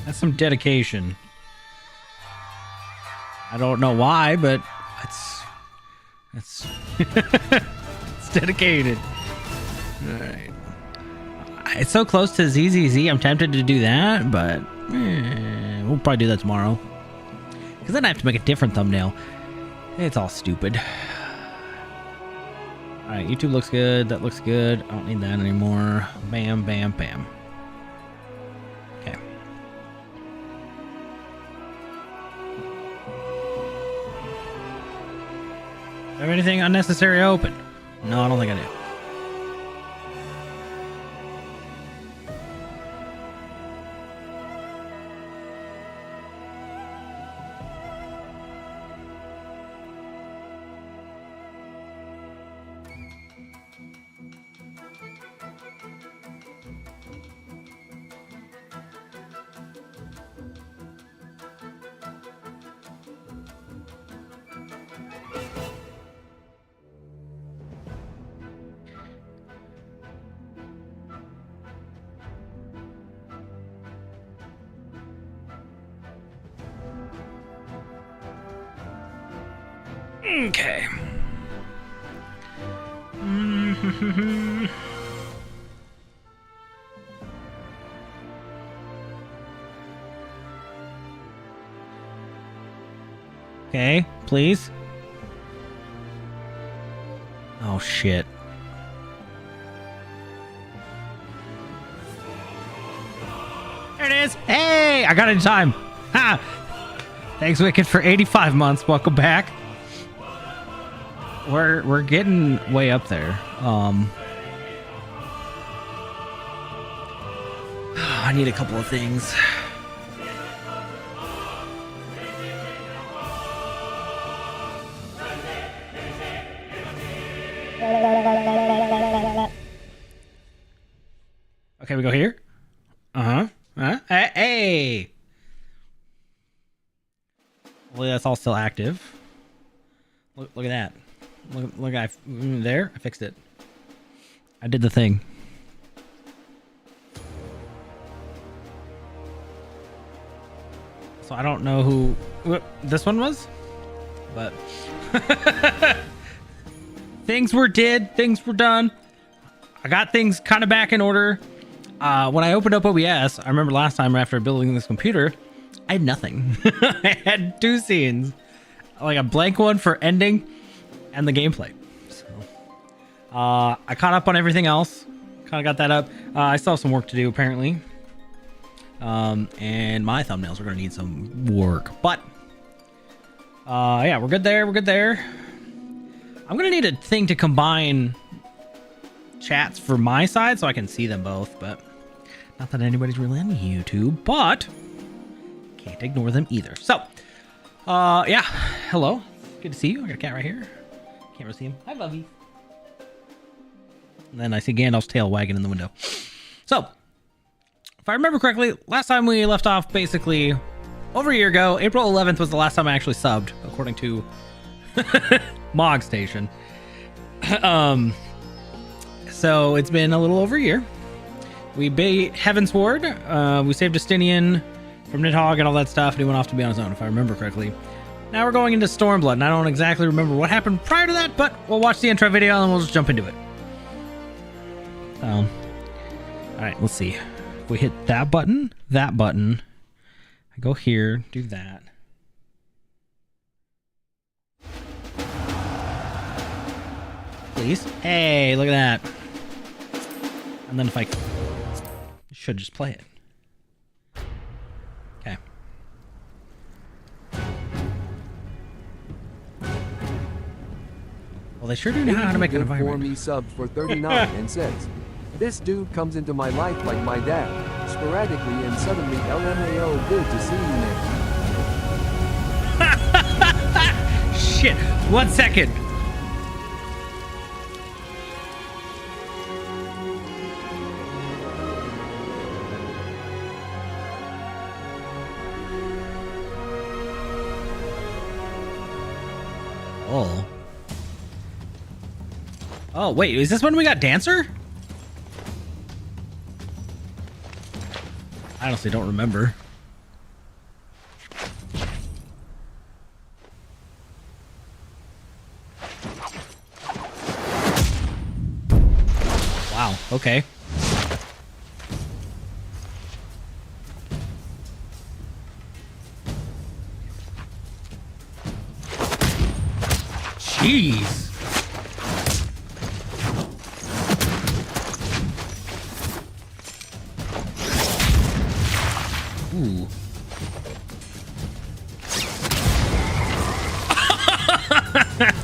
That's some dedication. I don't know why, but it's it's dedicated. All right. It's so close to ZZZ. I'm tempted to do that, but we'll probably do that tomorrow. Because then I have to make a different thumbnail. It's all stupid. All right, YouTube looks good. That looks good. I don't need that anymore. Bam, bam, bam. Okay. Have anything unnecessary open? No, I don't think I do. Okay. Okay, please. Oh shit. There it is. Hey, I got it in time. Ha! Thanks, Wicked, for 85 months. Welcome back. We're getting way up there. I need a couple of things. Okay, we go here. Hey. Hopefully that's all still active. Look at that. Look, there. I fixed it. I did the thing. So I don't know who this one was, but things were done. I got things kind of back in order. When I opened up OBS, I remember last time after building this computer, I had nothing. I had 2 scenes, like a blank one for ending and the gameplay. So I caught up on everything else. Kind of got that up. I still have some work to do apparently. And my thumbnails are going to need some work, but yeah, we're good there. I'm going to need a thing to combine chats for my side so I can see them both, but not that anybody's really on YouTube, but can't ignore them either. So yeah, hello, good to see you. I got a cat right here. Can't really see him. Hi, Bubby. And then I see Gandalf's tail wagging in the window. So if I remember correctly, last time we left off basically over a year ago. April 11th was the last time I actually subbed, according to Mog Station. So it's been a little over a year. We beat Heavensward. We saved Justinian from Nidhogg and all that stuff, and he went off to be on his own, if I remember correctly. Now we're going into Stormblood, and I don't exactly remember what happened prior to that, but we'll watch the intro video and we'll just jump into it. All right, let's see. If we hit that button, I go here, do that. Please. Hey, look at that. And then if I should just play it. Okay. Well, they sure do know how to make an environment. For me subbed for 39 and says, "This dude comes into my life like my dad, sporadically and suddenly LMAO, good to see you, man." Shit, 1 second. Oh. Oh, wait, is this when we got Dancer? I honestly don't remember. Okay. Jeez. Ooh.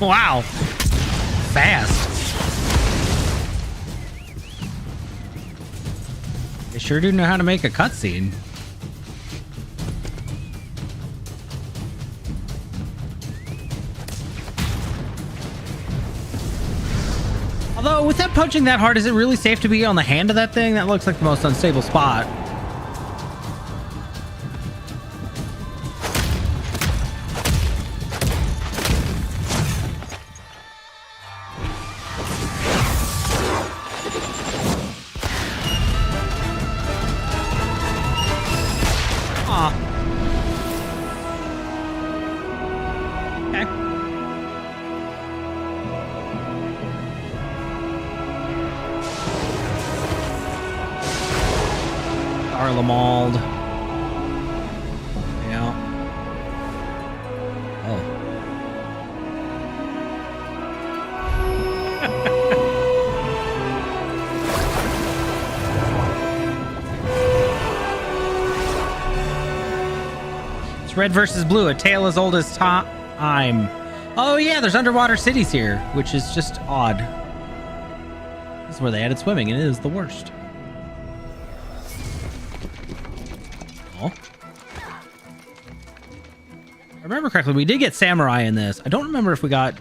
Wow. Fast. They sure do know how to make a cutscene. Although, with that punching that hard, is it really safe to be on the hand of that thing? That looks like the most unstable spot. Mauled. Yeah. Oh. It's red versus blue, a tale as old as time. Oh yeah, there's underwater cities here, which is just odd. This is where they added swimming, and it is the worst. I remember correctly, we did get Samurai in this. I don't remember if we got...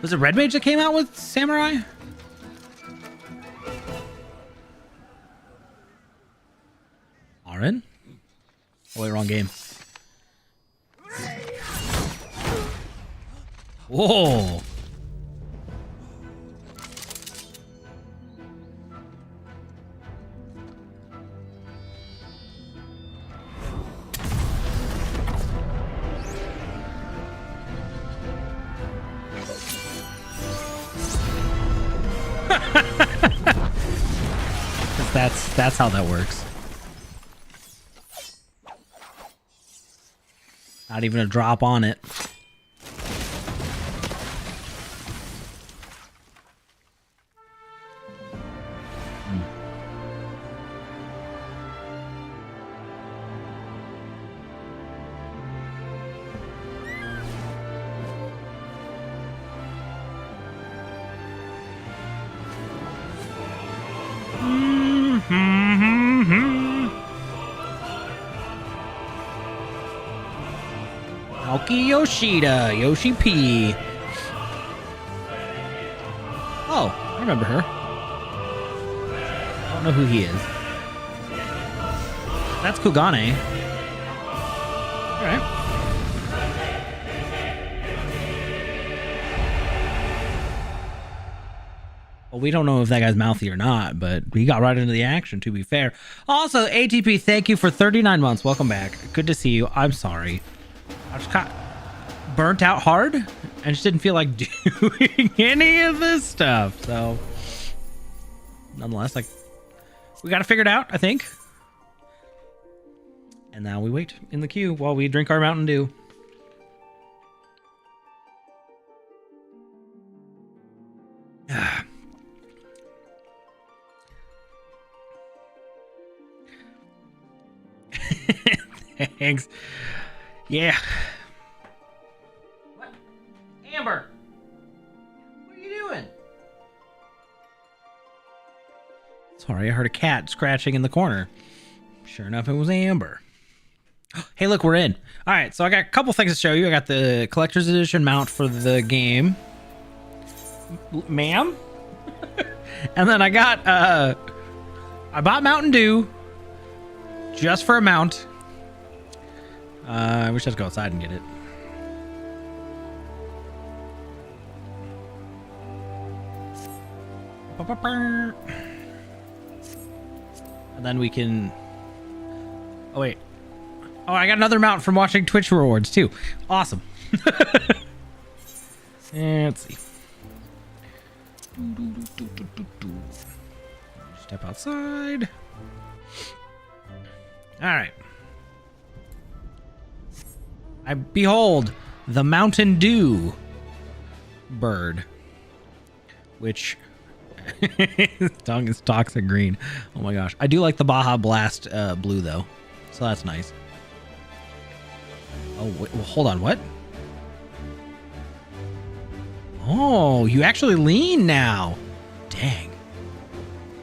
Was it Red Mage that came out with Samurai? Aaron? Oh, wait, wrong game. Whoa! That's how that works. Not even a drop on it. Naoki Yoshida, Yoshi P. Oh, I remember her. I don't know who he is. That's Kugane. Alright. Well, we don't know if that guy's mouthy or not, but he got right into the action, to be fair. Also, ATP, thank you for 39 months. Welcome back. Good to see you. I'm sorry. I just got burnt out hard and just didn't feel like doing any of this stuff. So, nonetheless, like, we got it figured out, I think. And now we wait in the queue while we drink our Mountain Dew. Thanks. Yeah. What? Amber! What are you doing? Sorry, I heard a cat scratching in the corner. Sure enough, it was Amber. Hey, look, we're in. All right, so I got a couple things to show you. I got the collector's edition mount for the game. Ma'am? And then I got, I bought Mountain Dew just for a mount. I wish I'd go outside and get it. And then we can... Oh, wait. Oh, I got another mount from watching Twitch rewards, too. Awesome. Let's see. Step outside. All right. I behold the Mountain Dew bird, which his tongue is toxic green. Oh my gosh. I do like the Baja Blast blue though, so that's nice. Oh, wait, well, hold on. What? Oh, you actually lean now. Dang.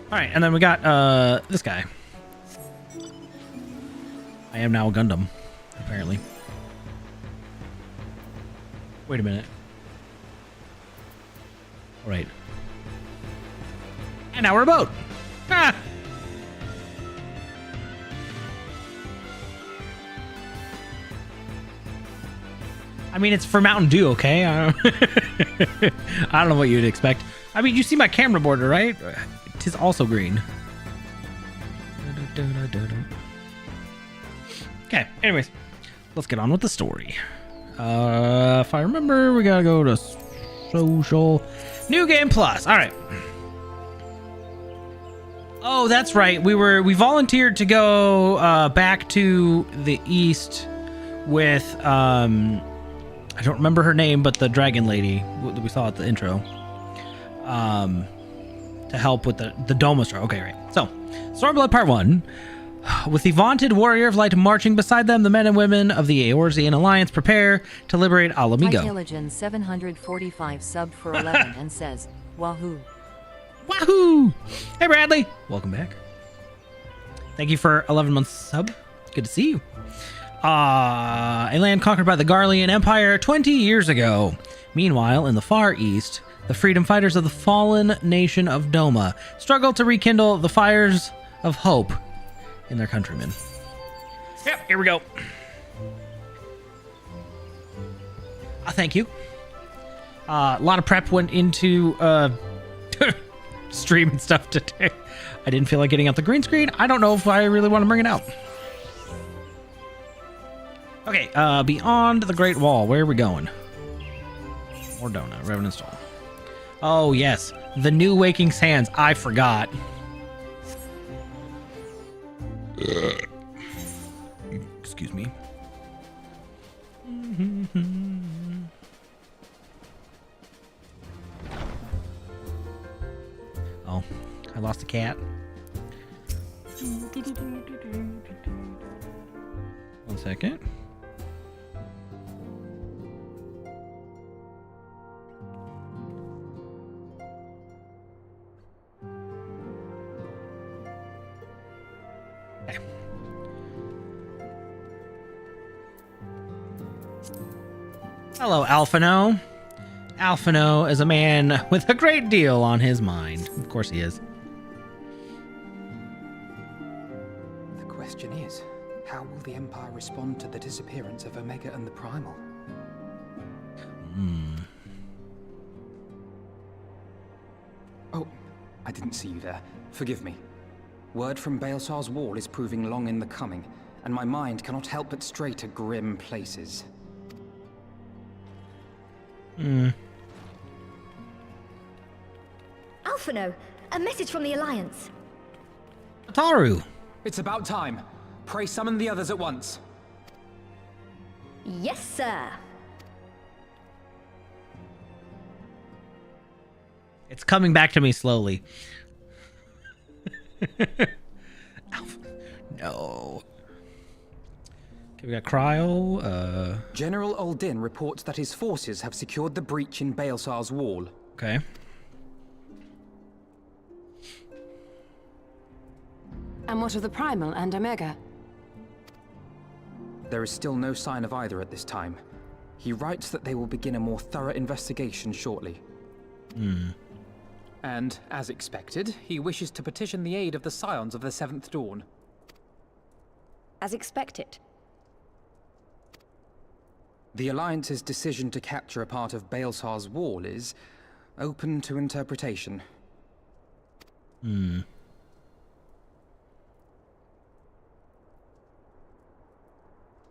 All right, and then we got this guy. I am now a Gundam, apparently. Wait a minute. All right. And now we're a boat. Ah! I mean, it's for Mountain Dew, okay? I don't know what you'd expect. I mean, you see my camera border, right? It is also green. Okay, anyways. Let's get on with the story. If I remember, we gotta go to social. New Game Plus. All right. Oh, that's right. We volunteered to go back to the east with I don't remember her name, but the dragon lady that we saw at the intro. To help with the Doma Star. Okay, right. So, Stormblood Part 1. With the vaunted Warrior of Light marching beside them, the men and women of the Eorzean Alliance prepare to liberate Alamigo. Titiligen 745 subbed for 11 and says, Wahoo. Wahoo! Hey, Bradley. Welcome back. Thank you for 11 months sub. Good to see you. A land conquered by the Garlean Empire 20 years ago. Meanwhile, in the Far East, the freedom fighters of the fallen nation of Doma struggle to rekindle the fires of hope in their countrymen. Yep, here we go. Thank you. A lot of prep went into stream and stuff today. I didn't feel like getting out the green screen. I don't know if I really want to bring it out. Okay, beyond the Great Wall, where are we going? Ordona, Revenant's Stall. Oh, yes. The new Waking Sands. I forgot. Excuse me. Oh, I lost a cat. One second. Okay. Hello, Alphino. Alphino is a man with a great deal on his mind. Of course he is. The question is, how will the Empire respond to the disappearance of Omega and the Primal? Oh, I didn't see you there. Forgive me. Word from Baelsar's wall is proving long in the coming, and my mind cannot help but stray to grim places. Alphino, a message from the Alliance. Ataru. It's about time. Pray summon the others at once. Yes, sir. It's coming back to me slowly. No. Okay, we got Cryo. General Uldin reports that his forces have secured the breach in Baelsar's wall. Okay. And what of the Primal and Omega? There is still no sign of either at this time. He writes that they will begin a more thorough investigation shortly. And, as expected, he wishes to petition the aid of the Scions of the Seventh Dawn. As expected. The Alliance's decision to capture a part of Baelsar's wall is open to interpretation. The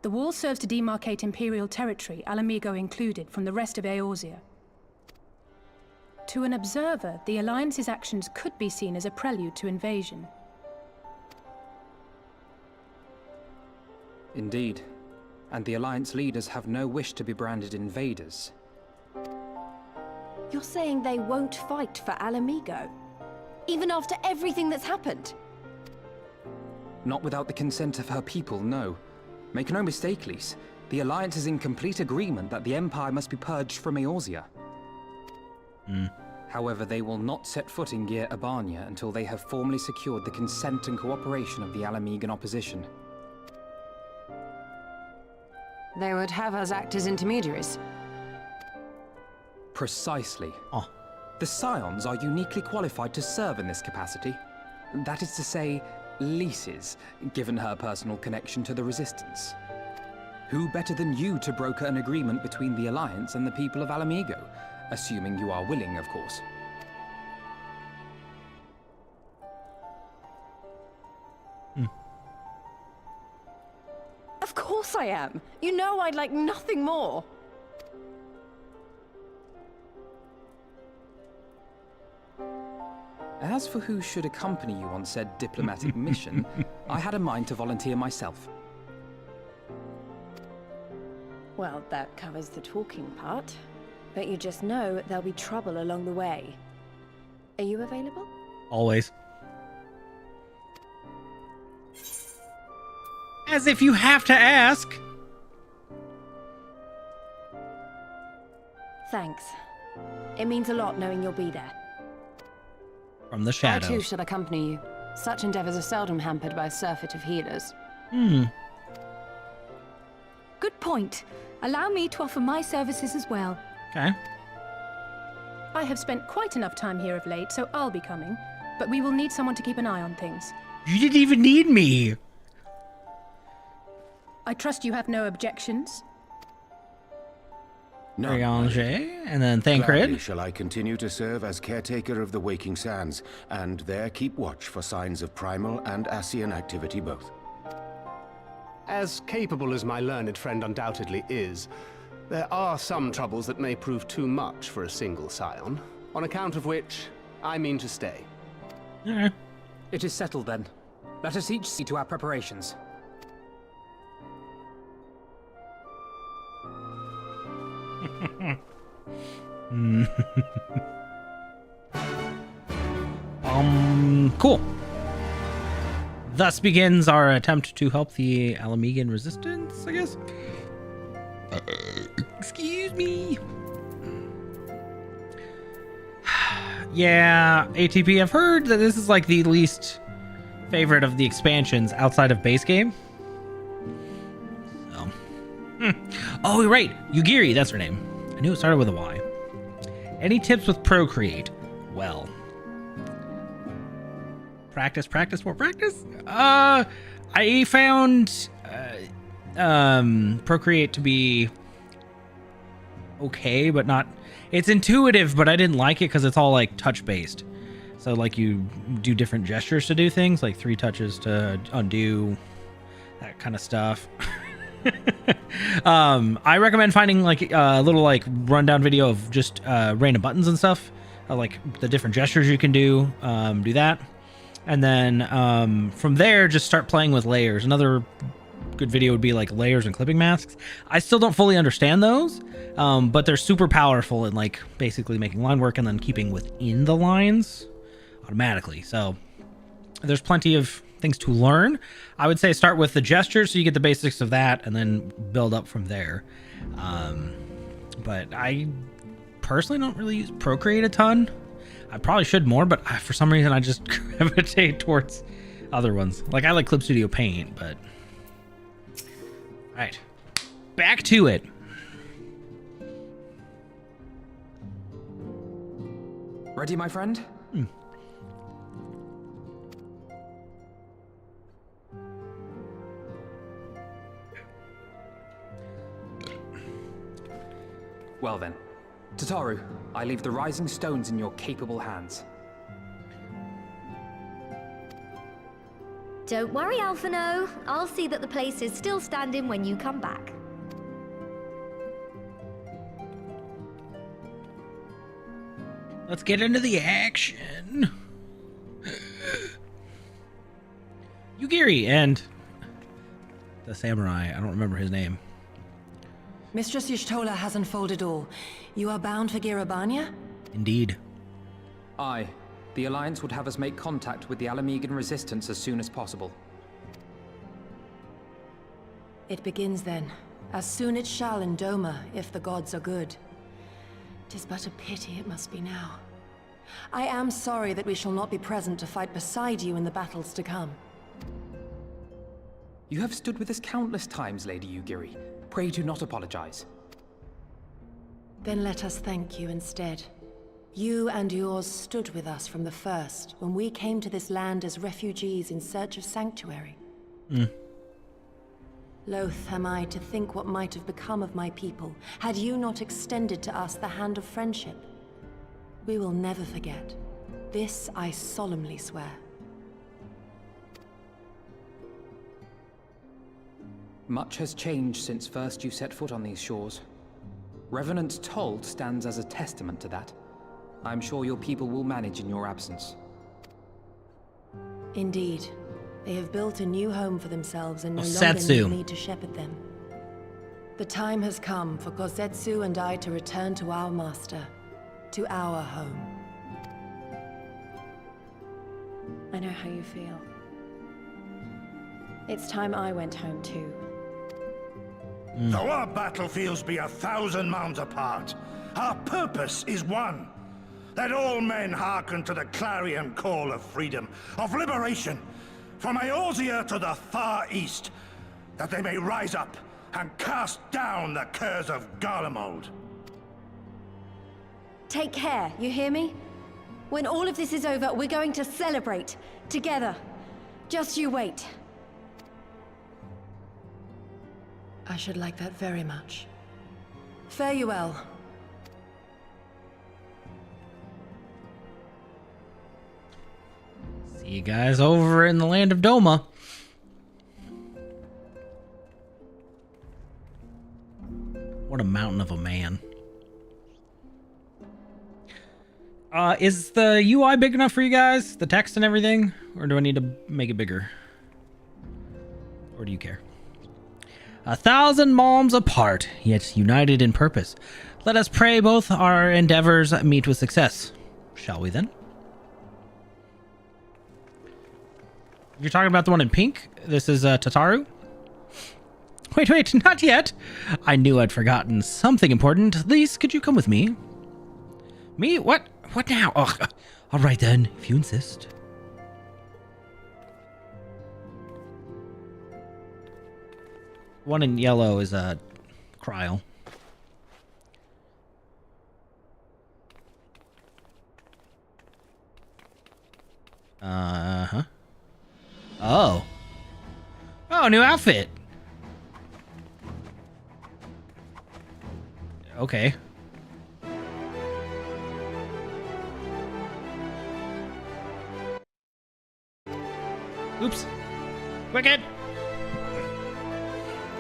wall serves to demarcate Imperial territory, Alamigo included, from the rest of Eorzea. To an observer, the Alliance's actions could be seen as a prelude to invasion. Indeed. And the Alliance leaders have no wish to be branded invaders. You're saying they won't fight for Alamigo? Even after everything that's happened? Not without the consent of her people, no. Make no mistake, Lise. The Alliance is in complete agreement that the Empire must be purged from Eorzea. However, they will not set foot in Gyr Abania until they have formally secured the consent and cooperation of the Alamigan opposition. They would have us act as intermediaries. Precisely. Oh. The Scions are uniquely qualified to serve in this capacity. That is to say, Lise's, given her personal connection to the Resistance. Who better than you to broker an agreement between the Alliance and the people of Alamigo? Assuming you are willing, of course. Of course I am. You know I'd like nothing more. As for who should accompany you on said diplomatic mission, I had a mind to volunteer myself. Well, that covers the talking part. But you just know there'll be trouble along the way. Are you available? Always. As if you have to ask. Thanks. It means a lot knowing you'll be there. From the I shadows. too shall accompany you. Such endeavors are seldom hampered by a surfeit of healers. Good point. Allow me to offer my services as well. Okay. I have spent quite enough time here of late, so I'll be coming. But we will need someone to keep an eye on things. You didn't even need me. I trust you have no objections? No, Riange, and then gladly Thancred. shall I continue to serve as caretaker of the Waking Sands, and there keep watch for signs of primal and Ascian activity both. As capable as my learned friend undoubtedly is, there are some troubles that may prove too much for a single scion, on account of which I mean to stay. Alright. It is settled then. Let us each see to our preparations. Cool. Thus begins our attempt to help the Alamigan resistance, I guess. Excuse me. Yeah, ATP, I've heard that this is like the least favorite of the expansions outside of base game. So. Oh, right. Yugiri, that's her name. I knew it started with a Y. Any tips with Procreate? Well. Practice, more practice? I found Procreate to be okay, but not... It's intuitive, but I didn't like it because it's all like touch-based. So like you do different gestures to do things, like 3 touches to undo, that kind of stuff. I recommend finding like a little like rundown video of just random buttons and stuff, like the different gestures you can do. Do that, and then from there just start playing with layers. Another good video would be like layers and clipping masks. I still don't fully understand those, but they're super powerful in like basically making line work and then keeping within the lines automatically. So there's plenty of things to learn. I would say start with the gestures so you get the basics of that and then build up from there. But I personally don't really use Procreate a ton. I probably should more, but for some reason I just gravitate towards other ones. Like I like Clip Studio Paint, but all right, back to it. Ready, my friend? Well then, Tataru, I leave the rising stones in your capable hands. Don't worry, Alphino. I'll see that the place is still standing when you come back. Let's get into the action. Yugiri and the samurai. I don't remember his name. Mistress Y'shtola has unfolded all. You are bound for Girabanya? Indeed. Aye. The Alliance would have us make contact with the Alamegan resistance as soon as possible. It begins then. As soon it shall in Doma, if the gods are good. 'Tis but a pity it must be now. I am sorry that we shall not be present to fight beside you in the battles to come. You have stood with us countless times, Lady Yugiri. Pray do not apologize. Then let us thank you instead. You and yours stood with us from the first, when we came to this land as refugees in search of sanctuary. Loath am I to think what might have become of my people, had you not extended to us the hand of friendship. We will never forget. This I solemnly swear. Much has changed since first you set foot on these shores. Revenant's Toll stands as a testament to that. I'm sure your people will manage in your absence. Indeed. They have built a new home for themselves and no longer Setsu. need me to shepherd them. The time has come for Kozetsu and I to return to our master, to our home. I know how you feel. It's time I went home too. Though our battlefields be 1,000 mounds apart, our purpose is one. Let all men hearken to the clarion call of freedom, of liberation, from Eorzea to the far east, that they may rise up and cast down the curse of Garlemald. Take care, you hear me? When all of this is over, we're going to celebrate. Together. Just you wait. I should like that very much. Fare you well. See you guys over in the land of Doma. What a mountain of a man. Is the UI big enough for you guys? The text and everything? Or do I need to make it bigger? Or do you care? 1,000 malms apart, yet united in purpose. Let us pray both our endeavors meet with success. Shall we then? You're talking about the one in pink? This is Tataru? Wait, not yet. I knew I'd forgotten something important. Lise, could you come with me? Me? What? What now? Oh, all right then, if you insist. One in yellow is Cryle. Uh-huh. Oh. Oh, new outfit. Okay. Oops. Wicked.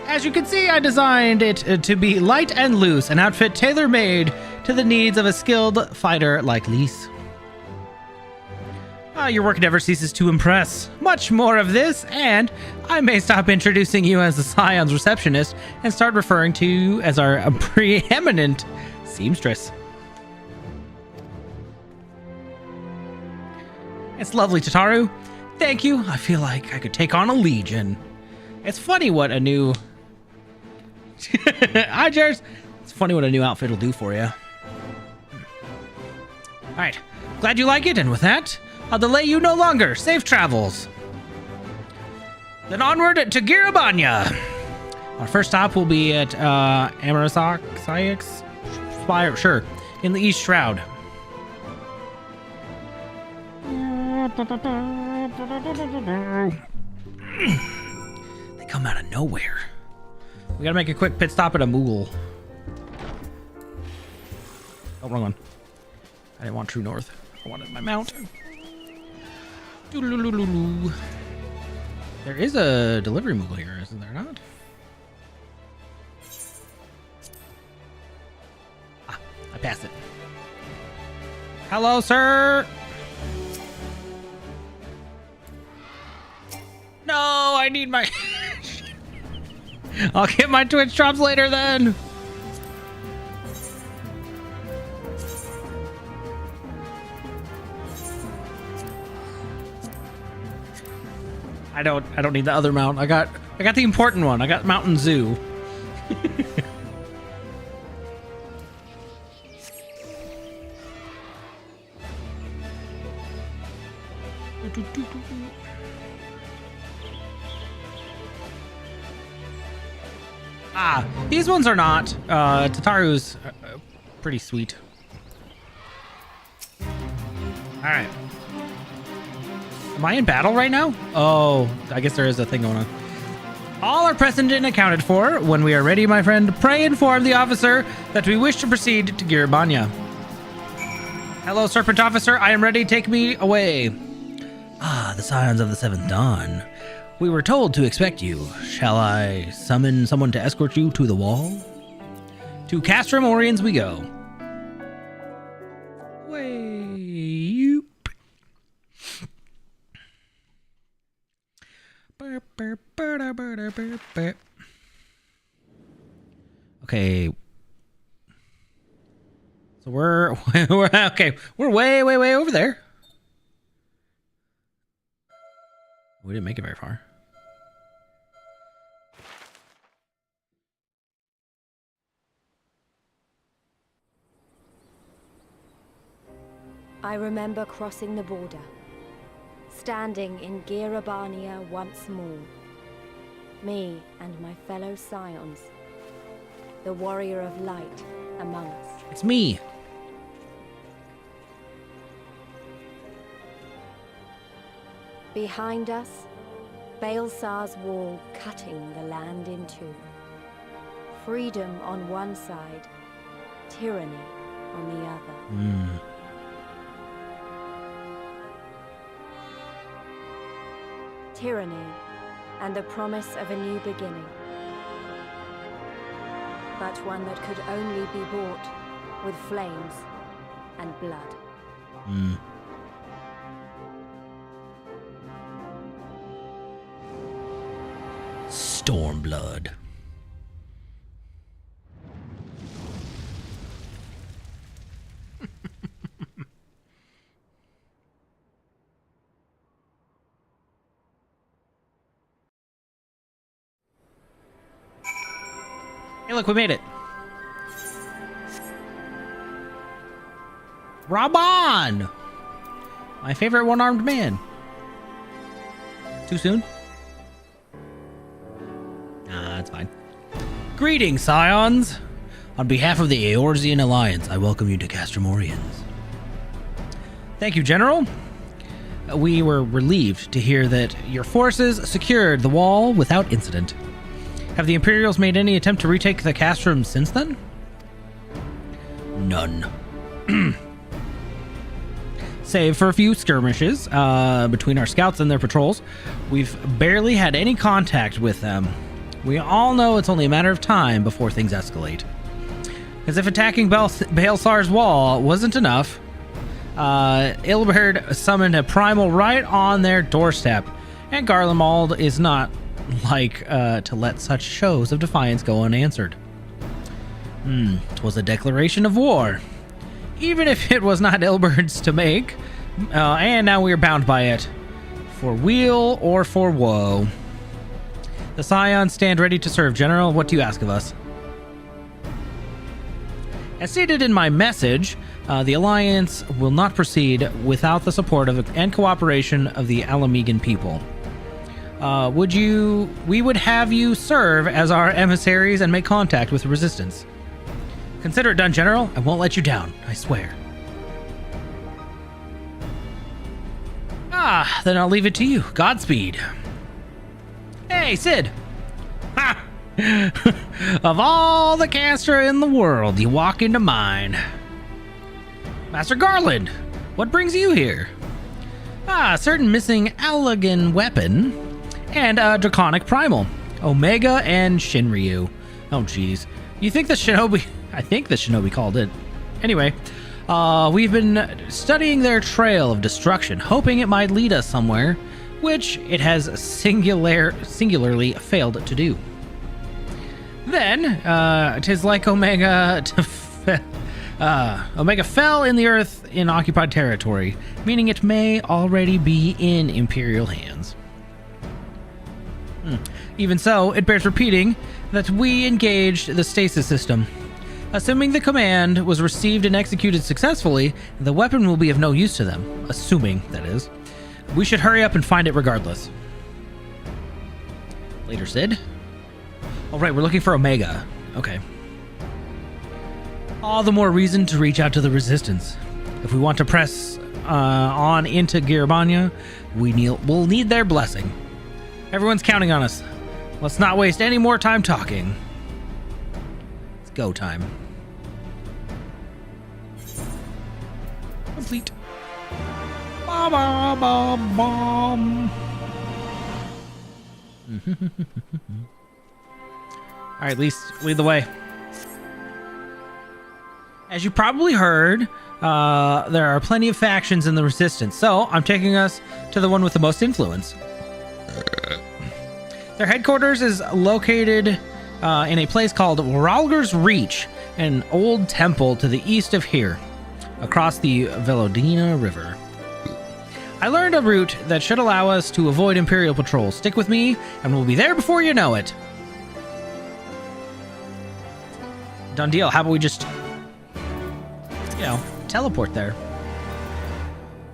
As you can see, I designed it to be light and loose, an outfit tailor-made to the needs of a skilled fighter like Lise. Your work never ceases to impress. Much more of this, and I may stop introducing you as the Scion's receptionist and start referring to you as our preeminent seamstress. It's lovely, Tataru. Thank you. I feel like I could take on a legion. It's funny what a new... Hi, Jers. It's funny what a new outfit will do for you. All right. Glad you like it, and with that, I'll delay you no longer. Safe travels. Then onward to Girabanya. Our first stop will be at Amarasak's Spire, sure, in the East Shroud. They come out of nowhere. We gotta make a quick pit stop at a Moogle. Oh, wrong one. I didn't want True North. I wanted my mount. Doo-doo-doo-doo-doo. There is a delivery Moogle here, isn't there not? Ah, I passed it. Hello, sir. No, I need my... I'll get my Twitch drops later then. I don't need the other mount. I got the important one. I got Mountain Zoo. These ones are not. Tataru's pretty sweet. All right. Am I in battle right now? Oh, I guess there is a thing going on. All are present and accounted for. When we are ready, my friend, pray inform the officer that we wish to proceed to Giribanya. Hello, Serpent Officer. I am ready. Take me away. Ah, the Scions of the Seventh Dawn. We were told to expect you. Shall I summon someone to escort you to the wall? To Castrum Oriens we go. Okay. So we're okay. We're way over there. We didn't make it very far. I remember crossing the border, standing in Giribania once more. Me and my fellow Scions, the warrior of light among us. It's me. Behind us, Baelsar's wall cutting the land in two. Freedom on one side, tyranny on the other. Tyranny and the promise of a new beginning. But one that could only be bought with flames and blood. Stormblood. Hey, look, we made it. Raban! My favorite one-armed man. Too soon? Nah, that's fine. Greetings, Scions! On behalf of the Eorzean Alliance, I welcome you to Castrum Oriens. Thank you, General. We were relieved to hear that your forces secured the wall without incident. Have the Imperials made any attempt to retake the Castrum since then? None. Save for a few skirmishes between our scouts and their patrols, we've barely had any contact with them. We all know it's only a matter of time before things escalate. As if attacking Baelsar's wall wasn't enough, Ilberd summoned a primal right on their doorstep, and Garlemald is not like to let such shows of defiance go unanswered. 'Twas a declaration of war, even if it was not Ilberd's to make, and now we are bound by it, for weal or for woe. The Scions stand ready to serve, General. What do you ask of us? As stated in my message, the Alliance will not proceed without the support of and cooperation of the Alamegan people. We would have you serve as our emissaries and make contact with the Resistance. Consider it done, General. I won't let you down, I swear. Then I'll leave it to you. Godspeed. Hey, Sid. Ha! Of all the Castra in the world, you walk into mine. Master Garland, what brings you here? A certain missing Allagan weapon and a Draconic Primal, Omega and Shinryu. Oh, geez. You think the Shinobi... I think the Shinobi called it. Anyway, We've been studying their trail of destruction, hoping it might lead us somewhere, which it has singularly failed to do. Then, 'tis like Omega Omega fell in the Earth in occupied territory, meaning it may already be in Imperial hands. Even so, it bears repeating that we engaged the stasis system. Assuming the command was received and executed successfully, the weapon will be of no use to them. Assuming, that is. We should hurry up and find it regardless. Later, Sid. All right, we're looking for Omega. Okay. All the more reason to reach out to the Resistance. If we want to press on into Girabania, we'll need their blessing. Everyone's counting on us. Let's not waste any more time talking. It's go time. Complete. Ba ba ba bum. All right, lead the way. As you probably heard, there are plenty of factions in the Resistance, so I'm taking us to the one with the most influence. Their headquarters is located in a place called Ralger's Reach, an old temple to the east of here, across the Velodina River. I learned a route that should allow us to avoid Imperial patrols. Stick with me, and we'll be there before you know it. Done deal. How about we just, teleport there?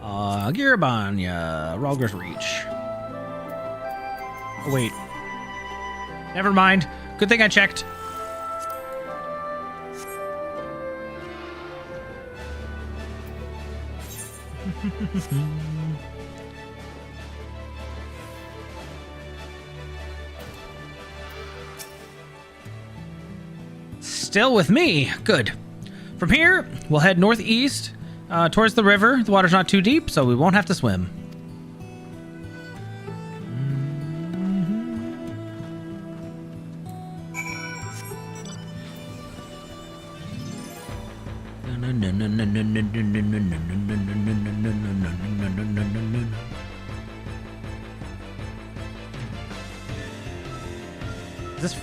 Girabania, Ralger's Reach. Oh, wait. Never mind. Good thing I checked. Still with me. Good. From here, we'll head northeast towards the river. The water's not too deep, so we won't have to swim. Is this?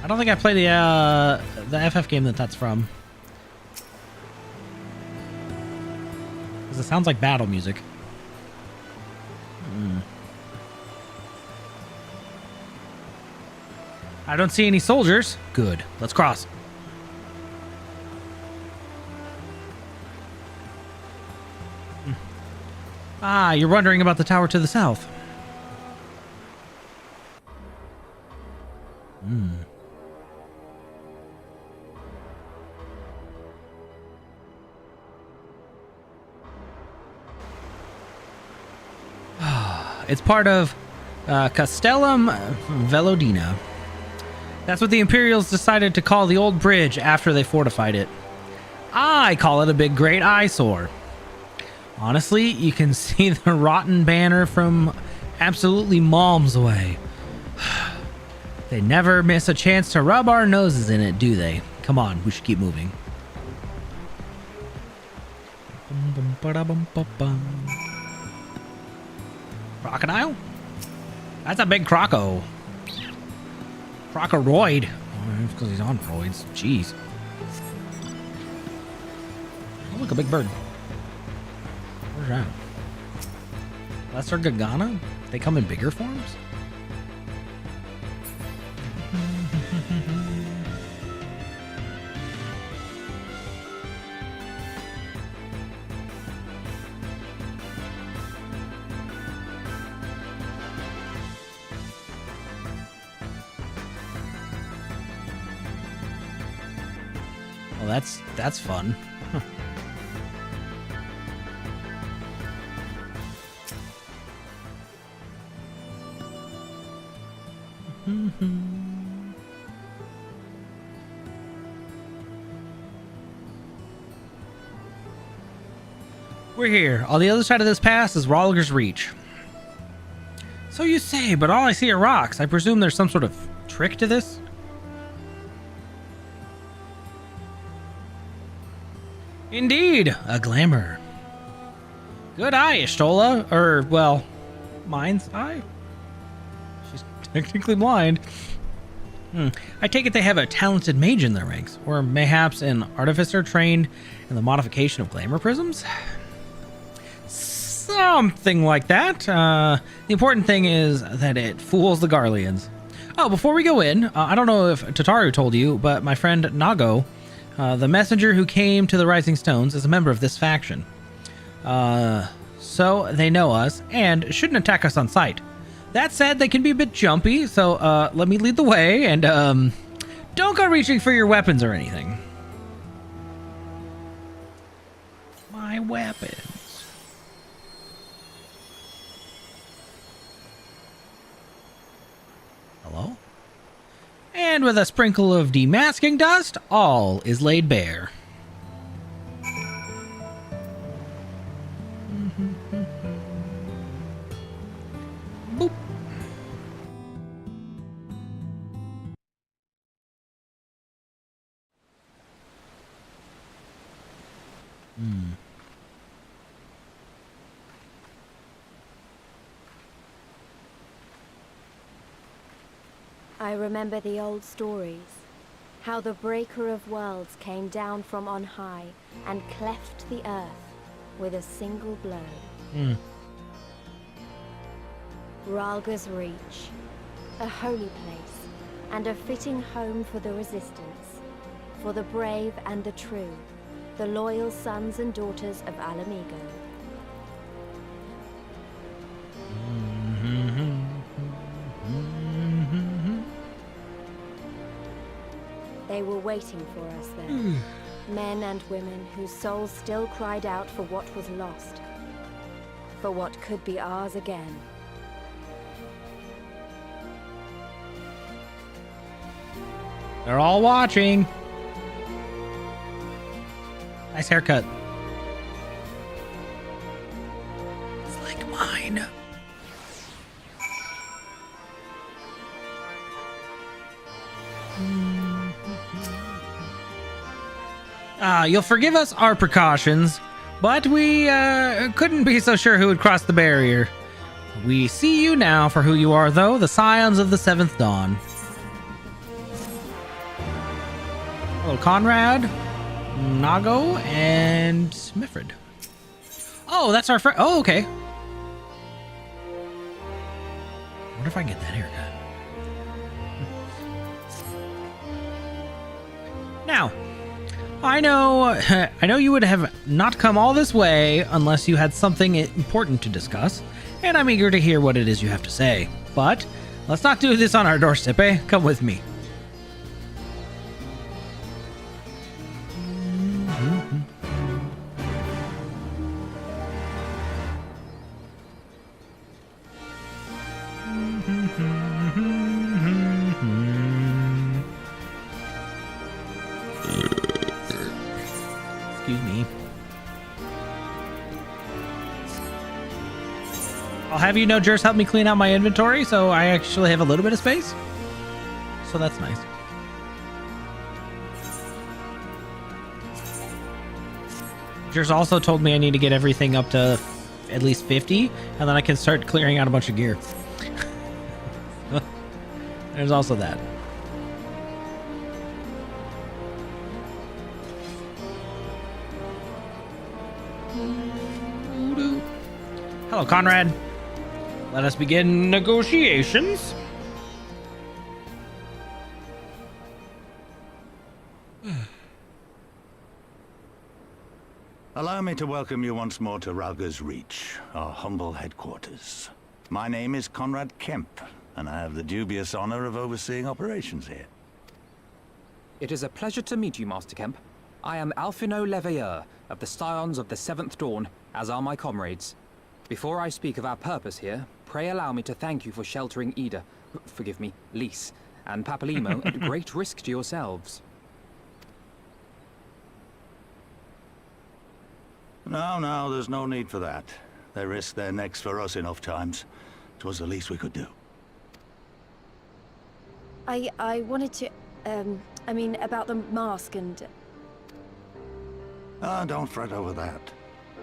I don't think I play the FF game that's from. Because it sounds like battle music. I don't see any soldiers. Good. Let's cross. Ah, you're wondering about the tower to the south. It's part of Castellum Velodina. That's what the Imperials decided to call the old bridge after they fortified it. I call it a big great eyesore. Honestly, you can see the rotten banner from absolutely malms away. They never miss a chance to rub our noses in it, do they? Come on, we should keep moving. Crocodile? That's a big croco. Crocoroid. Oh, because he's on roids. Jeez. Oh, look, a big bird. Where's that? Lesser Gagana? They come in bigger forms? Well, that's fun. Huh. We're here. On the other side of this pass is Ralger's Reach. So you say, but all I see are rocks. I presume there's some sort of trick to this? Indeed, a glamour. Good eye, Ishtola. Or, well, mind's eye? She's technically blind. I take it they have a talented mage in their ranks, or mayhaps an artificer trained in the modification of glamour prisms? Something like that. The important thing is that it fools the Garleans. Oh, before we go in, I don't know if Tataru told you, but my friend Nago, the messenger who came to the Rising Stones, is a member of this faction. So they know us and shouldn't attack us on sight. That said, they can be a bit jumpy, so let me lead the way, and don't go reaching for your weapons or anything. My weapons. Hello? And with a sprinkle of demasking dust, all is laid bare. Boop. I remember the old stories. How the breaker of worlds came down from on high and cleft the earth with a single blow. Ralga's Reach, a holy place, and a fitting home for the resistance, for the brave and the true, the loyal sons and daughters of Alamigo. They were waiting for us there, men and women whose souls still cried out for what was lost, for what could be ours again. They're all watching. Nice haircut. It's like mine. You'll forgive us our precautions, but we couldn't be so sure who would cross the barrier. We see you now for who you are, though, the scions of the Seventh Dawn. Little Conrad, Nago, and Mifrid. Oh, that's our friend. Oh, okay. I wonder if I can get that haircut. Now, I know you would have not come all this way unless you had something important to discuss, and I'm eager to hear what it is you have to say. But let's not do this on our doorstep, eh? Come with me. Excuse me. I'll have you know, Jers helped me clean out my inventory, so I actually have a little bit of space. So that's nice. Jers also told me I need to get everything up to at least 50, and then I can start clearing out a bunch of gear. There's also that. Hello, Conrad. Let us begin negotiations. Allow me to welcome you once more to Ralga's Reach, our humble headquarters. My name is Conrad Kemp, and I have the dubious honor of overseeing operations here. It is a pleasure to meet you, Master Kemp. I am Alphino Leveilleur of the Scions of the Seventh Dawn, as are my comrades. Before I speak of our purpose here, pray allow me to thank you for sheltering Ida, forgive me, Lys, and Papalymo at great risk to yourselves. No, there's no need for that. They risked their necks for us enough times. 'Twas the least we could do. I wanted to, I mean, about the mask and... Ah, don't fret over that.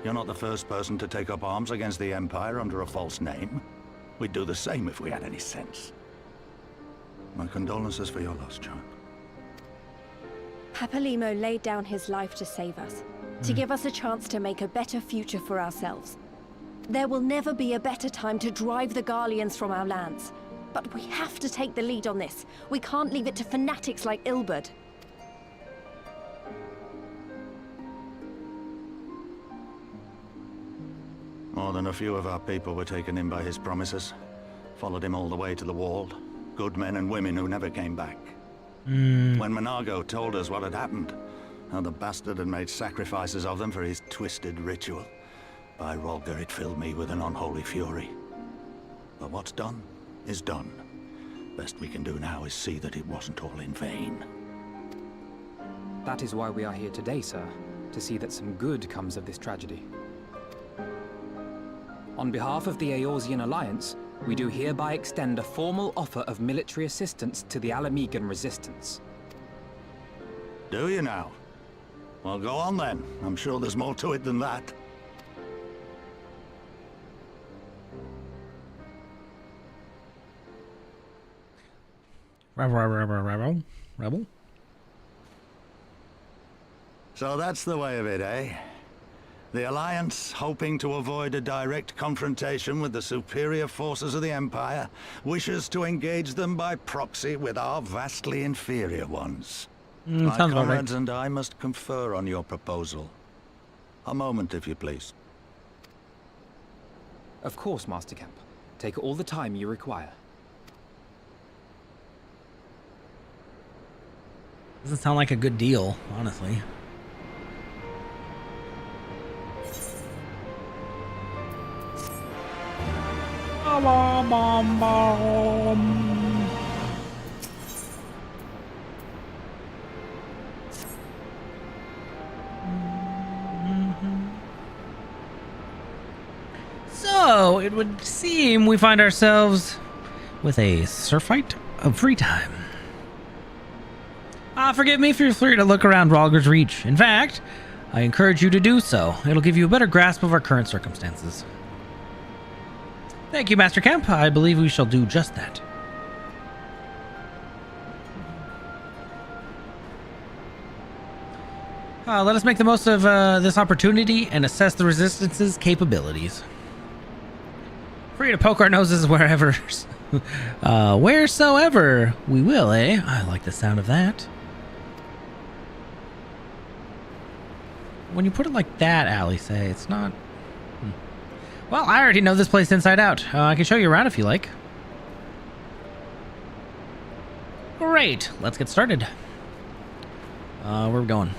You're not the first person to take up arms against the Empire under a false name. We'd do the same if we had any sense. My condolences for your loss, child. Papalimo laid down his life to save us, to give us a chance to make a better future for ourselves. There will never be a better time to drive the Garleans from our lands. But we have to take the lead on this. We can't leave it to fanatics like Ilberd. More than a few of our people were taken in by his promises. Followed him all the way to the wall. Good men and women who never came back. When Monago told us what had happened, how the bastard had made sacrifices of them for his twisted ritual, by Rolger it filled me with an unholy fury. But what's done is done. Best we can do now is see that it wasn't all in vain. That is why we are here today, sir. To see that some good comes of this tragedy. On behalf of the Eorzean Alliance, we do hereby extend a formal offer of military assistance to the Alamegan resistance. Do you now? Well, go on then. I'm sure there's more to it than that. Rebel. So that's the way of it, eh? The Alliance, hoping to avoid a direct confrontation with the superior forces of the Empire, wishes to engage them by proxy with our vastly inferior ones. My comrades and I must confer on your proposal. A moment, if you please. Of course, Master Camp. Take all the time you require. Doesn't sound like a good deal, honestly. So, it would seem we find ourselves with a surfeit of free time. Forgive me, feel free to look around Rolger's Reach. In fact, I encourage you to do so. It'll give you a better grasp of our current circumstances. Thank you, Master Camp. I believe we shall do just that. Let us make the most of this opportunity and assess the Resistance's capabilities. Free to poke our noses wherever, wheresoever we will, eh? I like the sound of that. When you put it like that, Alice, it's not... Well, I already know this place inside out. I can show you around if you like. Great, let's get started. Where are we going?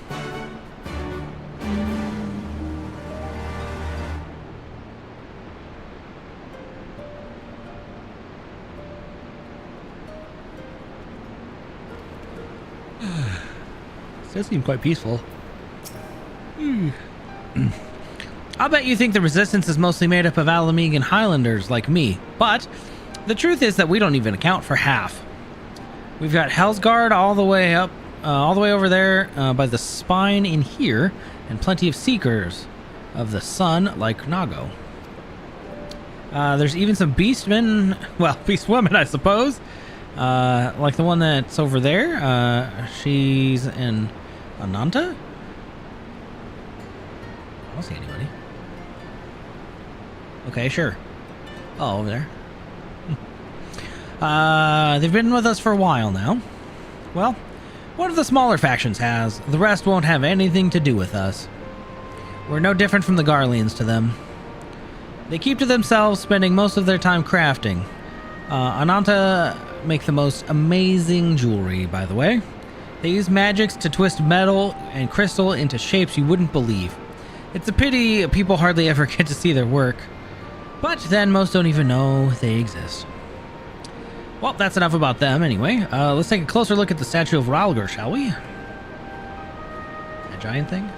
This does seem quite peaceful. I'll bet you think the Resistance is mostly made up of Alamegan Highlanders like me, but the truth is that we don't even account for half. We've got Hellsguard all the way up, all the way over there by the spine in here, and plenty of Seekers of the Sun like Nago. There's even some Beastmen, well, Beastwomen, I suppose, like the one that's over there. She's in Ananta? I don't see anybody. Okay, sure. Oh, over there. They've been with us for a while now. Well, one of the smaller factions has. The rest won't have anything to do with us. We're no different from the Garleans to them. They keep to themselves, spending most of their time crafting. Ananta make the most amazing jewelry, by the way. They use magics to twist metal and crystal into shapes you wouldn't believe. It's a pity people hardly ever get to see their work. But then most don't even know they exist. Well, that's enough about them anyway. Let's take a closer look at the statue of Rolger, shall we? That giant thing?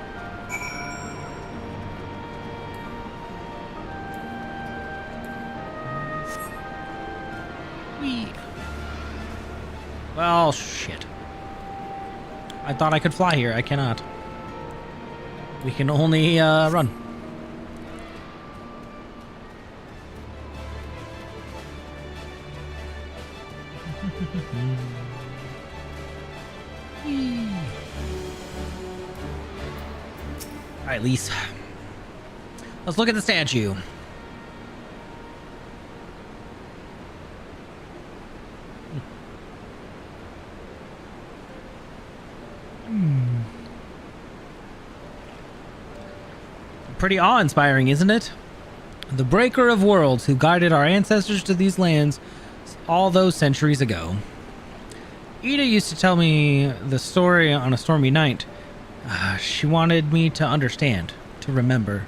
Whee! Well, shit. I thought I could fly here. I cannot. We can only run. All right, Lise. Let's look at the statue. Pretty awe-inspiring, isn't it? The breaker of worlds who guided our ancestors to these lands all those centuries ago. Ida used to tell me the story on a stormy night. She wanted me to understand, to remember.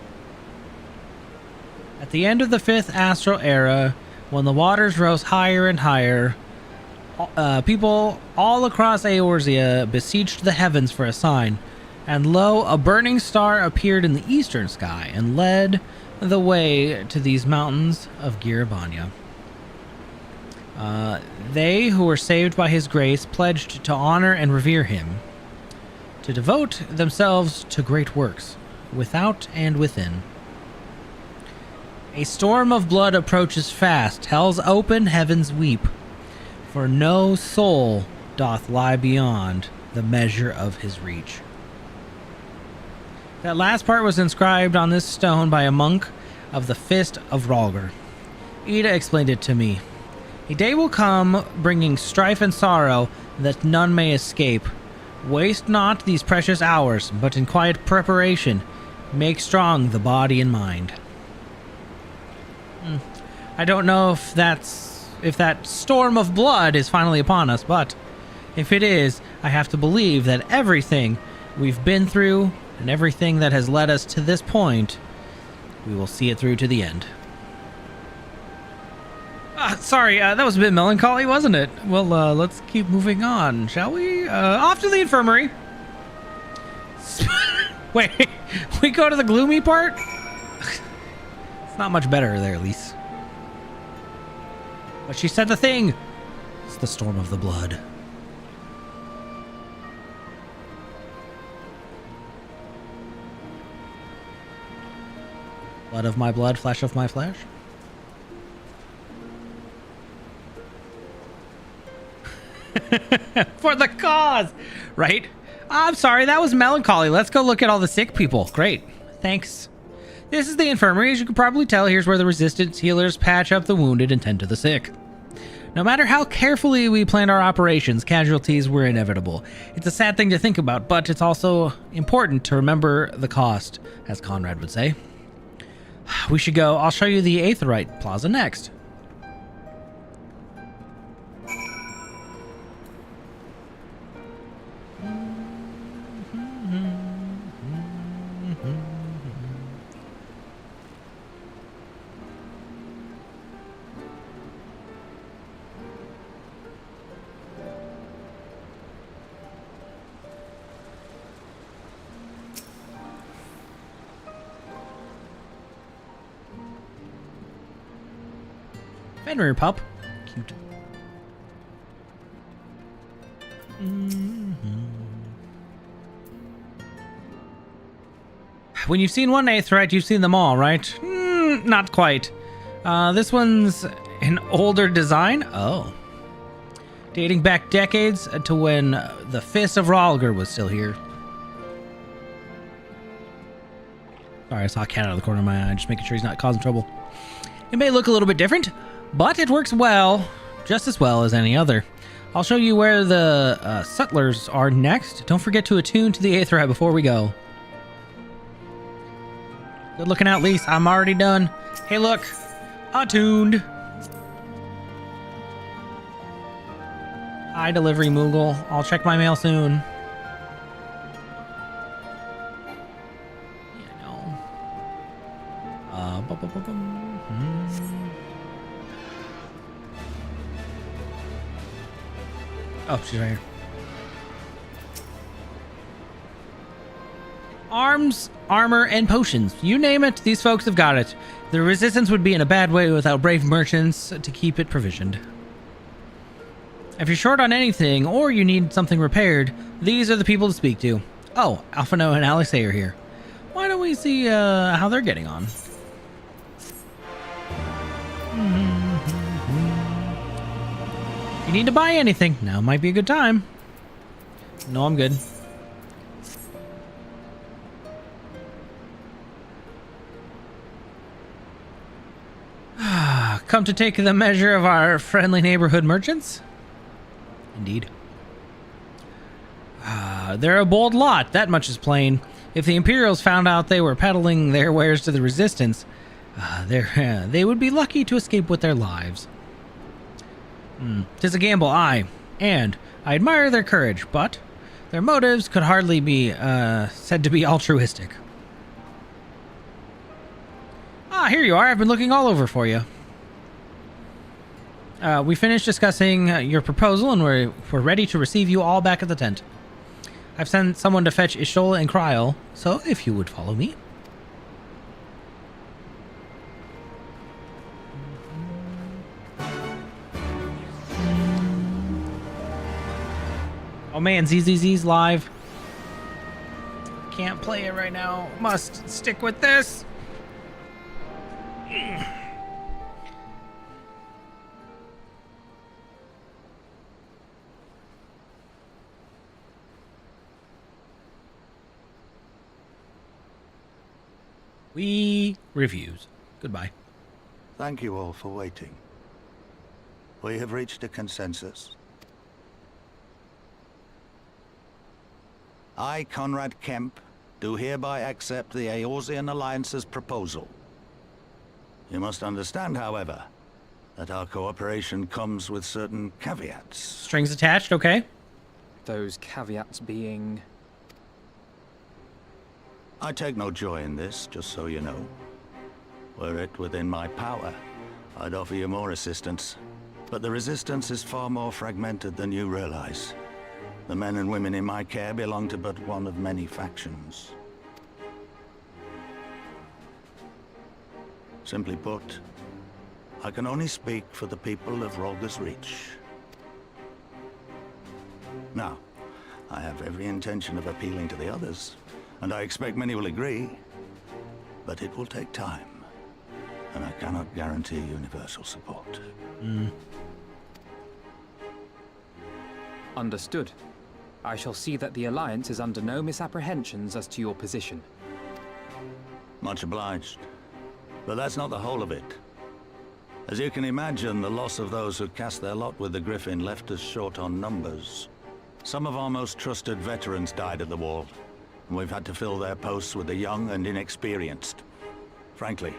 At the end of the 5th astral era, when the waters rose higher and higher, people all across Eorzea besieged the heavens for a sign. And lo, a burning star appeared in the eastern sky and led the way to these mountains of Girabania. They who were saved by his grace pledged to honor and revere him, to devote themselves to great works, without and within. A storm of blood approaches fast, hell's open heavens weep, for no soul doth lie beyond the measure of his reach. That last part was inscribed on this stone by a monk of the Fist of Rhalgr. Ida explained it to me. A day will come, bringing strife and sorrow, that none may escape. Waste not these precious hours, but in quiet preparation, make strong the body and mind. I don't know if that storm of blood is finally upon us, but if it is, I have to believe that everything we've been through and everything that has led us to this point, we will see it through to the end. Sorry, that was a bit melancholy, wasn't it? Well, let's keep moving on, shall we? Off to the infirmary. Wait, we go to the gloomy part? It's not much better there, Elise. But she said the thing. It's the storm of the blood. Blood of my blood, flesh of my flesh. For the cause, right? I'm sorry, that was melancholy. Let's go look at all the sick people. Great, thanks. This is the infirmary. As you can probably tell, here's where the resistance healers patch up the wounded and tend to the sick. No matter how carefully we planned our operations, casualties were inevitable. It's a sad thing to think about, but it's also important to remember the cost, as Conrad would say. We should go. I'll show you the Aetheryte Plaza next. Fenrir pup. Cute. When you've seen one Aetheryte, you've seen them all, right? Not quite. This one's an older design. Oh. Dating back decades to when the Fist of Rhalgr was still here. Sorry, I saw a cat out of the corner of my eye. Just making sure he's not causing trouble. It may look a little bit different, but it works well, just as well as any other. I'll show you where the settlers are next. Don't forget to attune to the Aetheryte before we go. Good looking out, Lise. I'm already done. Hey, look. Attuned. Hi, delivery Moogle. I'll check my mail soon. Yeah, no. Oh, she's right here. Arms, armor, and potions. You name it, these folks have got it. The resistance would be in a bad way without brave merchants to keep it provisioned. If you're short on anything, or you need something repaired, these are the people to speak to. Oh, Alphino and Alexei are here. we see how they're getting on. If you need to buy anything, now might be a good time. No, I'm good. Come to take the measure of our friendly neighborhood merchants? Indeed. They're a bold lot, that much is plain. If the Imperials found out they were peddling their wares to the Resistance, they would be lucky to escape with their lives. 'Tis a gamble, aye, and I admire their courage, but their motives could hardly be said to be altruistic. Ah, here you are. I've been looking all over for you. We finished discussing your proposal, and we're ready to receive you all back at the tent. I've sent someone to fetch Ishola and Kryl, so if you would follow me. Oh man, ZZZ's live. Can't play it right now. Must stick with this. We reviews. Goodbye. Thank you all for waiting. We have reached a consensus. I, Conrad Kemp, do hereby accept the Eorzean Alliance's proposal. You must understand, however, that our cooperation comes with certain caveats. Strings attached, okay. Those caveats being... I take no joy in this, just so you know. Were it within my power, I'd offer you more assistance. But the Resistance is far more fragmented than you realize. The men and women in my care belong to but one of many factions. Simply put, I can only speak for the people of Rolga's Reach. Now, I have every intention of appealing to the others, and I expect many will agree, but it will take time, and I cannot guarantee universal support. Understood. I shall see that the Alliance is under no misapprehensions as to your position. Much obliged. But that's not the whole of it. As you can imagine, the loss of those who cast their lot with the Griffin left us short on numbers. Some of our most trusted veterans died at the wall, and we've had to fill their posts with the young and inexperienced. Frankly,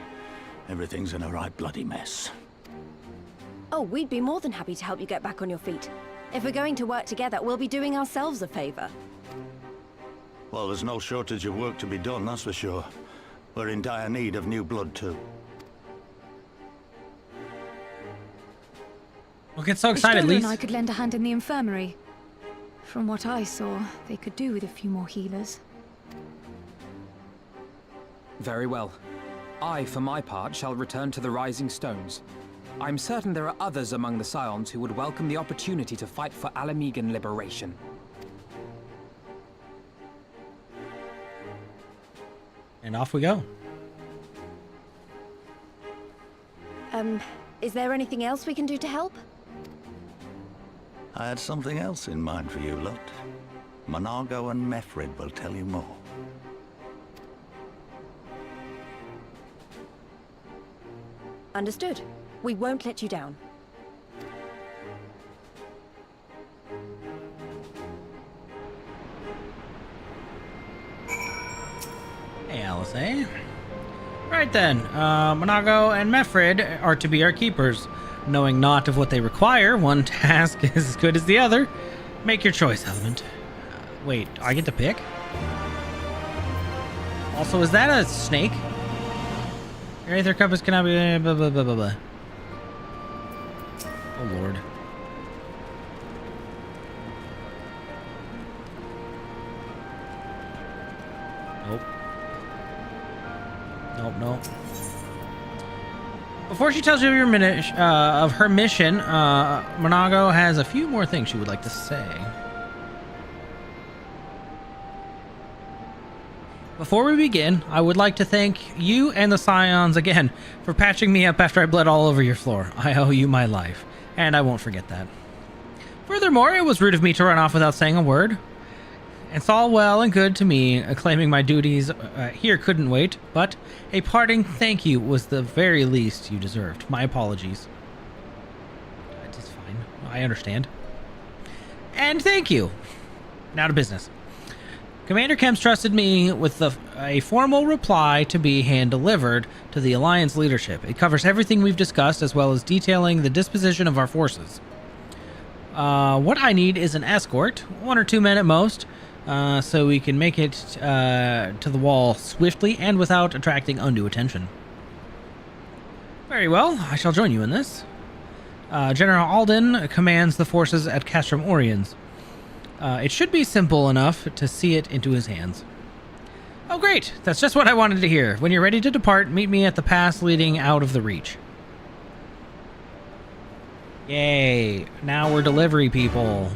everything's in a right bloody mess. Oh, we'd be more than happy to help you get back on your feet. If we're going to work together, we'll be doing ourselves a favor. Well, there's no shortage of work to be done, that's for sure. We're in dire need of new blood, too. Don't get so excited, Lise. And I could lend a hand in the infirmary. From what I saw, they could do with a few more healers. Very well. I, for my part, shall return to the Rising Stones. I'm certain there are others among the Scions who would welcome the opportunity to fight for Alamegan liberation. And off we go. Is there anything else we can do to help? I had something else in mind for you lot. Monago and Mefrid will tell you more. Understood. We won't let you down. Hey, Alice, eh? Right then, Monago and Mefrid are to be our keepers. Knowing naught of what they require, one task is as good as the other. Make your choice, Element. Wait, I get to pick? Also, is that a snake? Your Aether Compass cannot be... blah, blah, blah, blah, blah. Oh, Lord. Nope. Nope, nope. Before she tells you your of her mission, Monago has a few more things she would like to say. Before we begin, I would like to thank you and the Scions again for patching me up after I bled all over your floor. I owe you my life, and I won't forget that. Furthermore, it was rude of me to run off without saying a word. It's all well and good to me claiming my duties here couldn't wait, but a parting thank you was the very least you deserved. My apologies. It's fine. I understand. And thank you. Now to business. Commander Kemps trusted me with a formal reply to be hand-delivered to the Alliance leadership. It covers everything we've discussed, as well as detailing the disposition of our forces. What I need is an escort, 1 or 2 men at most, so we can make it to the wall swiftly and without attracting undue attention. Very well, I shall join you in this. General Alden commands the forces at Castrum Oriens. It should be simple enough to see it into his hands. Oh great, that's just what I wanted to hear. When you're ready to depart, meet me at the pass leading out of the Reach. Yay, now we're delivery people.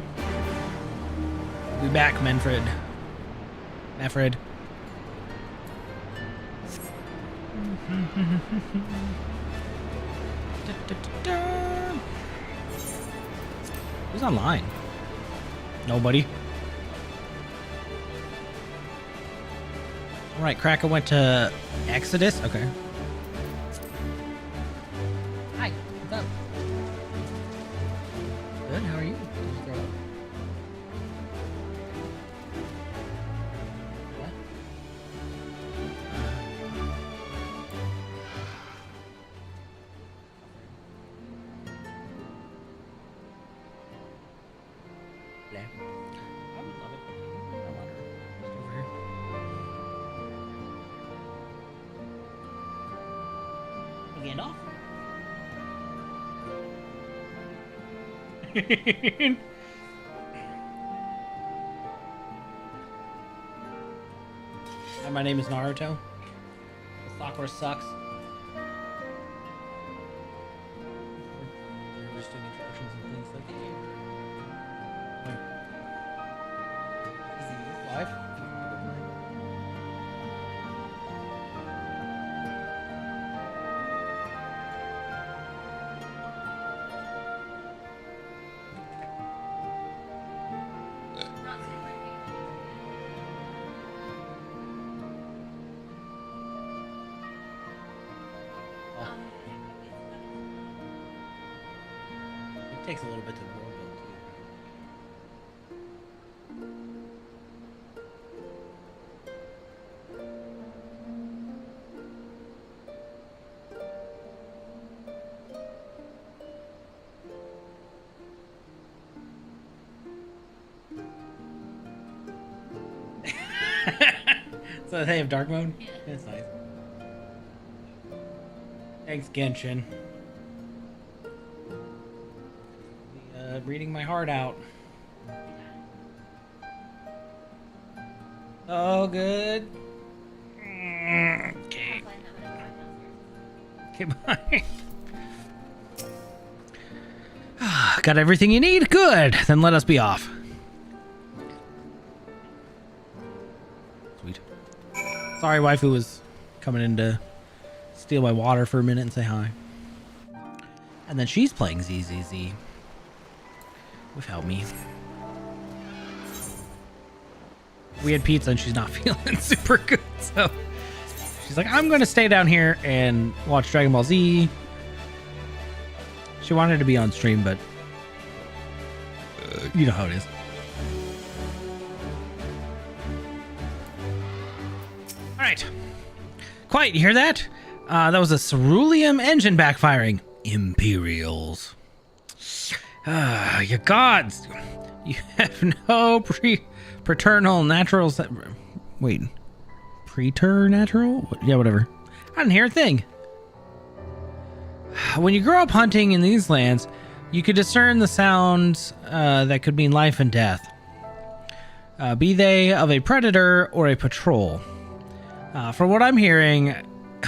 We'll be back, Manfred. Manfred. Who's online? Nobody. Alright, Kraken went to Exodus. Okay. Hi, what's up? Good, how are you? Did you throw up? What? Yeah. I would love it. I want her. Just over here. Gandalf? Hi, my name is Naruto. The Sakura sucks. We're just doing introductions and things like that. Is he live? Takes a little bit to world build too. So they have dark mode? Yeah. That's nice. Thanks, Genshin. Reading my heart out. Oh, good. Okay. Okay, bye. Got everything you need? Good. Then let us be off. Sweet. Sorry, waifu was coming in to steal my water for a minute and say hi. And then she's playing ZZZ. Without me. We had pizza and she's not feeling super good, so she's like, I'm gonna stay down here and watch Dragon Ball Z. She wanted to be on stream, but you know how it is. Alright. Quiet, you hear that? That was a cerulean engine backfiring. Imperials. You gods! You have no preternal natural... Wait. Preternatural? Yeah, whatever. I didn't hear a thing. When you grow up hunting in these lands, you could discern the sounds that could mean life and death. Be they of a predator or a patrol. From what I'm hearing,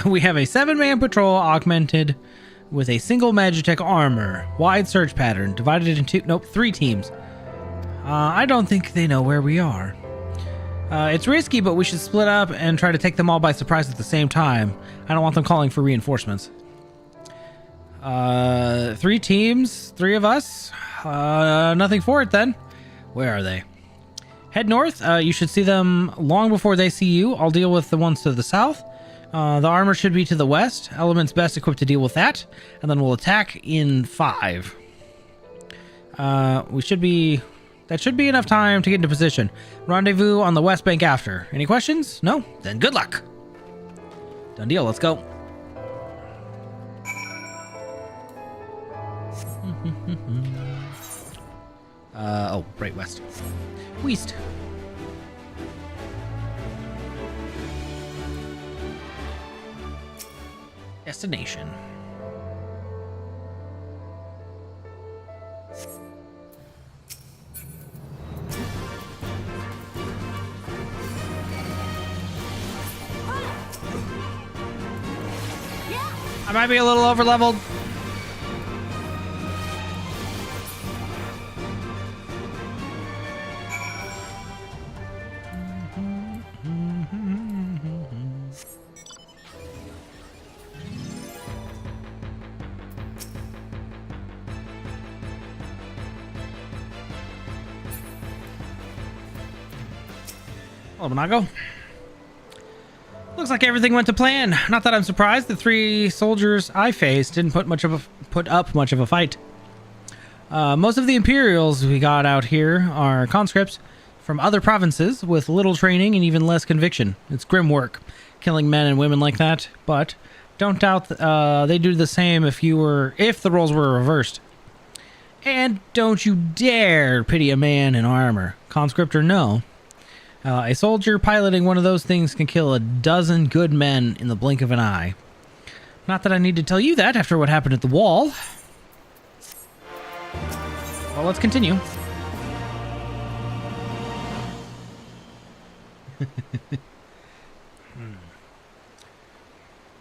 we have a 7-man patrol augmented with a single Magitech armor, wide search pattern, divided into 3 teams. I don't think they know where we are. It's risky, but we should split up and try to take them all by surprise at the same time. I don't want them calling for reinforcements. 3 teams, 3 of us. Nothing for it then. Where are they? Head north. You should see them long before they see you. I'll deal with the ones to the south. The armor should be to the west. Element's best equipped to deal with that. And then we'll attack in 5. That should be enough time to get into position. Rendezvous on the west bank after. Any questions? No? Then good luck. Done deal. Let's go. Oh, right west. West. Destination. I might be a little over leveled. Hello, Monago. Looks like everything went to plan. Not that I'm surprised. The 3 soldiers I faced didn't put up much of a fight. Most of the Imperials we got out here are conscripts from other provinces with little training and even less conviction. It's grim work, killing men and women like that. But don't doubt they'd do the same if the roles were reversed. And don't you dare pity a man in armor, conscript or no. A soldier piloting one of those things can kill a dozen good men in the blink of an eye. Not that I need to tell you that after what happened at the wall. Well, let's continue.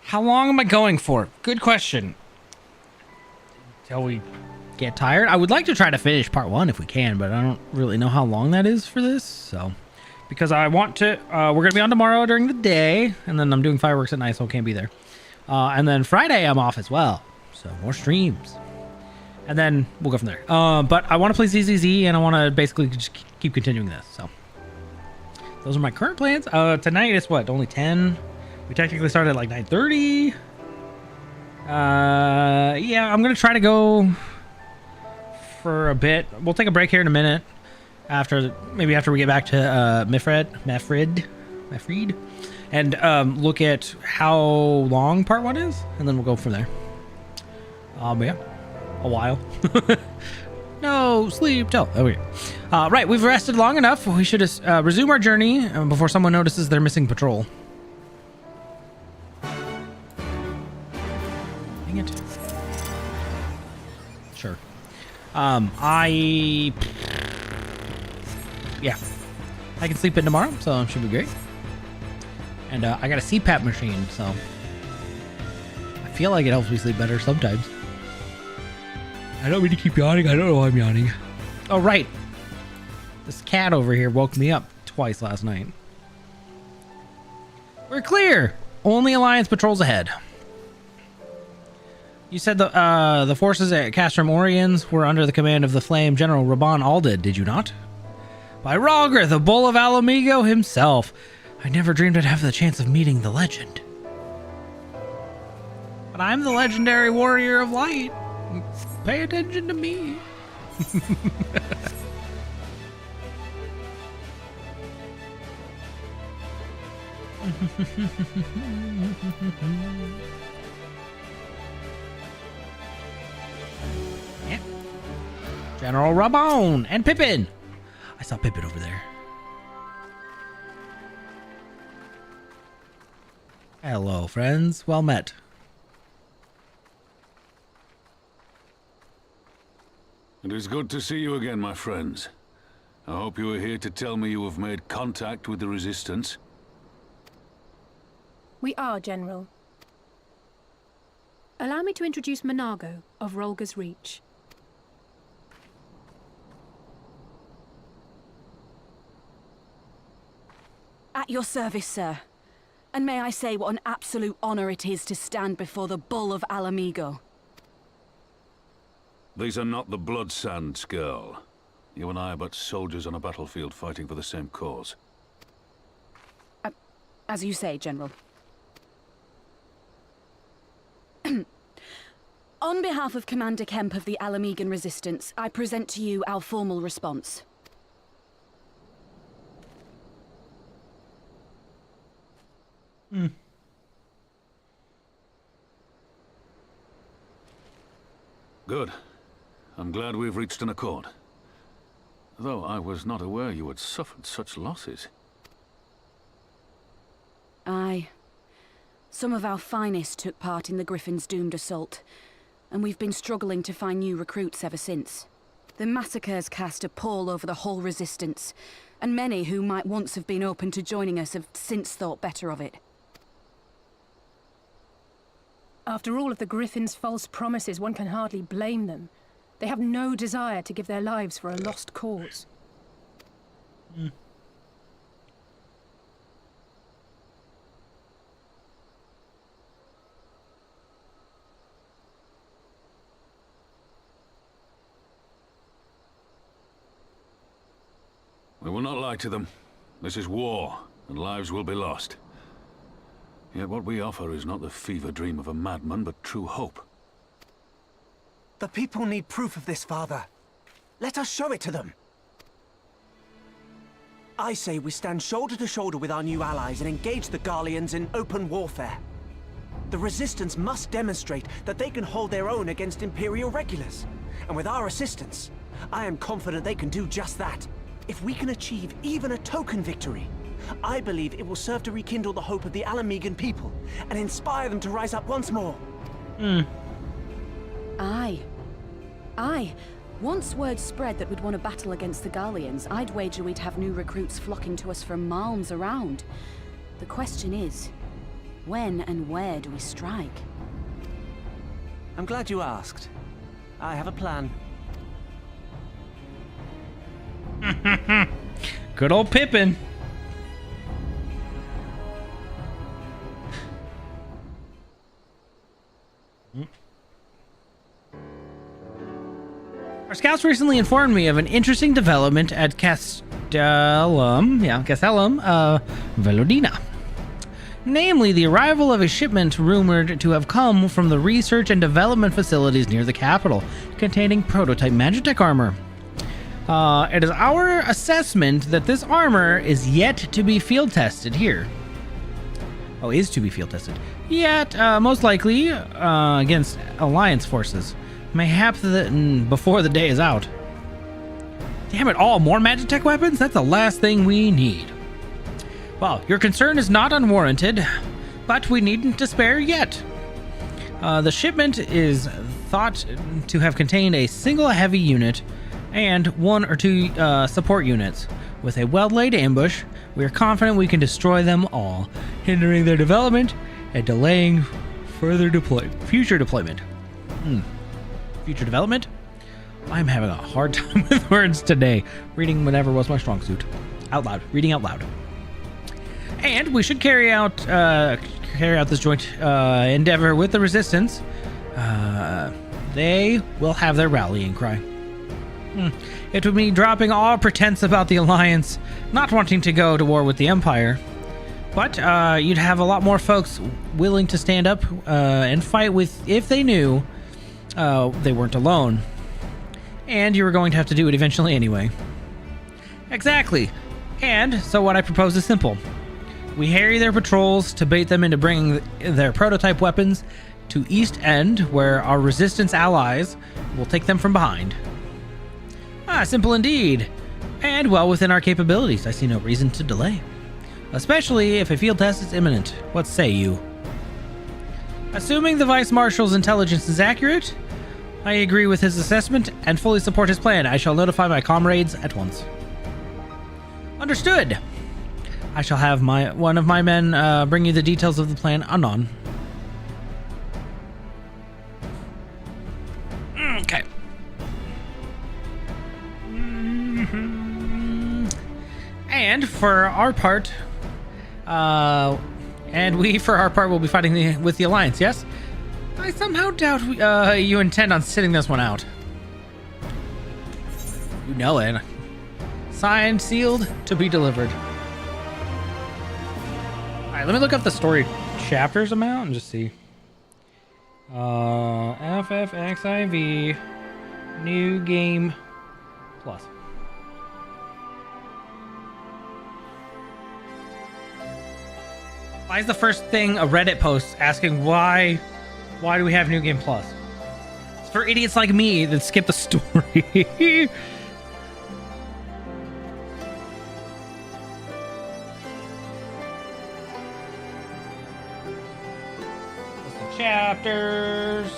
How long am I going for? Good question. Till we get tired? I would like to try to finish part 1 if we can, but I don't really know how long that is for this, so... Because I want to, we're going to be on tomorrow during the day, and then I'm doing fireworks at night, so I can't be there. And then Friday I'm off as well, so more streams. And then we'll go from there. But I want to play ZZZ, and I want to basically just keep continuing this, so. Those are my current plans. Tonight it's what, only 10? We technically started at like 9:30. Yeah, I'm going to try to go for a bit. We'll take a break here in a minute. Maybe after we get back to Mefrid, and look at how long part 1 is, and then we'll go from there. But yeah, a while. No sleep till. Oh yeah. Right, we've rested long enough. We should resume our journey before someone notices they're missing patrol. Dang it. Sure. Yeah, I can sleep in tomorrow, so it should be great. And I got a CPAP machine, so I feel like it helps me sleep better sometimes. I don't mean to keep yawning. I don't know why I'm yawning. Oh, right. This cat over here woke me up twice last night. We're clear. Only Alliance patrols ahead. You said the forces at Castrum Oriens were under the command of the Flame General Raban Alded, did you not? By Rogger, the Bull of Alamigo himself. I never dreamed I'd have the chance of meeting the legend. But I'm the legendary warrior of light. Pay attention to me. Yeah. General Rabon and Pippin. I saw Pippin over there. Hello, friends. Well met. It is good to see you again, my friends. I hope you are here to tell me you have made contact with the Resistance. We are, General. Allow me to introduce Monago of Rolga's Reach. At your service, sir. And may I say what an absolute honor it is to stand before the Bull of Alamigo. These are not the Blood Sands, girl. You and I are but soldiers on a battlefield fighting for the same cause. As you say, General. On behalf of Commander Kemp of the Alamigan Resistance, I present to you our formal response. Good. I'm glad we've reached an accord. Though I was not aware you had suffered such losses. Aye. Some of our finest took part in the Griffin's doomed assault, and we've been struggling to find new recruits ever since. The massacres cast a pall over the whole Resistance, and many who might once have been open to joining us have since thought better of it. After all of the Griffin's false promises, one can hardly blame them. They have no desire to give their lives for a lost cause. We will not lie to them. This is war, and lives will be lost. Yet what we offer is not the fever dream of a madman, but true hope. The people need proof of this, Father. Let us show it to them. I say we stand shoulder to shoulder with our new allies and engage the Garleans in open warfare. The Resistance must demonstrate that they can hold their own against Imperial regulars. And with our assistance, I am confident they can do just that. If we can achieve even a token victory, I believe it will serve to rekindle the hope of the Alamigan people and inspire them to rise up once more. Aye. Aye. Once word spread that we'd won a battle against the Garleans, I'd wager we'd have new recruits flocking to us from malms around. The question is, when and where do we strike? I'm glad you asked. I have a plan. Good old Pippin. Our scouts recently informed me of an interesting development at Castellum Velodina. Namely, the arrival of a shipment rumored to have come from the research and development facilities near the capital, containing prototype Magitech armor. It is our assessment that this armor is yet to be field tested here. Oh, is to be field tested. Yet, most likely, against Alliance forces. Mayhaps before the day is out. Damn it all, more Magitech weapons? That's the last thing we need. Well, your concern is not unwarranted, but we needn't despair yet. The shipment is thought to have contained a single heavy unit and 1 or 2 support units. With a well-laid ambush, we are confident we can destroy them all, hindering their development and delaying further future deployment. Future development? I'm having a hard time with words today. Reading whatever was my strong suit. Out loud. Reading out loud. And we should carry out this joint endeavor with the Resistance. They will have their rallying cry. It would mean dropping all pretense about the Alliance, not wanting to go to war with the Empire. But you'd have a lot more folks willing to stand up and fight with if they knew they weren't alone. And you were going to have to do it eventually anyway. Exactly. And so what I propose is simple. We harry their patrols to bait them into bringing their prototype weapons to East End, where our Resistance allies will take them from behind. Simple indeed. And well within our capabilities. I see no reason to delay. Especially if a field test is imminent. What say you? Assuming the Vice Marshal's intelligence is accurate, I agree with his assessment and fully support his plan. I shall notify my comrades at once. Understood. I shall have one of my men bring you the details of the plan anon. Okay. And for our part, And we, for our part, will be fighting with the Alliance, yes? I somehow doubt you intend on sitting this one out. You know it. Signed, sealed, to be delivered. Alright, let me look up the story chapters amount and just see. FFXIV New Game Plus. Why is the first thing a Reddit post asking why do we have New Game Plus? It's for idiots like me that skip the story. Chapters.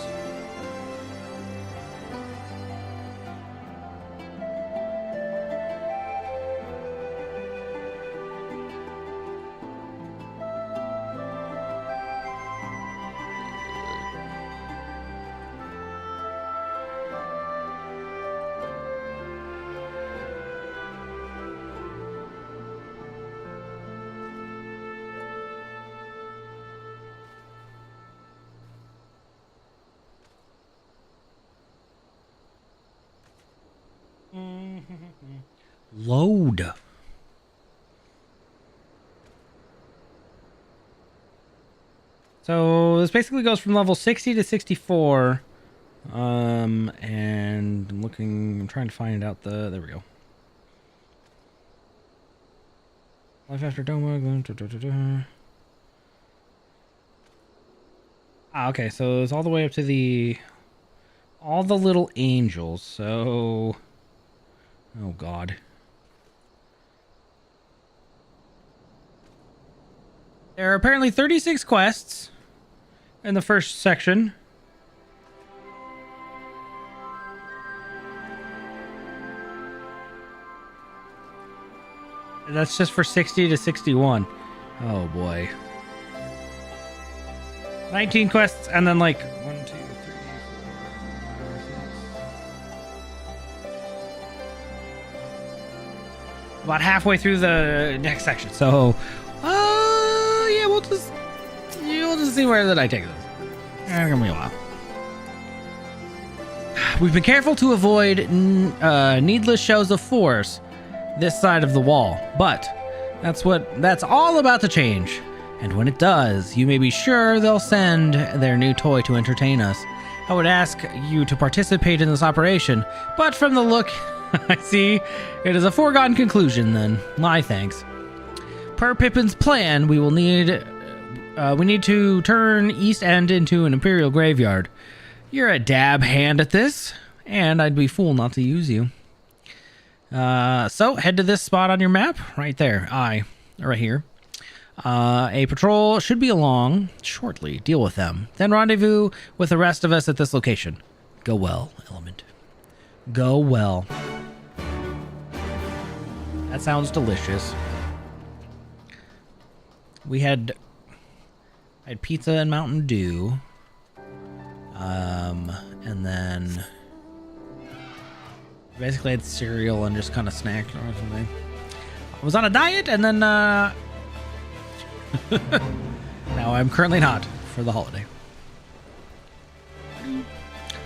Load. So this basically goes from level 60 to 64. And I'm trying to find out there we go. Life after Doma. Okay, so it's all the way up to all the little angels. So, oh God. There are apparently 36 quests in the first section. And that's just for 60 to 61. Oh boy. 19 quests and then like 1, 2, 3, 4, 5, 6. About halfway through the next section. So, yeah, we'll just see where that I take this. It's gonna be a while. We've been careful to avoid needless shows of force this side of the wall, but that's all about to change. And when it does, you may be sure they'll send their new toy to entertain us. I would ask you to participate in this operation, but from the look I see, it is a foregone conclusion then. My thanks. Per Pippin's plan, we need to turn East End into an Imperial graveyard. You're a dab hand at this, and I'd be fool not to use you. So head to this spot on your map, right there. Right here. A patrol should be along shortly. Deal with them. Then rendezvous with the rest of us at this location. Go well, Element. Go well. That sounds delicious. I had pizza and Mountain Dew. And then basically I had cereal and just kind of snacked or something. I was on a diet and then now I'm currently not for the holiday.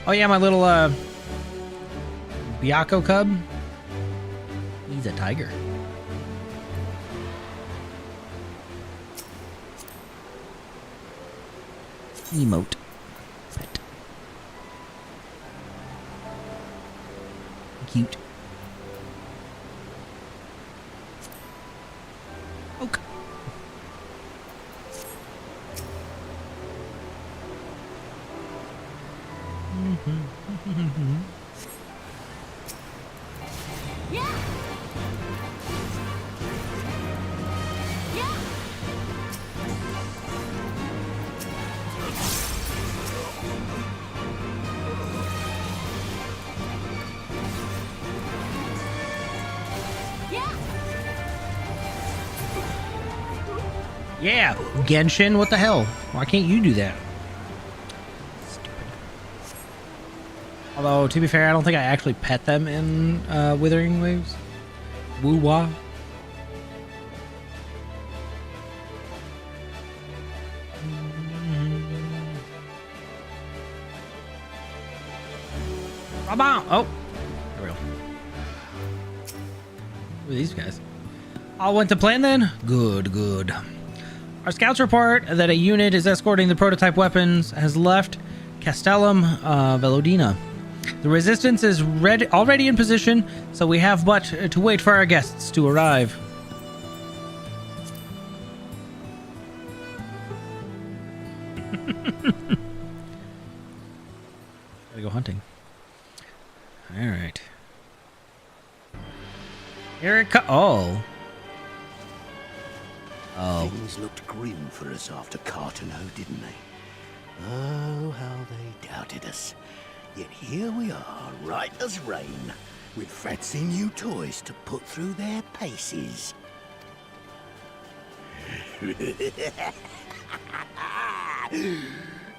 Oh yeah, my little Biako cub. He's a tiger. Emote. Pet. Cute. Okay. Yeah. Yeah, Genshin, what the hell? Why can't you do that? Stupid. Although, to be fair, I don't think I actually pet them in Withering Waves. Woo-wah. Come on. Oh, there we go. Who are these guys? All went to plan then? Good, good. Our scouts report that a unit is escorting the prototype weapons has left Castellum Velodina. The resistance is already in position, so we have but to wait for our guests to arrive. Gotta go hunting. All right. Here it comes. Oh. Oh. Things looked grim for us after Cartano, didn't they? Oh, how they doubted us. Yet here we are, right as rain, with fancy new toys to put through their paces.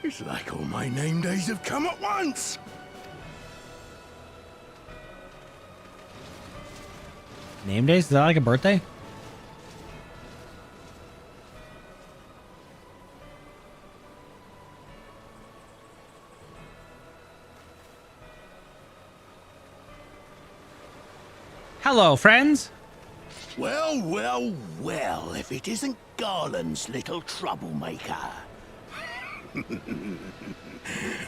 It's like all my name days have come at once. Name days? Is that like a birthday? Hello, friends. Well, well, well, if it isn't Garland's little troublemaker.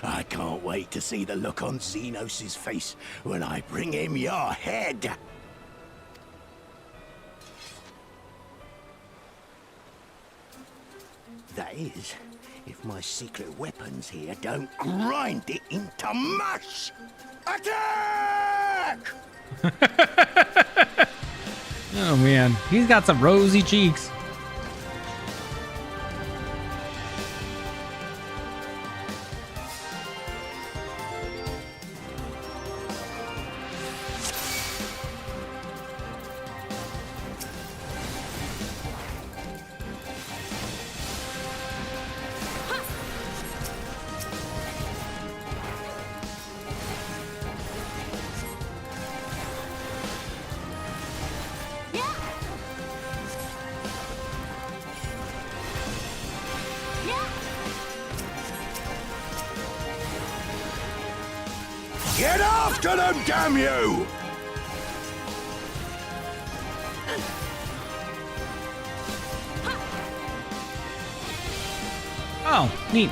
I can't wait to see the look on Xenos' face when I bring him your head. That is, if my secret weapons here don't grind it into mush. Attack! Oh man, he's got some rosy cheeks. Get after them, damn you! Oh, neat.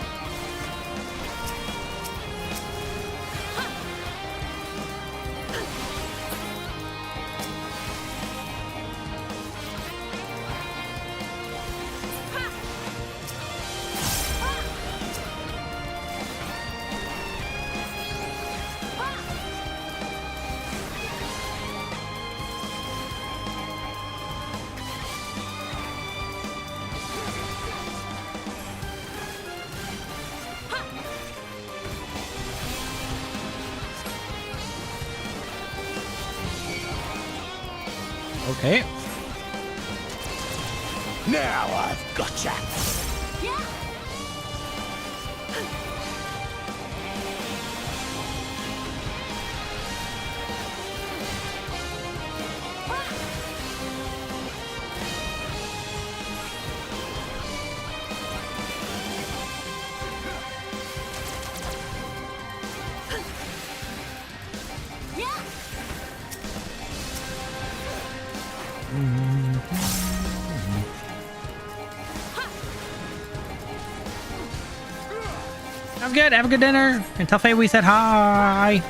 Okay. Now I've gotcha. Sounds good. Have a good dinner. And tell Faye we said hi.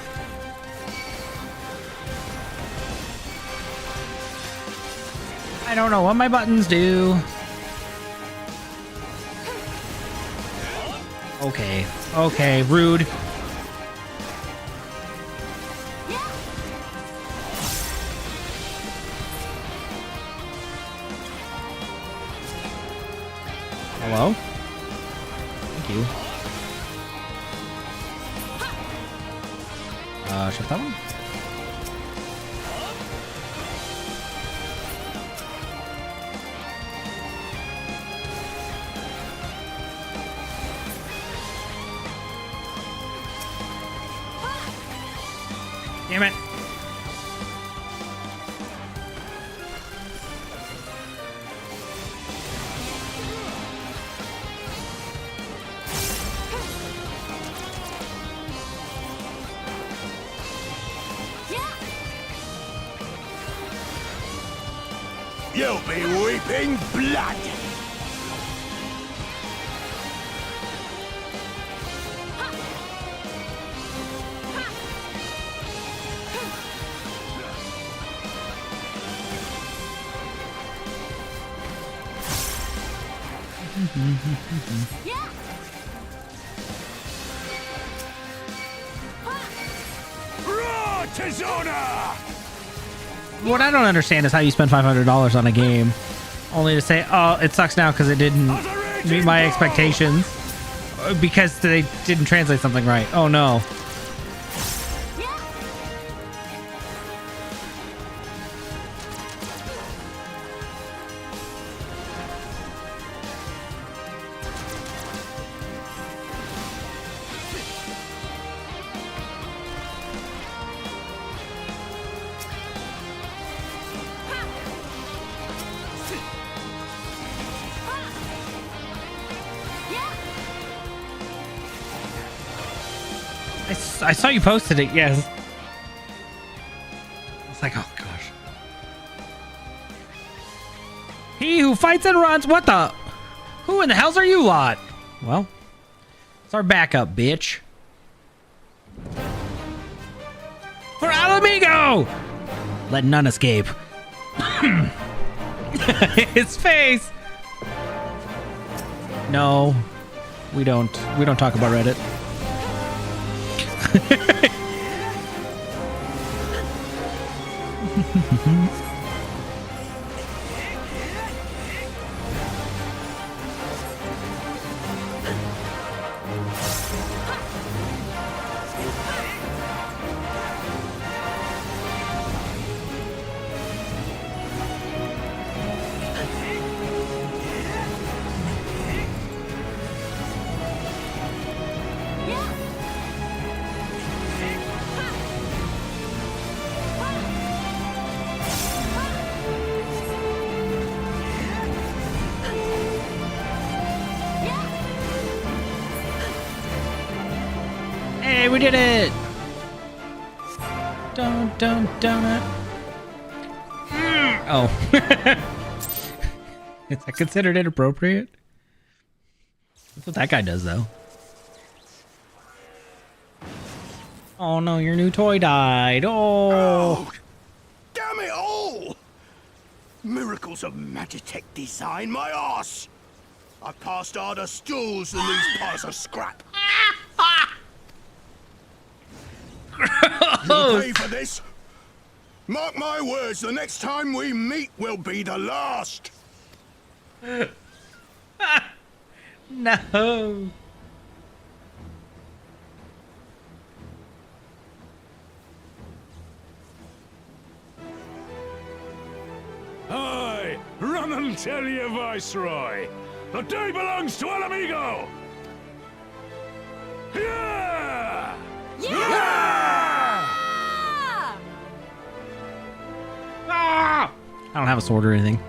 I don't know what my buttons do. Okay. Okay. Rude. Hello? Thank you. Shift that one? Damn it. You'll be weeping blood! What I don't understand is how you spend $500 on a game only to say, oh, it sucks now because it didn't meet my expectations because they didn't translate something right. Oh no. I saw you posted it, yes. I was like, oh gosh. He who fights and runs, what the? Who in the hells are you lot? Well, it's our backup, bitch. For Alamigo! Let none escape. His face. No, we don't talk about Reddit. Hey, we did it! Don't it. Oh. Is that considered inappropriate? That's what that guy does, though. Oh no, your new toy died. Oh! Damn it all! Miracles of Magitech design, my arse! I passed harder stools than these piles of scrap. You'll pay for this. Mark my words, the next time we meet will be the last. No. Aye, run and tell your viceroy. The day belongs to Alamigo. Yeah! Ah! I don't have a sword or anything.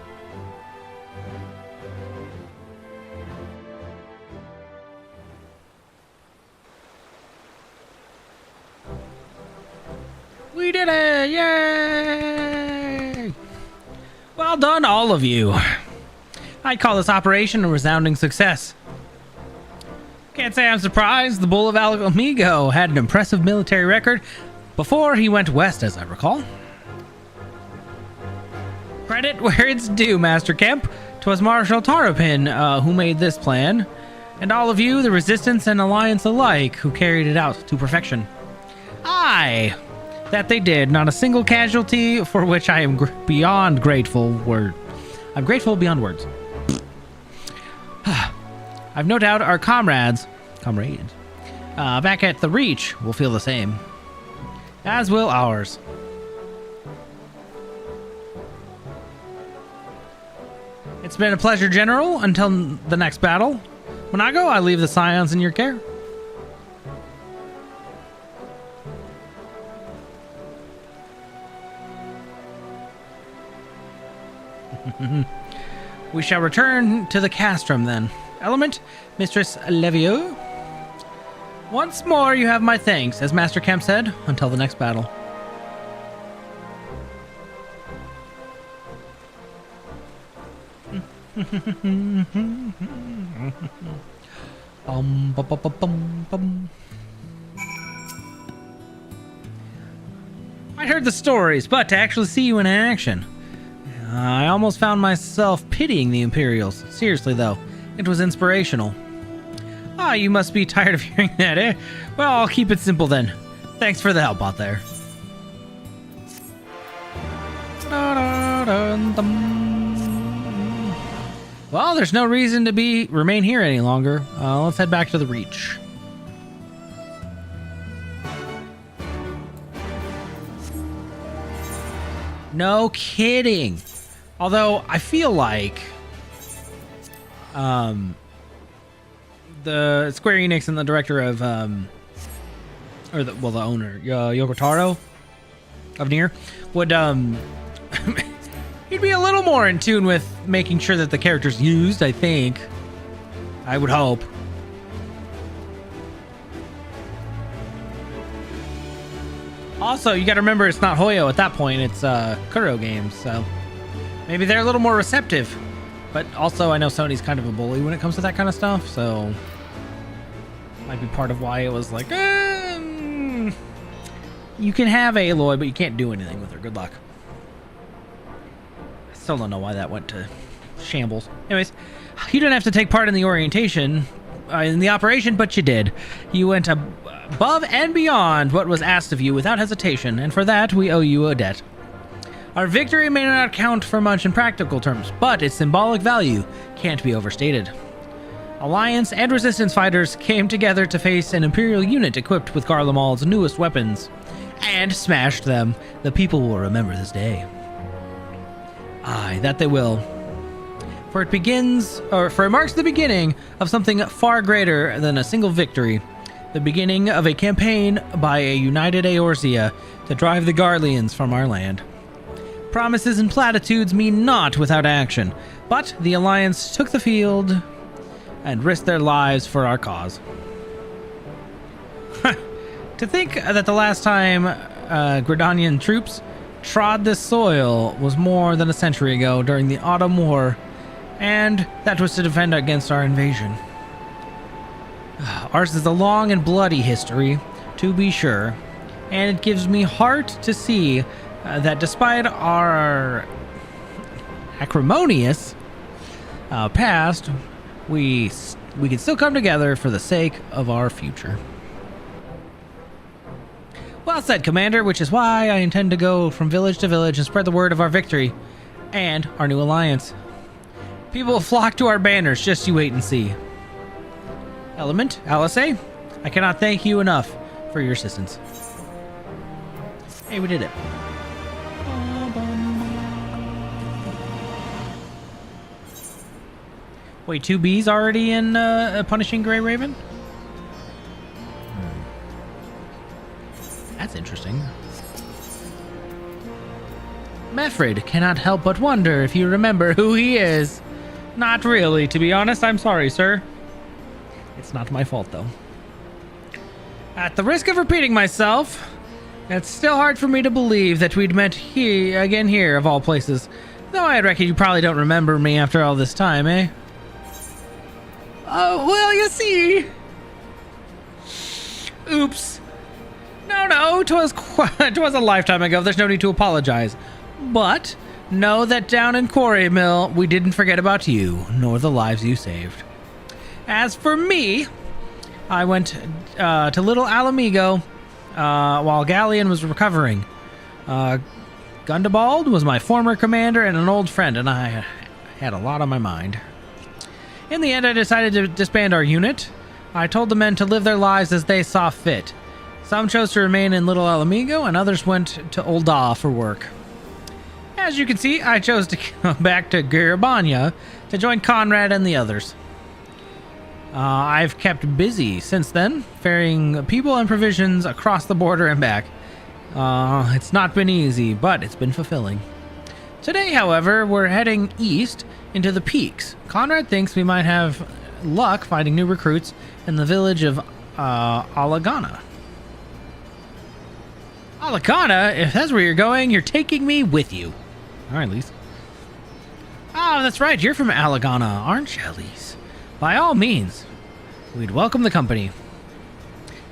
We did it! Yay! Well done, all of you. I'd call this operation a resounding success. Can't say I'm surprised. The Bull of Alamigo had an impressive military record before he went west, as I recall. Credit where it's due, Master Kemp. 'Twas Marshal Tarapin who made this plan, and all of you, the Resistance and Alliance alike, who carried it out to perfection. Aye, that they did. Not a single casualty, for which I am beyond grateful. I'm grateful beyond words. I've no doubt our comrades back at the Reach will feel the same, as will ours. It's been a pleasure, General. Until the next battle. When I go, I leave the Scions in your care. We shall return to the castrum then. Element, Mistress Levio. Once more, you have my thanks, as Master Kemp said, until the next battle. Bum, bum, bum, bum, bum. I heard the stories, but to actually see you in action, I almost found myself pitying the Imperials. Seriously, though, it was inspirational. Ah, you must be tired of hearing that, eh? Well, I'll keep it simple then. Thanks for the help out there. Well, there's no reason to remain here any longer. Let's head back to the Reach. No kidding. Although I feel like the Square Enix and the director of the owner Yoko Taro of Nier would he'd be a little more in tune with making sure that the character's used. I think, I would hope. Also, you gotta remember it's not Hoyo at that point, it's Kuro Games, so maybe they're a little more receptive. But also, I know Sony's kind of a bully when it comes to that kind of stuff, so might be part of why it was like, you can have Aloy, but you can't do anything with her. Good luck. I still don't know why that went to shambles. Anyways, you didn't have to take part in the operation, but you did. You went above and beyond what was asked of you without hesitation, and for that, we owe you a debt. Our victory may not count for much in practical terms, but its symbolic value can't be overstated. Alliance and Resistance fighters came together to face an Imperial unit equipped with Garlemald's newest weapons, and smashed them. The people will remember this day. Aye, that they will. For it marks the beginning of something far greater than a single victory. The beginning of a campaign by a united Eorzea to drive the Garleans from our land. Promises and platitudes mean naught without action, but the Alliance took the field and risked their lives for our cause. To think that the last time Gridanian troops trod this soil was more than a century ago during the Autumn War, and that was to defend against our invasion. Ours is a long and bloody history, to be sure, and it gives me heart to see that despite our acrimonious past, we can still come together for the sake of our future. Well said, Commander, which is why I intend to go from village to village and spread the word of our victory and our new alliance. People will flock to our banners, just you wait and see. Element, Alisaie, I cannot thank you enough for your assistance. Hey, we did it. Wait, 2 B's already in Punishing Grey Raven? That's interesting. Mefrid cannot help but wonder if you remember who he is. Not really, to be honest. I'm sorry, sir. It's not my fault, though. At the risk of repeating myself, it's still hard for me to believe that we'd met again here, of all places. Though I reckon you probably don't remember me after all this time, eh? Oh, well, you see. Oops. No, 'twas a lifetime ago. There's no need to apologize. But know that down in Quarry Mill, we didn't forget about you, nor the lives you saved. As for me, I went to Little Alamigo while Galleon was recovering. Gundabald was my former commander and an old friend, and I had a lot on my mind. In the end, I decided to disband our unit. I told the men to live their lives as they saw fit. Some chose to remain in Little Alamigo, and others went to Ul'dah for work. As you can see, I chose to go back to Garabania to join Conrad and the others. I've kept busy since then, ferrying people and provisions across the border and back. It's not been easy, but it's been fulfilling. Today, however, we're heading east into the peaks. Conrad thinks we might have luck finding new recruits in the village of Alagana. Alagana? If that's where you're going, you're taking me with you. All right, Lise. Oh, that's right. You're from Alagana, aren't you, Elise? By all means, we'd welcome the company.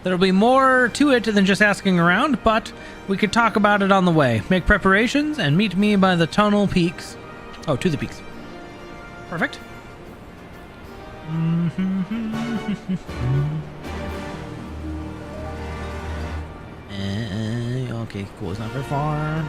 There'll be more to it than just asking around, but we could talk about it on the way. Make preparations and meet me by the tunnel peaks. Oh, to the peaks. Perfect. Okay, cool. It's not very far.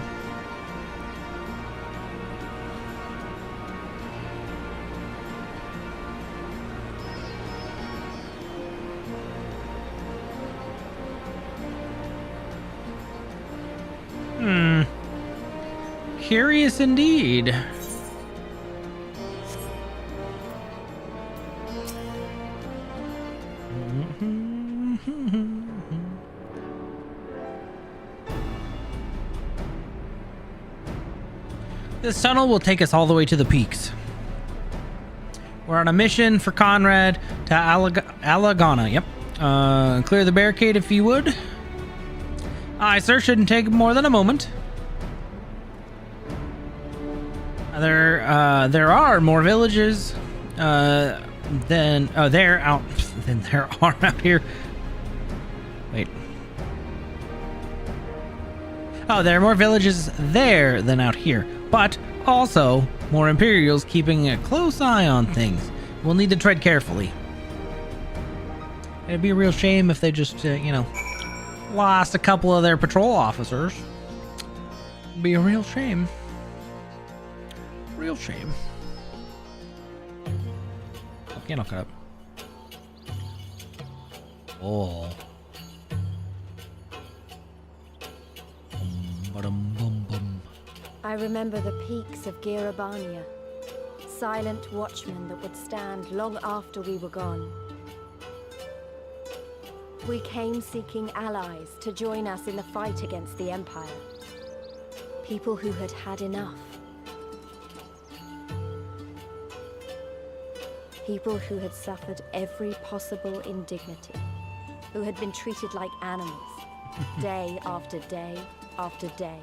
Curious indeed. This tunnel will take us all the way to the peaks. We're on a mission for Conrad to Alagana. Yep. Clear the barricade if you would. Aye, sir. Shouldn't take more than a moment. There are more villages than there are out here. Wait. Oh, there are more villages there than out here, but also more Imperials keeping a close eye on things. We'll need to tread carefully. It'd be a real shame if they just, lost a couple of their patrol officers. It'd be a real shame. Real shame. Oh, piano cut up. Oh. I remember the peaks of Girabania, silent watchmen that would stand long after we were gone. We came seeking allies to join us in the fight against the Empire. People who had had enough. People who had suffered every possible indignity, who had been treated like animals, day after day after day.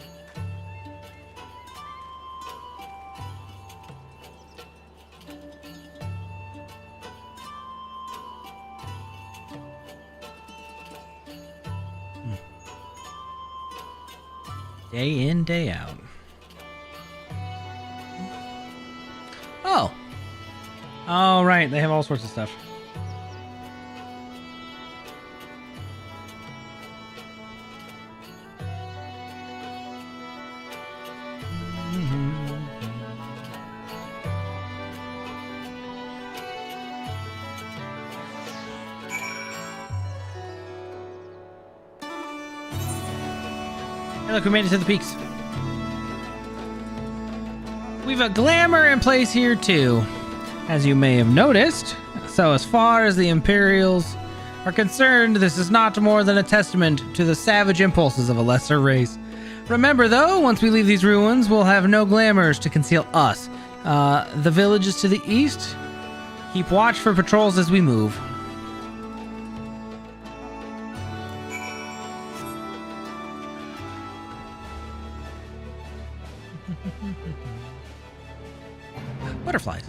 Day in, day out. Oh. Oh, right. They have all sorts of stuff. Hey, look, we made it to the peaks. We've a glamour in place here, too, as you may have noticed. So as far as the Imperials are concerned, this is not more than a testament to the savage impulses of a lesser race. Remember, though, once we leave these ruins, we'll have no glamours to conceal us. The villages to the east, keep watch for patrols as we move. Butterflies.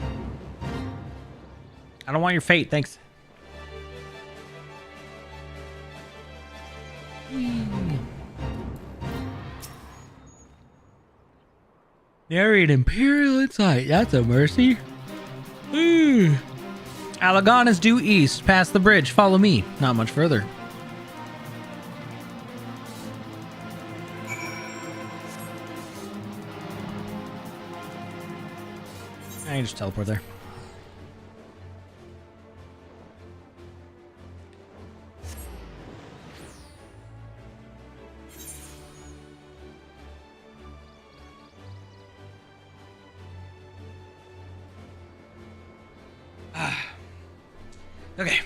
I don't want your fate, thanks. Narrate Imperial Insight. That's a mercy. Alagana is due east, past the bridge. Follow me. Not much further. I can just teleport there. Okay.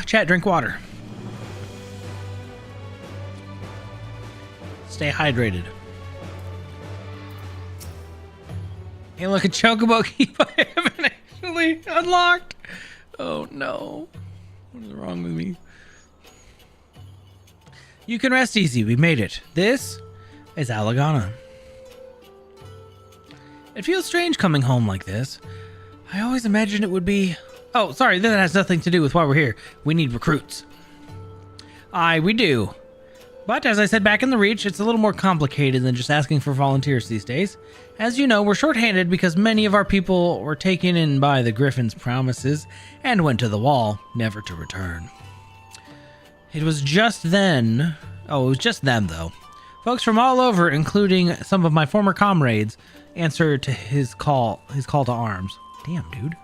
Chat, drink water. Stay hydrated. Hey, look, a chocobo keep I haven't actually unlocked. Oh no. What is wrong with me? You can rest easy. We made it. This is Alagana. It feels strange coming home like this. I always imagined it would be... Oh, sorry, that has nothing to do with why we're here. We need recruits. Aye, we do. But as I said back in the Reach, it's a little more complicated than just asking for volunteers these days. As you know, we're short-handed because many of our people were taken in by the Griffin's promises and went to the wall, never to return. It was just then... Oh, it was just them, though. Folks from all over, including some of my former comrades, answered to his call to arms. Damn, dude.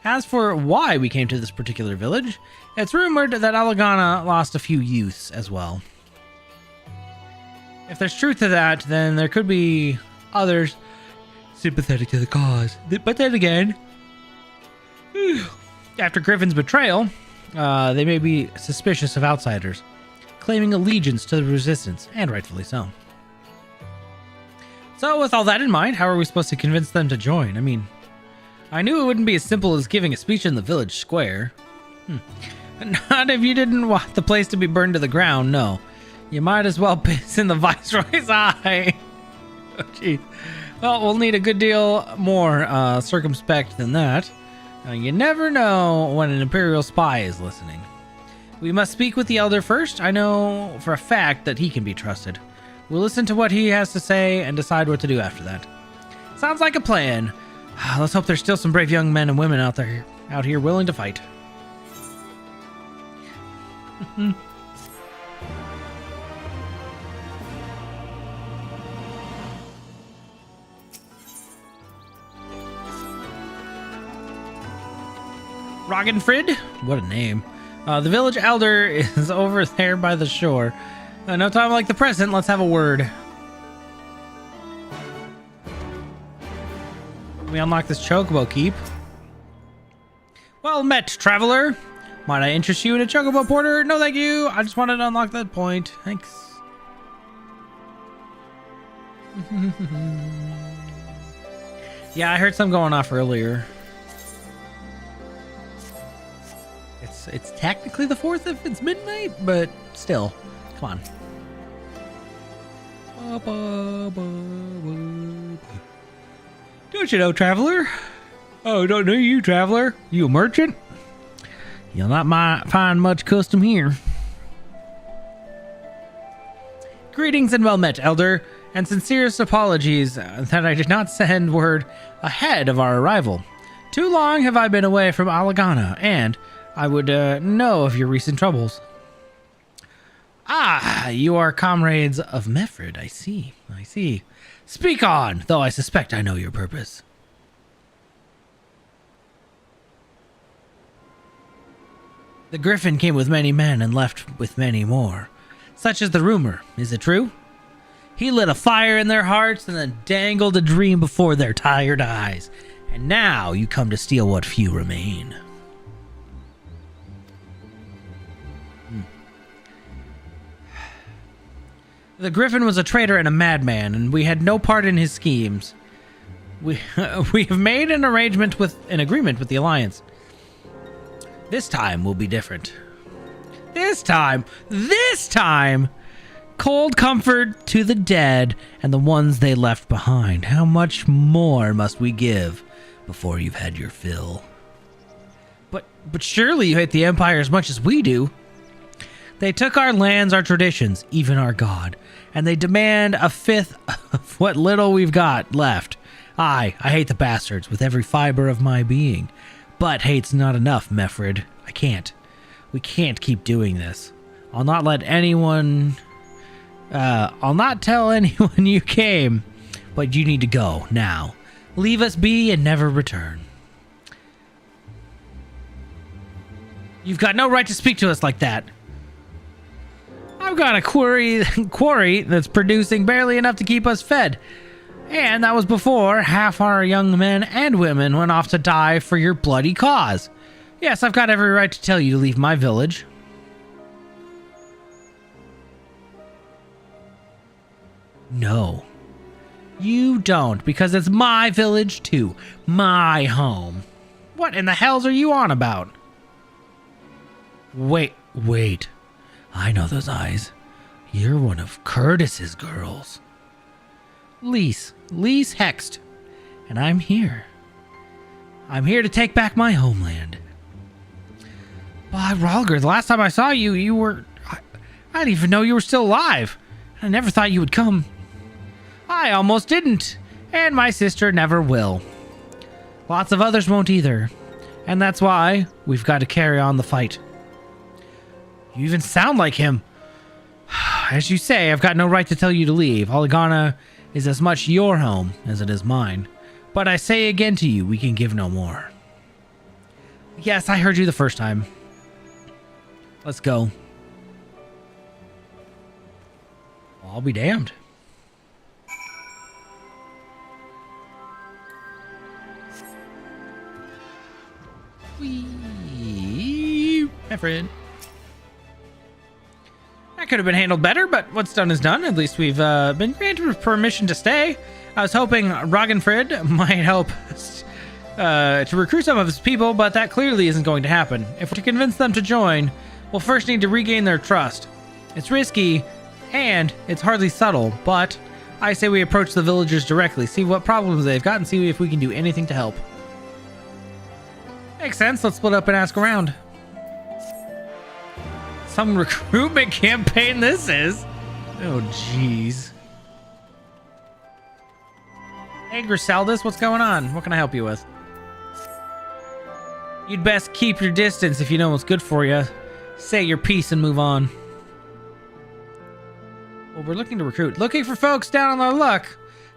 As for why we came to this particular village, it's rumored that Alagana lost a few youths as well. If there's truth to that, then there could be others sympathetic to the cause. But then again, after Griffin's betrayal, they may be suspicious of outsiders, claiming allegiance to the resistance, and rightfully so. So with all that in mind, how are we supposed to convince them to join? I mean, I knew it wouldn't be as simple as giving a speech in the village square. Not if you didn't want the place to be burned to the ground, no. You might as well piss in the Viceroy's eye. Oh, jeez. Well, we'll need a good deal more circumspect than that. You never know when an Imperial spy is listening. We must speak with the Elder first. I know for a fact that he can be trusted. We'll listen to what he has to say and decide what to do after that. Sounds like a plan. Let's hope there's still some brave young men and women out here willing to fight. Roggenfrid? What a name. The village elder is over there by the shore. No time like the present, let's have a word. We unlock this chocobo keep. Well met, traveler. Might I interest you in a chocobo porter? No, thank you. I just wanted to unlock that point. Thanks. Yeah, I heard some going off earlier. It's technically the 4th if it's midnight, but still. Come on. Don't you know, traveler? Oh, don't know you, traveler. You a merchant? You'll not find much custom here. Greetings and well met, Elder, and sincerest apologies that I did not send word ahead of our arrival. Too long have I been away from Alagana, and I would know of your recent troubles. Ah, you are comrades of Mefrid, I see. Speak on, though I suspect I know your purpose. The Griffin came with many men and left with many more. Such is the rumor. Is it true? He lit a fire in their hearts and then dangled a dream before their tired eyes. And now you come to steal what few remain. The Griffin was a traitor and a madman, and we had no part in his schemes. We have made an agreement with the Alliance. This time will be different. This time, cold comfort to the dead and the ones they left behind. How much more must we give before you've had your fill? But surely you hate the Empire as much as we do. They took our lands, our traditions, even our God, and they demand a fifth of what little we've got left. I hate the bastards with every fiber of my being. But hate's not enough, Mefrid. I can't. We can't keep doing this. I'll not tell anyone you came, but you need to go now. Leave us be and never return. You've got no right to speak to us like that. I've got a quarry that's producing barely enough to keep us fed. And that was before half our young men and women went off to die for your bloody cause. Yes, I've got every right to tell you to leave my village. No. You don't, because it's my village too. My home. What in the hells are you on about? Wait. I know those eyes. You're one of Curtis's girls. Lise Hext. And I'm here. I'm here to take back my homeland. But Ralger, the last time I saw you, you were... I didn't even know you were still alive. I never thought you would come. I almost didn't. And my sister never will. Lots of others won't either. And that's why we've got to carry on the fight. You even sound like him. As you say, I've got no right to tell you to leave. Aligana is as much your home as it is mine. But I say again to you, we can give no more. Yes, I heard you the first time. Let's go. I'll be damned. Whee! My friend. That could have been handled better, but what's done is done. At least we've been granted permission to stay. I was hoping Ragnfrid might help to recruit some of his people, but that clearly isn't going to happen. If we're to convince them to join, we'll first need to regain their trust. It's risky, and it's hardly subtle, but I say we approach the villagers directly, see what problems they've got, and see if we can do anything to help. Makes sense. Let's split up and ask around. Some recruitment campaign this is. Oh, jeez. Hey, Grisaldus, what's going on? What can I help you with? You'd best keep your distance if you know what's good for you. Say your piece and move on. Well, we're looking to recruit. Looking for folks down on their luck.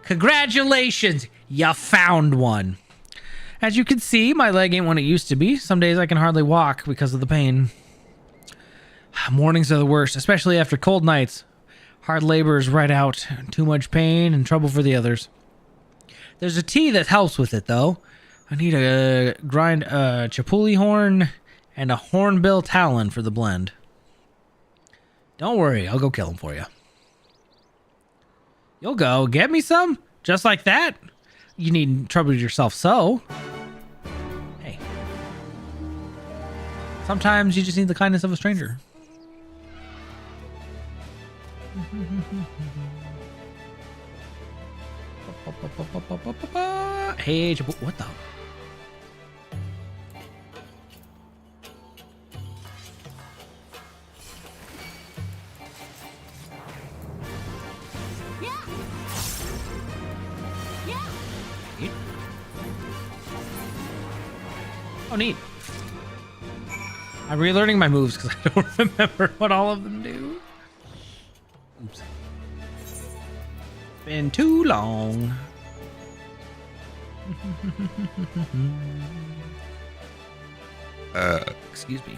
Congratulations, you found one. As you can see, my leg ain't what it used to be. Some days I can hardly walk because of the pain. Mornings are the worst, especially after cold nights. Hard labor is right out. Too much pain and trouble for the others. There's a tea that helps with it, though. I need a grind chipuli horn and a hornbill talon for the blend. Don't worry, I'll go kill him for you. You'll go get me some? Just like that? You needn't trouble yourself so. Hey. Sometimes you just need the kindness of a stranger. Hey, what the? Oh, neat. I'm relearning my moves because I don't remember what all of them do. Oops. Been too long. Excuse me.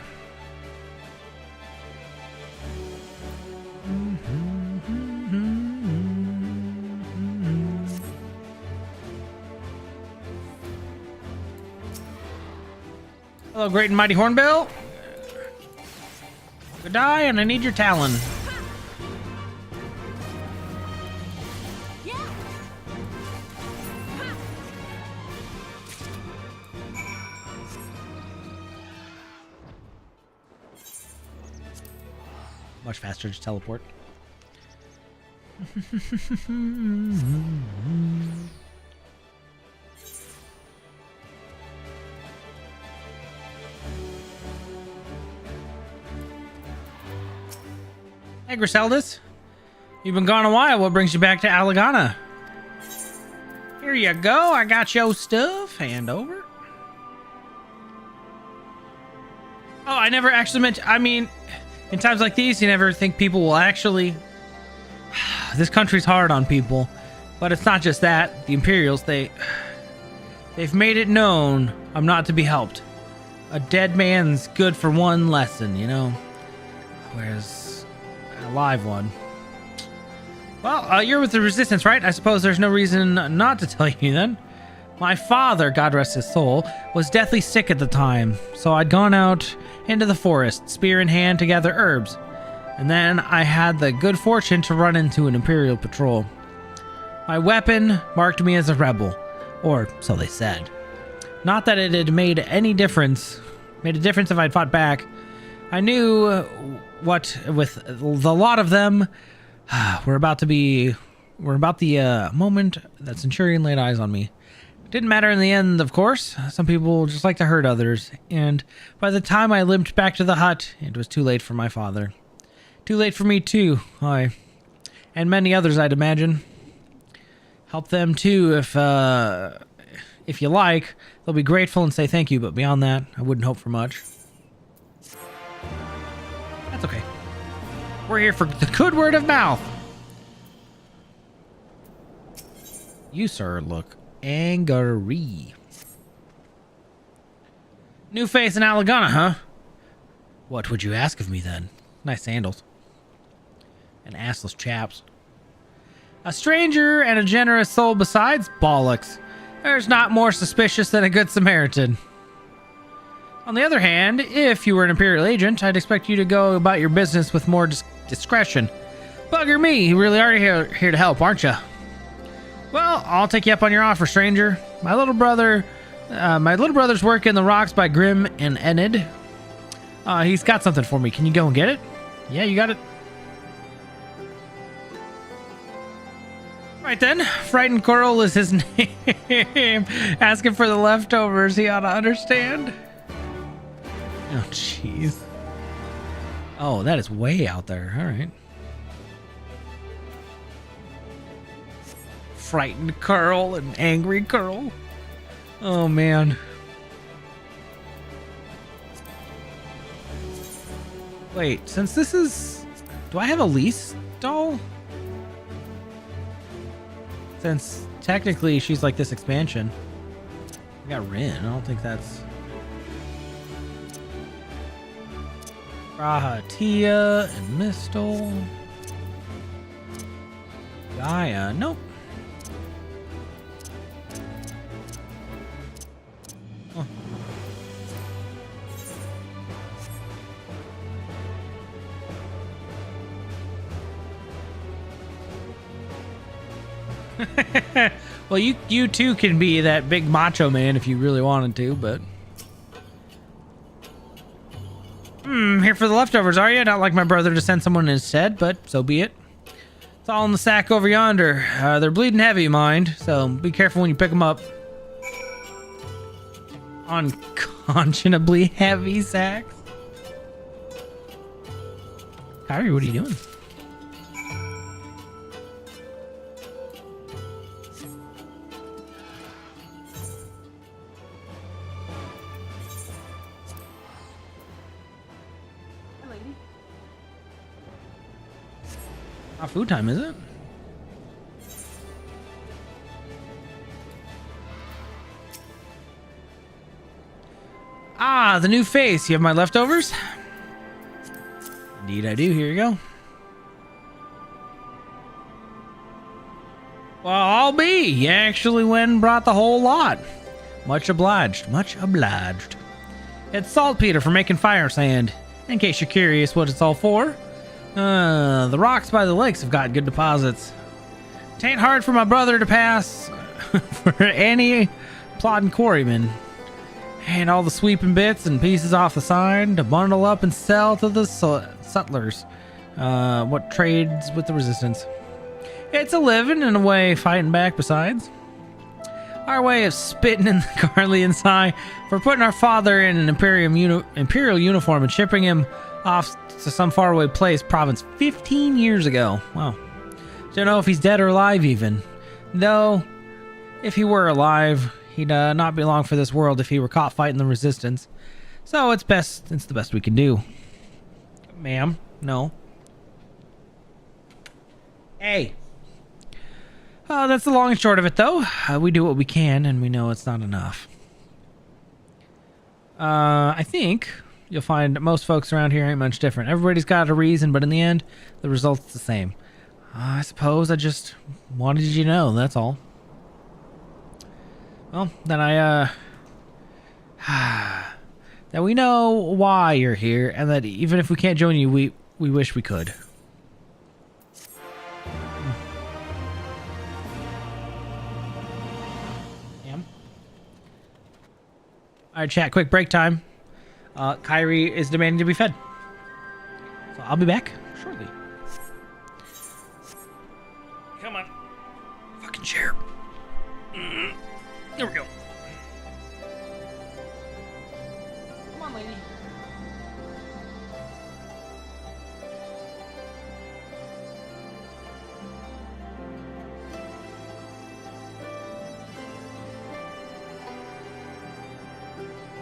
Hello, great and mighty Hornbill. Good die, and I need your talon. Much faster to teleport. Hey, Grisaldus. You've been gone a while. What brings you back to Aligana? Here you go. I got your stuff. Hand over. Oh, I never actually meant... I mean... In times like these, you never think people will actually... This country's hard on people. But it's not just that. The Imperials, they've made it known I'm not to be helped. A dead man's good for one lesson, you know? Whereas a live one... Well, you're with the Resistance, right? I suppose there's no reason not to tell you then. My father, God rest his soul, was deathly sick at the time, so I'd gone out into the forest, spear in hand, to gather herbs. And then I had the good fortune to run into an Imperial patrol. My weapon marked me as a rebel, or so they said. Not that it had made a difference if I'd fought back. I knew what, with the lot of them, we're about to be were about the moment that Centurion laid eyes on me. It didn't matter in the end, of course. Some people just like to hurt others, and by the time I limped back to the hut, it was too late for my father. Too late for me too, and many others, I'd imagine. Help them too if you like. They'll be grateful and say thank you, but beyond that, I wouldn't hope for much. That's okay. We're here for the good word of mouth. You, sir, look angry. New face in Alagana, huh? What would you ask of me then? Nice sandals. And assless chaps. A stranger and a generous soul besides? Bollocks. There's not more suspicious than a good Samaritan. On the other hand, if you were an Imperial agent, I'd expect you to go about your business with more discretion. Bugger me, you really are here to help, aren't you? Well, I'll take you up on your offer, stranger. My little brother's work in the rocks by Grim and Enid. He's got something for me. Can you go and get it? Yeah, you got it. Right then, Frightened Coral is his name. Asking for the leftovers, he ought to understand. Oh, jeez. Oh, that is way out there. All right. Frightened Curl and Angry Curl. Oh, man. Wait, since this is... Do I have a lease doll? Since technically she's like this expansion. I got Rin. I don't think that's... Rahatia and Mistle. Gaia. Nope. Oh. Well, you too can be that big macho man if you really wanted to, but... Here for the leftovers, are you? Not like my brother to send someone instead, but so be it. It's all in the sack over yonder. They're bleeding heavy, mind, so be careful when you pick them up. Unconscionably heavy sacks. Kyrie, what are you doing? Not food time, is it? Ah, the new face. You have my leftovers? Indeed I do. Here you go. Well, I'll be. You actually went and brought the whole lot. Much obliged. Much obliged. It's saltpeter for making fire sand. In case you're curious what it's all for. The rocks by the lakes have got good deposits. Tain't hard for my brother to pass for any plodding quarryman. And all the sweeping bits and pieces off the side to bundle up and sell to the sutlers. What trades with the resistance. It's a living and a way fighting back besides. Our way of spitting in the Garlean's eye for putting our father in an imperial uniform and shipping him off to some faraway province 15 years ago. Wow. Don't know if he's dead or alive even. Though, if he were alive, he'd not be long for this world if he were caught fighting the resistance. So it's the best we can do. Ma'am, no. Hey. That's the long and short of it, though. We do what we can, and we know it's not enough. I think you'll find most folks around here ain't much different. Everybody's got a reason, but in the end, the result's the same. I suppose I just wanted you to know, that's all. Well, then that we know why you're here, and that even if we can't join you, we wish we could. Alright, chat, quick break time. Kyrie is demanding to be fed. So I'll be back shortly. Come on. Fucking chair. There we go. Come on, lady.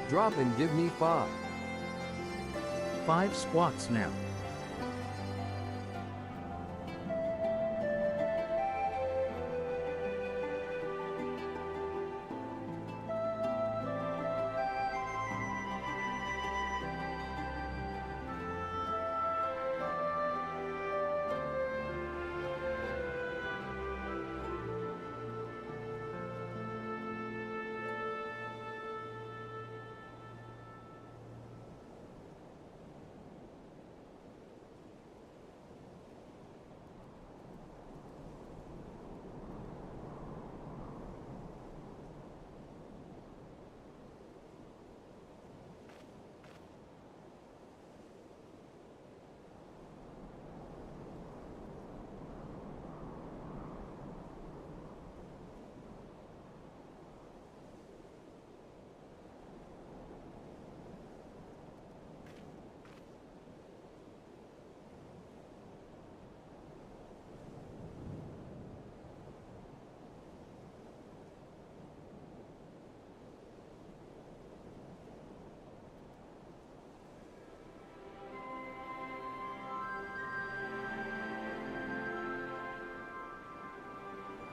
Drop and give me 5. 5 squats now.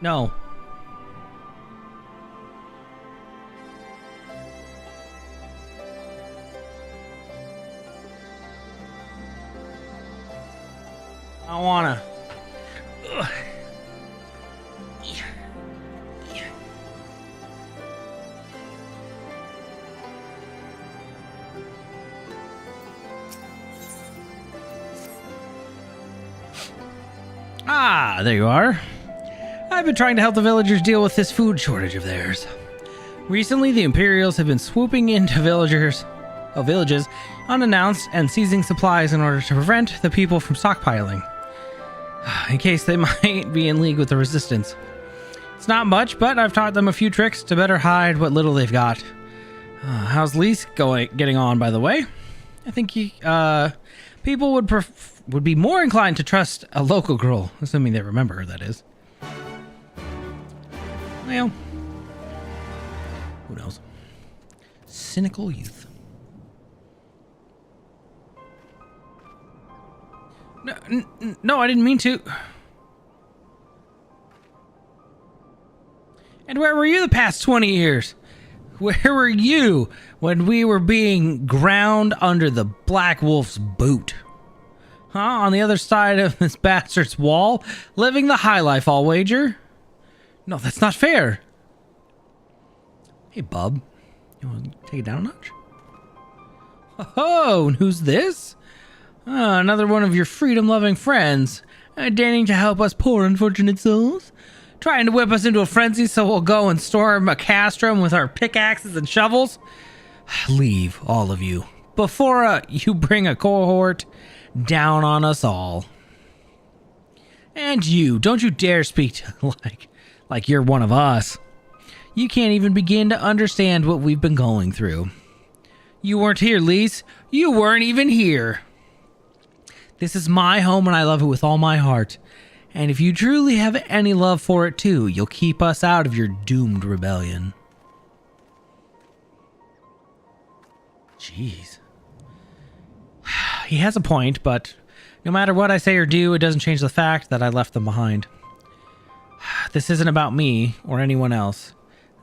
No. I don't wanna. Ugh. Ah, there you are. I've been trying to help the villagers deal with this food shortage of theirs. Recently, the Imperials have been swooping into villages unannounced and seizing supplies in order to prevent the people from stockpiling, in case they might be in league with the Resistance. It's not much, but I've taught them a few tricks to better hide what little they've got. How's Lise getting on, by the way? I think people would be more inclined to trust a local girl, assuming they remember her, that is. Well, who knows? Cynical youth. No, I didn't mean to. And where were you the past 20 years? Where were you when we were being ground under the Black Wolf's boot? Huh? On the other side of this bastard's wall? Living the high life, I'll wager? No, that's not fair. Hey, bub. You want to take it down a notch? Oh, and who's this? Another one of your freedom-loving friends. Deigning to help us poor unfortunate souls. Trying to whip us into a frenzy so we'll go and storm a castrum with our pickaxes and shovels? Leave, all of you, before you bring a cohort down on us all. And you, don't you dare speak to like you're one of us. You can't even begin to understand what we've been going through. You weren't here, Lise. You weren't even here. This is my home and I love it with all my heart. And if you truly have any love for it too, you'll keep us out of your doomed rebellion. Jeez. He has a point, but no matter what I say or do, it doesn't change the fact that I left them behind. This isn't about me or anyone else.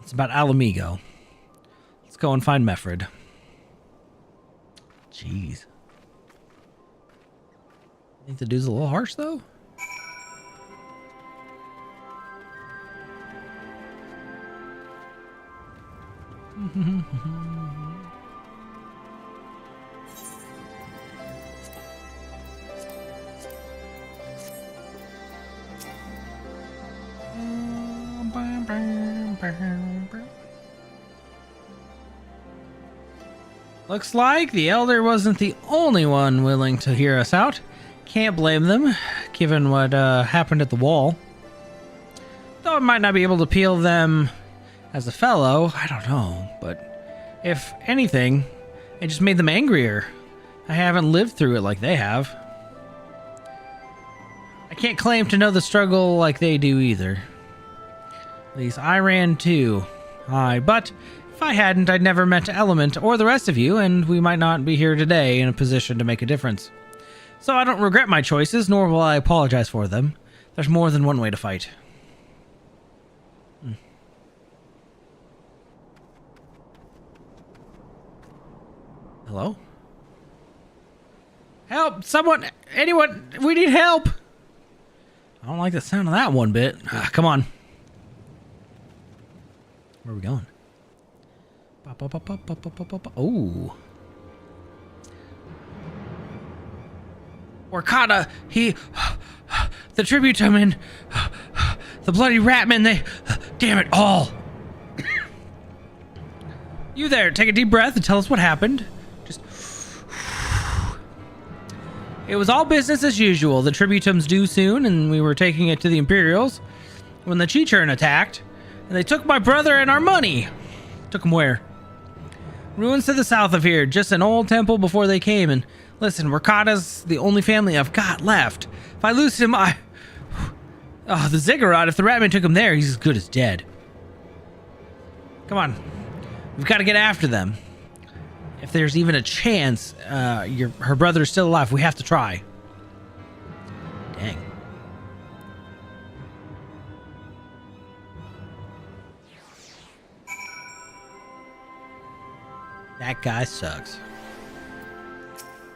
It's about Alamigo. Let's go and find Meffred. Jeez. I think the dude's a little harsh, though. Looks like the Elder wasn't the only one willing to hear us out. Can't blame them, given what happened at the wall. Though I might not be able to peel them as a fellow, I don't know. But if anything, it just made them angrier. I haven't lived through it like they have. I can't claim to know the struggle like they do either. At least I ran too. Aye, but if I hadn't, I'd never met Element or the rest of you, and we might not be here today in a position to make a difference. So I don't regret my choices, nor will I apologize for them. There's more than one way to fight. Hello? Help! Someone! Anyone! We need help! I don't like the sound of that one bit. Come on. Where are we going? Oh. Orkata, he... The Tributum and... The bloody Ratman, they... Damn it all! You there, take a deep breath and tell us what happened. Just... It was all business as usual. The Tributum's due soon, and we were taking it to the Imperials when the Chi-Churn attacked, and they took my brother and our money. Took him where? Ruins to the south of here, just an old temple before they came, and listen, Rakata's the only family I've got left. If I lose him, the Ziggurat, if the Ratman took him there, he's as good as dead. Come on. We've got to get after them. If there's even a chance her brother's still alive, we have to try. Dang. That guy sucks.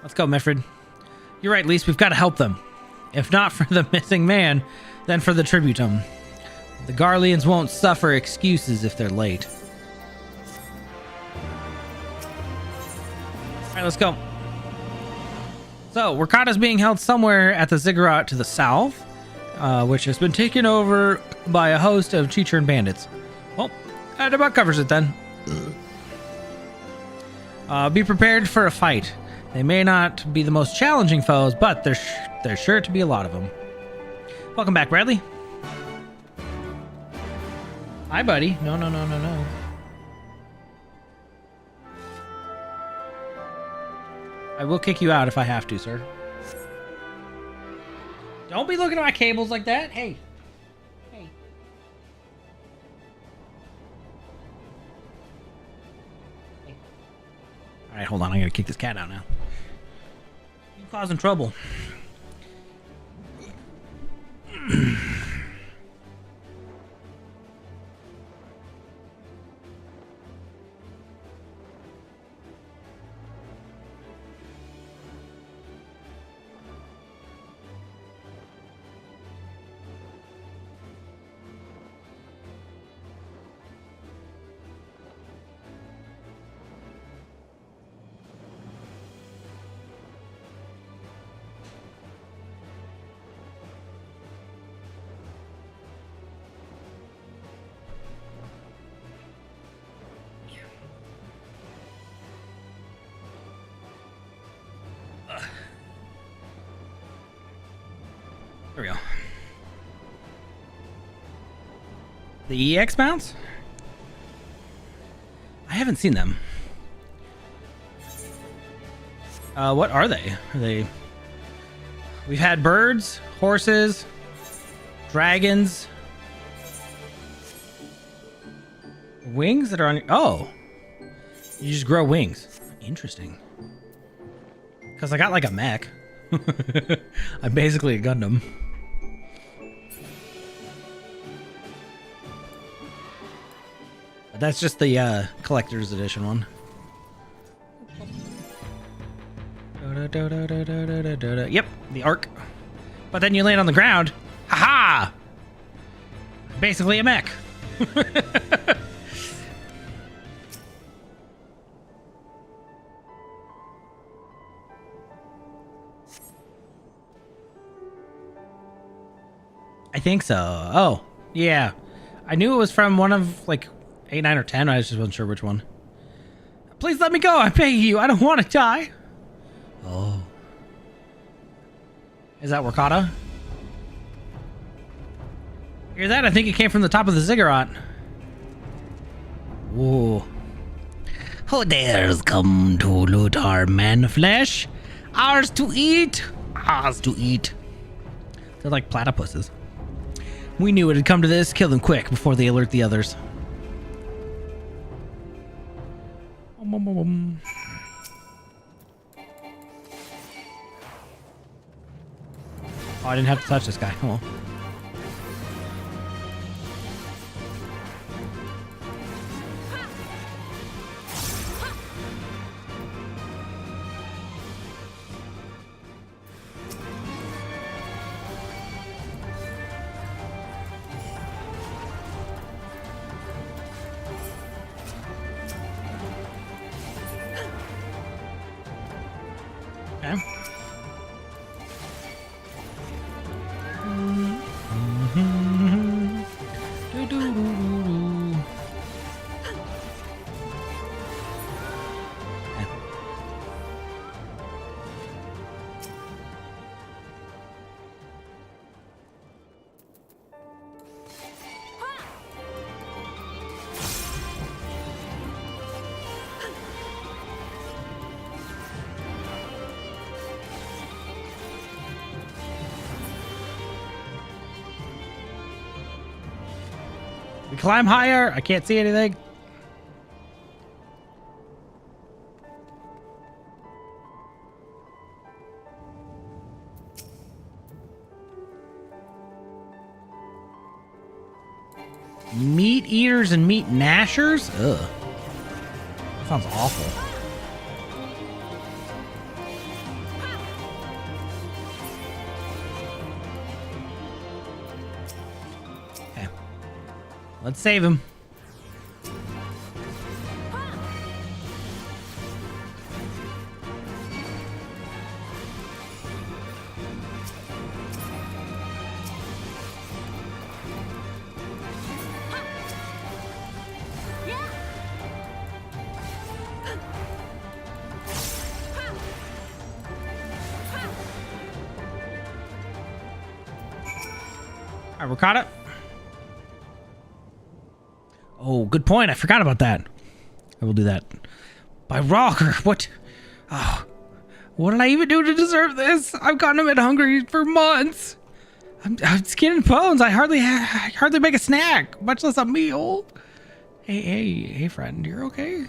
Let's go, Mifrid. You're right, Lise. We've got to help them. If not for the missing man, then for the Tributum. The Garleans won't suffer excuses if they're late. Alright, let's go. So, Rakata's being held somewhere at the Ziggurat to the south, which has been taken over by a host of Chi-Churn bandits. Well, that about covers it then. Be prepared for a fight. They may not be the most challenging foes, but there's sure to be a lot of them. Welcome back, Bradley. Hi, buddy. No. I will kick you out if I have to, sir. Don't be looking at my cables like that. Hey. All right, hold on. I gotta kick this cat out now. You're causing trouble. There we go. The EX mounts? I haven't seen them. What are they? Are they... We've had birds, horses, dragons, wings that are on... Oh! You just grow wings. Interesting. Because I got like a mech. I'm basically a Gundam. That's just the collector's edition one. Yep, the arc. But then you land on the ground. Haha! Basically a mech. I think so. Oh, yeah. I knew it was from one of like 8, 9, or 10. I just wasn't sure which one. Please let me go. I beg you. I don't want to die. Oh. Is that Wakata? Hear that? I think it came from the top of the ziggurat. Whoa. Who dares come to loot our man flesh? Ours to eat. Ours to eat. They're like platypuses. We knew it had come to this. Kill them quick before they alert the others. Oh, I didn't have to touch this guy. Oh. Okay. We climb higher. I can't see anything. Meat eaters and meat gnashers? Ugh. That sounds awful. Okay. Let's save him. All right, we're caught up. Oh, good point. I forgot about that. I will do that. By Rocker, what? Oh, what did I even do to deserve this? I've gotten a bit hungry for months. I'm skin and bones. I hardly make a snack, much less a meal. Hey, friend, you're okay?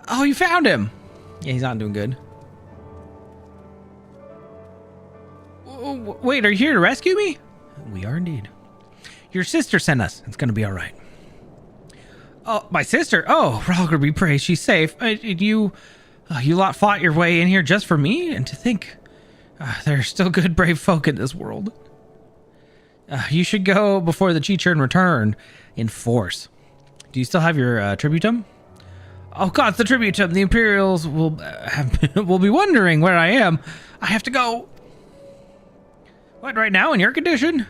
Oh, you found him. Yeah, he's not doing good. Wait, are you here to rescue me? We are indeed. Your sister sent us. It's gonna be all right. Oh, my sister? Oh, Ralgr be praised. She's safe. You lot fought your way in here just for me? And to think there are still good, brave folk in this world. You should go before the Chi-Churn return in force. Do you still have your tributum? Oh God, it's the tributum. The Imperials will be wondering where I am. I have to go. What, right now in your condition?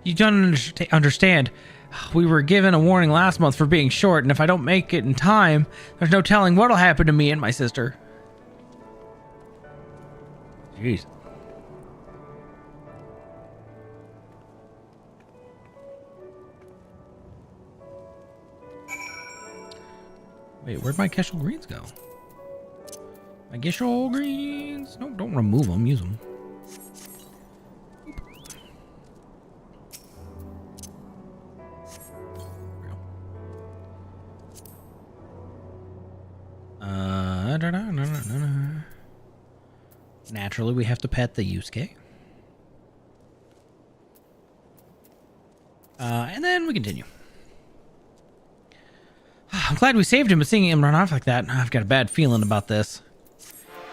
You don't understand. We were given a warning last month for being short, and if I don't make it in time, there's no telling what'll happen to me and my sister. Jeez. Wait, where'd my Keshal greens go? My Keshal greens? No, don't remove them. Use them. Naturally, we have to pet the Yusuke. And then we continue. I'm glad we saved him, but seeing him run off like that, I've got a bad feeling about this.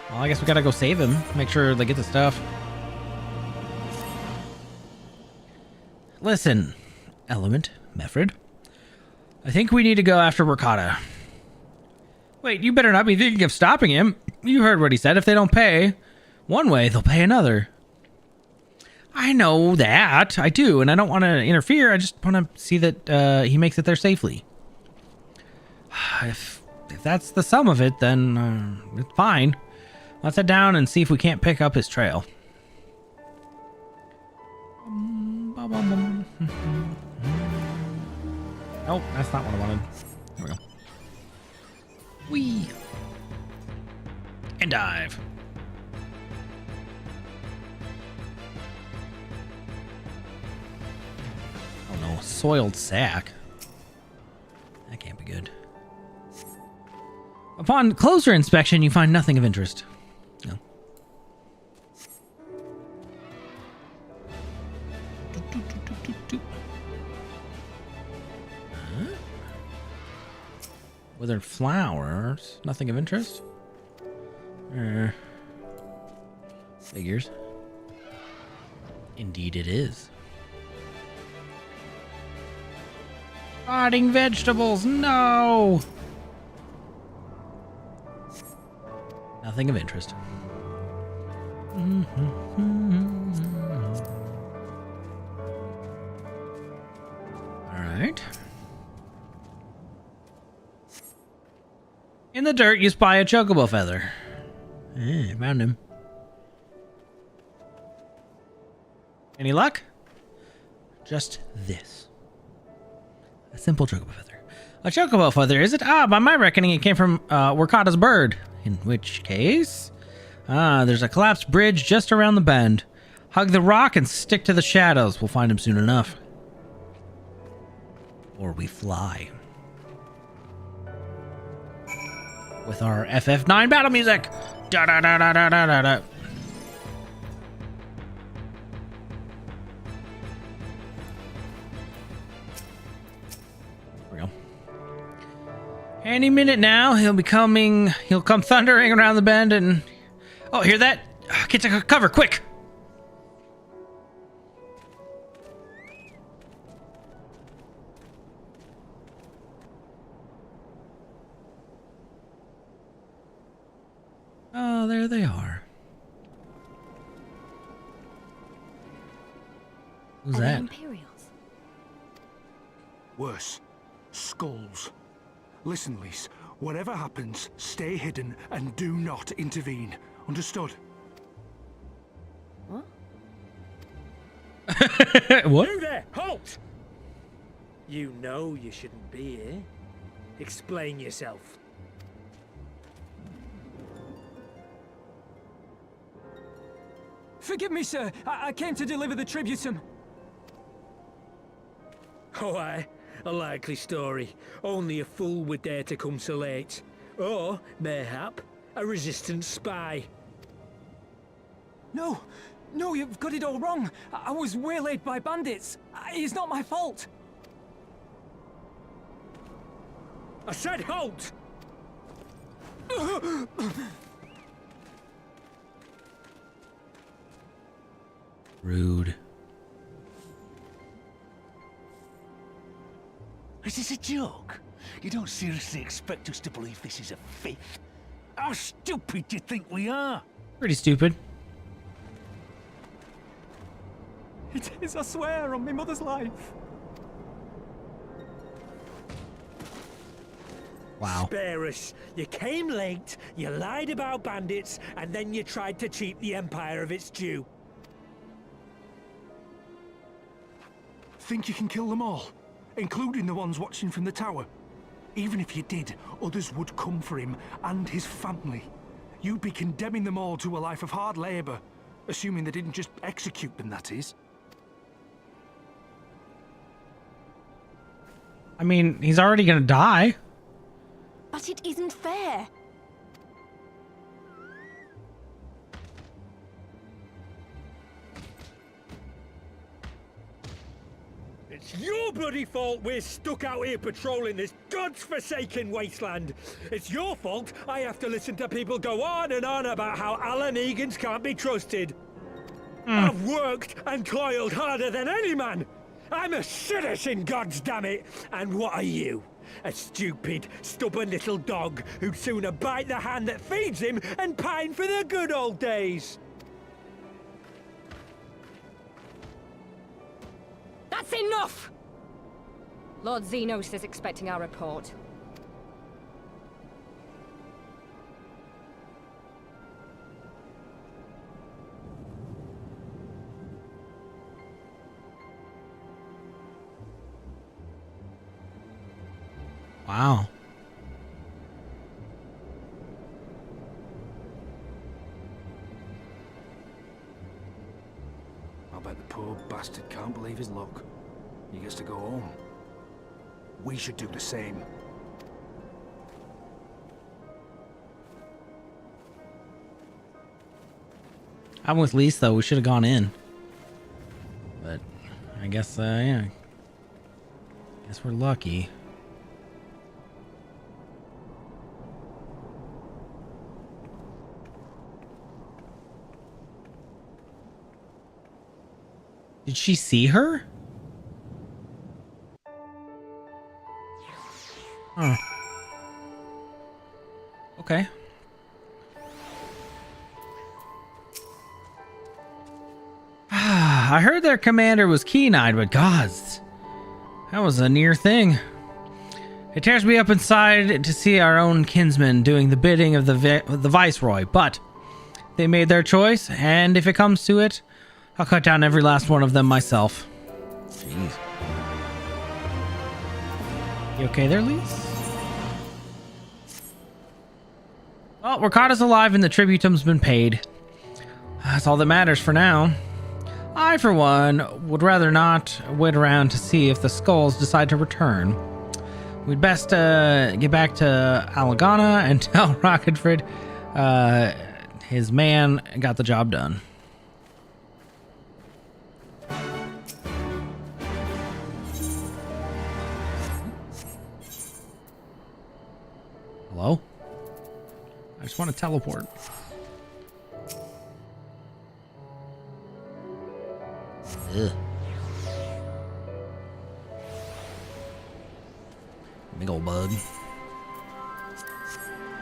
Well, I guess we gotta go save him. Make sure they get the stuff. Listen, Element, Mefred. I think we need to go after Rakata. Wait, you better not be thinking of stopping him. You heard what he said. If they don't pay one way, they'll pay another. I know that. I do, and I don't want to interfere. I just want to see that he makes it there safely. If that's the sum of it, then it's fine. Let's head down and see if we can't pick up his trail. Oh, that's not what I wanted. There we go. Whee! And dive. Oh no, soiled sack. That can't be good. Upon closer inspection, you find nothing of interest. No. Withered flowers. Nothing of interest? Figures. Indeed it is. Rotting vegetables, no! Nothing of interest. Alright. In the dirt, you spy a chocobo feather. Found him. Any luck? Just this. A simple chocobo feather. A chocobo feather, is it? Ah, by my reckoning, it came from Wakata's bird. In which case... there's a collapsed bridge just around the bend. Hug the rock and stick to the shadows. We'll find him soon enough. Or we fly. With our FF9 battle music. Da da da da da da da da. There we go. Any minute now, he'll come thundering around the bend and... Oh, hear that? Get to cover, quick! Oh, there they are. Who's Are they that? Imperials? Worse. Skulls. Listen, Lise. Whatever happens, stay hidden and do not intervene. Understood? What? What? You there! Halt! You know you shouldn't be here. Explain yourself. Forgive me, sir. I came to deliver the tributum. Oh, aye. A likely story. Only a fool would dare to come so late. Or, mayhap, a resistance spy. No, no, you've got it all wrong. I was waylaid by bandits. It's not my fault. I said halt! Rude. Is this a joke? You don't seriously expect us to believe this is a fake? How stupid do you think we are? Pretty stupid. It is, I swear, on my mother's life. Wow. Spare us. You came late, you lied about bandits, and then you tried to cheat the Empire of its due. Think you can kill them all? Including the ones watching from the tower? Even if you did, others would come for him and his family. You'd be condemning them all to a life of hard labor. Assuming they didn't just execute them, that is. I mean, he's already gonna die. But it isn't fair. It's your bloody fault we're stuck out here patrolling this god's-forsaken wasteland. It's your fault I have to listen to people go on and on about how Alan Egan's can't be trusted. I've worked and toiled harder than any man. I'm a citizen, goddammit! And what are you? A stupid, stubborn little dog who'd sooner bite the hand that feeds him and pine for the good old days. That's enough! Lord Xenos is expecting our report. Wow. I bet the poor bastard can't believe his luck. He gets to go home. We should do the same. I'm with Lise, though. We should have gone in. But I guess, yeah. Guess we're lucky. Did she see her? Huh. Okay. I heard their commander was keen-eyed, but gods, that was a near thing. It tears me up inside to see our own kinsmen doing the bidding of the Viceroy, but they made their choice, and if it comes to it, I'll cut down every last one of them myself. Jeez. You okay there, Lise? Well, Ricotta's alive and the tributum's been paid. That's all that matters for now. I, for one, would rather not wait around to see if the skulls decide to return. We'd best get back to Alagana and tell Rocketford his man got the job done. Hello? I just want to teleport. Ugh. Big old bug.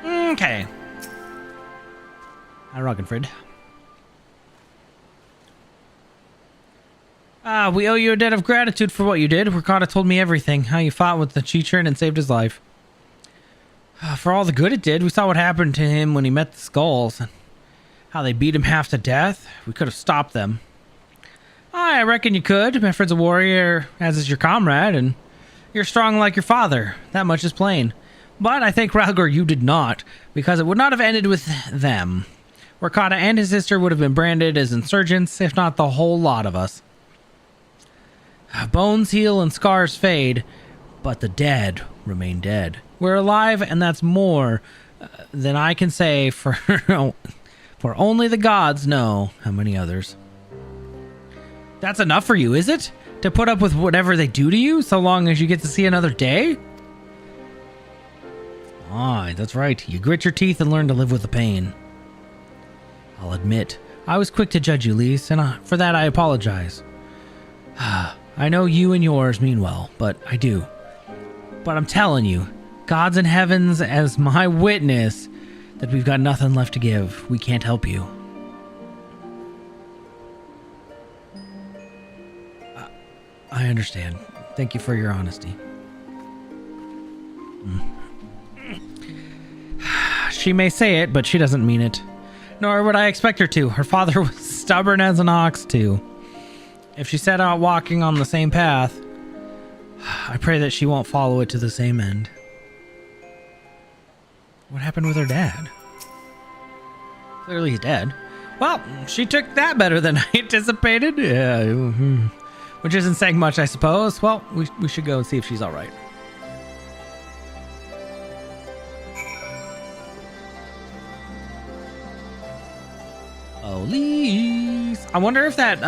Okay. Hi, Rockenford. We owe you a debt of gratitude for what you did. Ricotta told me everything. How you fought with the Chitrin and saved his life. For all the good it did, we saw what happened to him when he met the skulls. And how they beat him half to death. We could have stopped them. I reckon you could. Mefred's a warrior, as is your comrade, and you're strong like your father. That much is plain. But I think, Ralgor, you did not, because it would not have ended with them. Ricotta and his sister would have been branded as insurgents, if not the whole lot of us. Bones heal and scars fade, but the dead remain dead. We're alive, and that's more than I can say for, for only the gods know how many others. That's enough for you, is it? To put up with whatever they do to you, so long as you get to see another day? Aye, that's right. You grit your teeth and learn to live with the pain. I'll admit, I was quick to judge you, Lise, and for that I apologize. I know you and yours mean well, but I do. But I'm telling you, gods in heavens as my witness, that we've got nothing left to give. We can't help you. I understand. Thank you for your honesty. She may say it, but she doesn't mean it. Nor would I expect her to. Her father was stubborn as an ox, too. If she set out walking on the same path, I pray that she won't follow it to the same end. What happened with her dad? Clearly he's dead. Well, she took that better than I anticipated. Yeah, which isn't saying much, I suppose. Well, we should go and see if she's all right. Oh, Lise. I wonder if that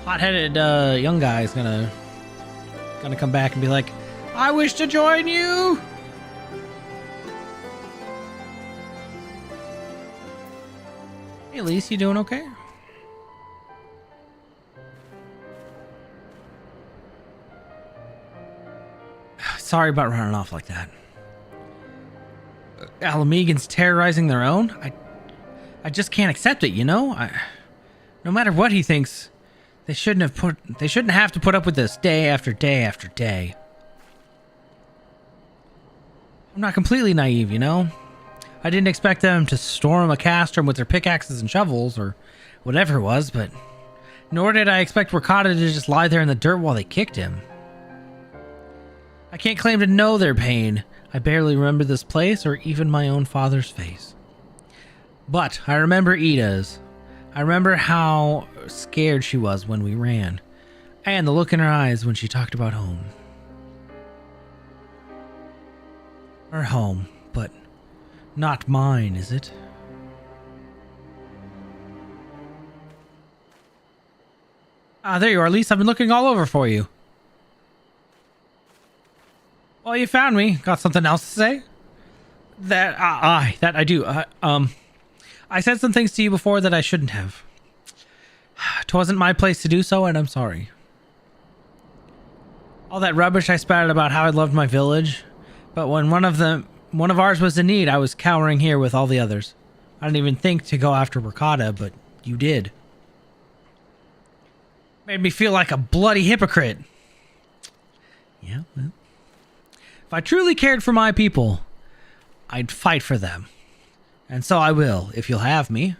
hot-headed young guy is gonna come back and be like, I wish to join you. Hey, Lise, you doing okay? Sorry about running off like that. Alamegans terrorizing their own? I just can't accept it, you know? No matter what he thinks, they shouldn't have to put up with this day after day after day. I'm not completely naive, you know? I didn't expect them to storm a castrum with their pickaxes and shovels or whatever it was, but nor did I expect Ricotta to just lie there in the dirt while they kicked him. I can't claim to know their pain. I barely remember this place or even my own father's face. But I remember Ida's. I remember how scared she was when we ran, and the look in her eyes when she talked about home. Her home, but not mine, is it? Ah, there you are, Lise. I've been looking all over for you. Well, you found me. Got something else to say? That I do. I said some things to you before that I shouldn't have. 'Twasn't my place to do so, and I'm sorry. All that rubbish I spouted about how I loved my village, but when one of ours was in need, I was cowering here with all the others. I didn't even think to go after Rakata, but you did. Made me feel like a bloody hypocrite. Yeah, well. If I truly cared for my people, I'd fight for them. And so I will, if you'll have me.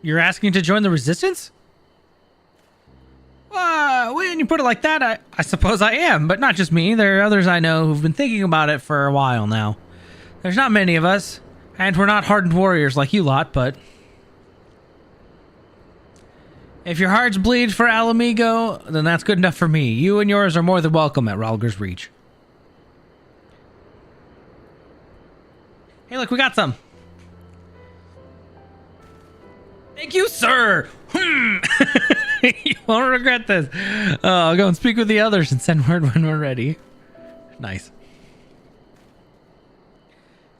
You're asking to join the resistance? When you put it like that, I suppose I am, but not just me. There are others I know who've been thinking about it for a while now. There's not many of us, and we're not hardened warriors like you lot, but... if your hearts bleed for Alamigo, then that's good enough for me. You and yours are more than welcome at Ralger's Reach. Hey, look, we got some. Thank you, sir. You won't regret this. I'll go and speak with the others and send word when we're ready. Nice.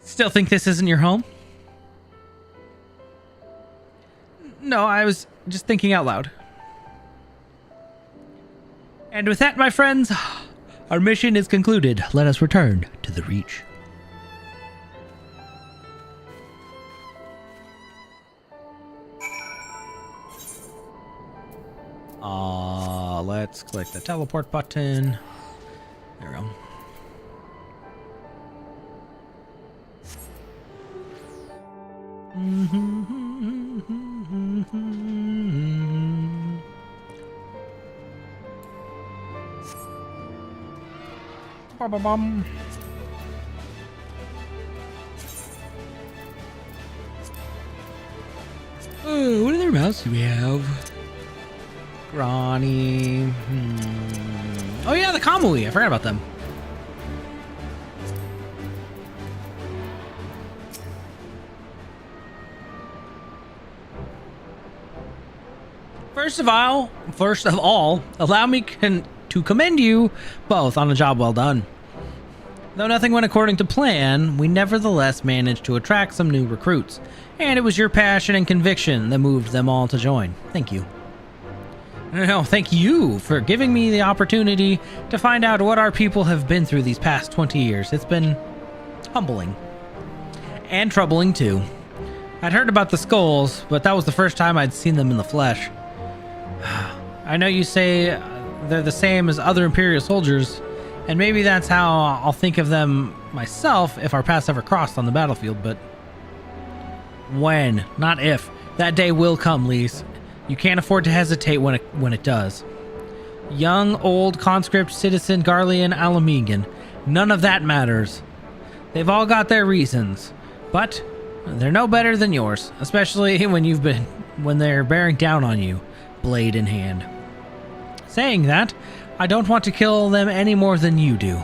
Still think this isn't your home? No, I was just thinking out loud. And with that, my friends, our mission is concluded. Let us return to the Reach. Let's click the teleport button. There we go. Ba-ba-bum. Oh, what other mouse do we have? Grani. Oh yeah, the Kamui. I forgot about them. First of all, allow me to commend you both on a job well done. Though nothing went according to plan, we nevertheless managed to attract some new recruits, and it was your passion and conviction that moved them all to join. Thank you. No, thank you for giving me the opportunity to find out what our people have been through these past 20 years. It's been humbling. And troubling, too. I'd heard about the skulls, but that was the first time I'd seen them in the flesh. I know you say they're the same as other Imperial soldiers, and maybe that's how I'll think of them myself if our paths ever crossed on the battlefield, but... when, not if. That day will come, Lise. You can't afford to hesitate when it does. Young, old, conscript, citizen, Garlean, Alamigan. None of that matters. They've all got their reasons, but they're no better than yours, especially when they're bearing down on you, blade in hand. Saying that, I don't want to kill them any more than you do.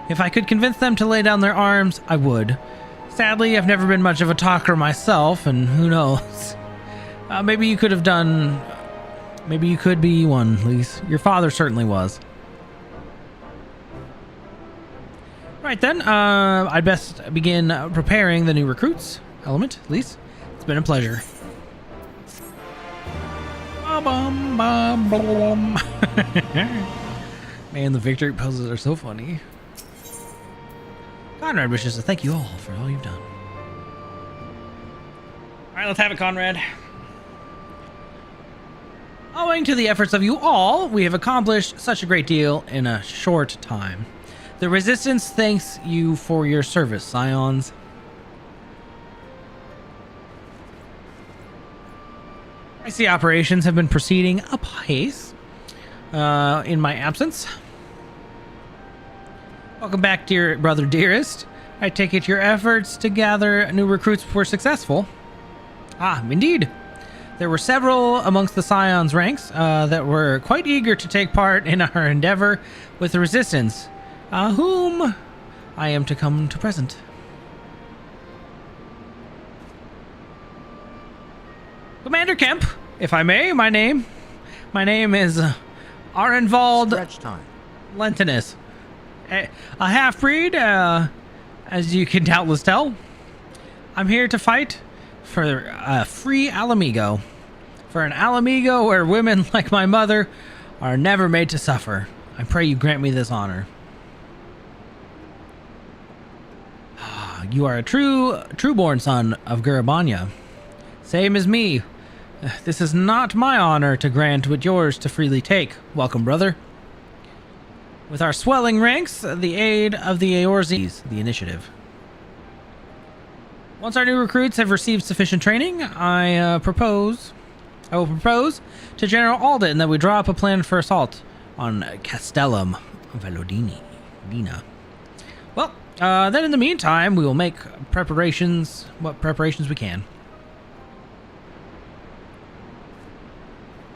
If I could convince them to lay down their arms, I would. Sadly, I've never been much of a talker myself, and who knows... maybe you could have done... maybe you could be one, Lise. Your father certainly was. Right then, I'd best begin preparing the new recruits. Element, Lise, it's been a pleasure. Man, the victory poses are so funny. Conrad wishes to thank you all for all you've done. Alright, let's have it, Conrad. Owing to the efforts of you all, we have accomplished such a great deal in a short time. The Resistance thanks you for your service, Scions. I see operations have been proceeding apace. in my absence. Welcome back, dear brother dearest. I take it your efforts to gather new recruits were successful. Ah, indeed. There were several amongst the Scion's ranks that were quite eager to take part in our endeavor with the Resistance, whom I am to come to present. Commander Kemp, if I may, my name is Arenvald Lentinus, a half-breed, as you can doubtless tell. I'm here to fight for a free Alamigo, for an Alamigo where women like my mother are never made to suffer. I pray you grant me this honor. You are a true-born son of Gurabanya, same as me. This is not my honor to grant, but yours to freely take. Welcome, brother. With our swelling ranks, the aid of the Eorzes, the initiative. Once our new recruits have received sufficient training, I will propose to General Alden that we draw up a plan for assault on Castellum Velodini. Well, then in the meantime, we will make what preparations we can.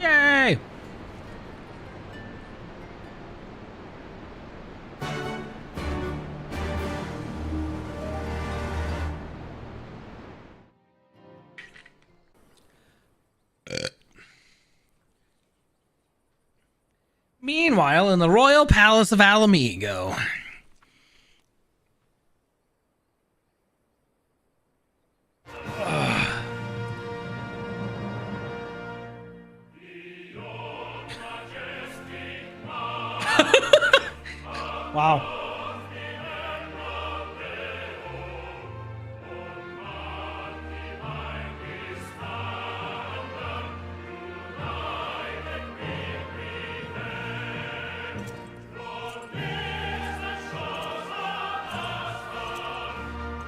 Yay! Meanwhile, in the royal palace of Alamigo. Wow.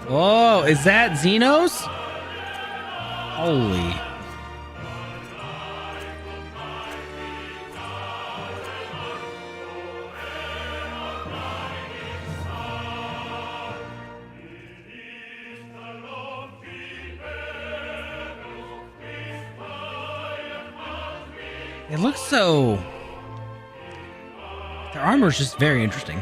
Oh, is that Xenos? Holy. It looks so... Their armor is just very interesting.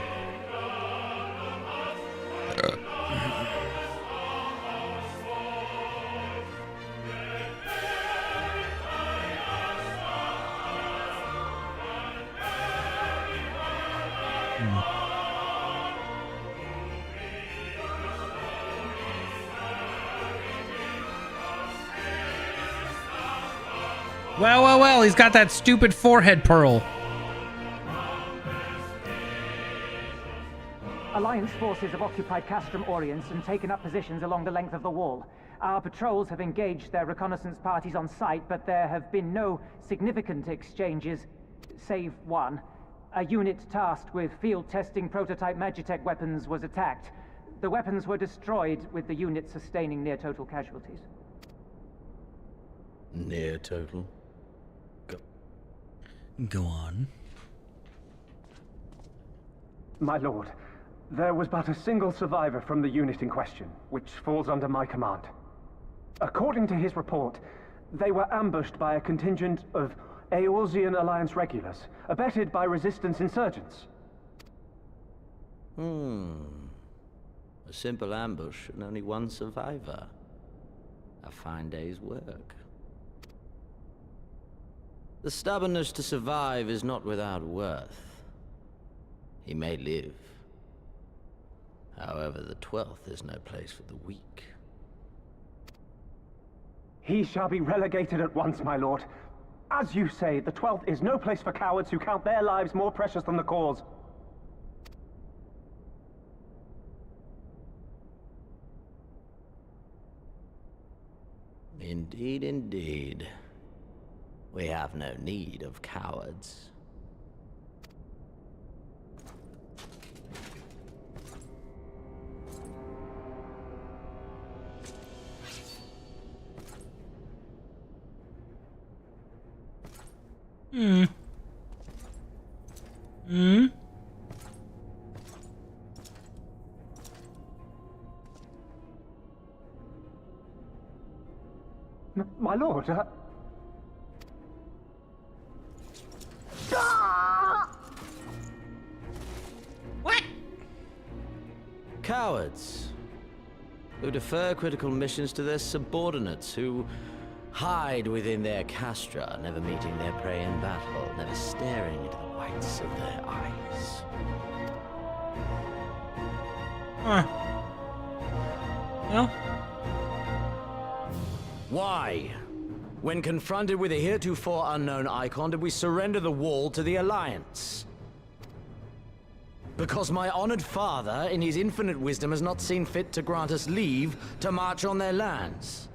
Well, he's got that stupid forehead pearl. Alliance forces have occupied Castrum Oriens and taken up positions along the length of the wall. Our patrols have engaged their reconnaissance parties on site, but there have been no significant exchanges, save one. A unit tasked with field testing prototype Magitech weapons was attacked. The weapons were destroyed, with the unit sustaining near-total casualties. Near total? Go on. My lord, there was but a single survivor from the unit in question, which falls under my command. According to his report, they were ambushed by a contingent of Eorzean Alliance regulars, abetted by Resistance insurgents. A simple ambush and only one survivor. A fine day's work. The stubbornness to survive is not without worth. He may live. However, the 12th is no place for the weak. He shall be relegated at once, my lord. As you say, the 12th is no place for cowards who count their lives more precious than the cause. Indeed, indeed. We have no need of cowards. Hmm? My lord, What? Cowards. Who defer critical missions to their subordinates, who hide within their castra, never meeting their prey in battle, never staring into the whites of their eyes. Huh. Well. Why? When confronted with a heretofore unknown icon, did we surrender the wall to the Alliance? Because my honored father, in his infinite wisdom, has not seen fit to grant us leave to march on their lands.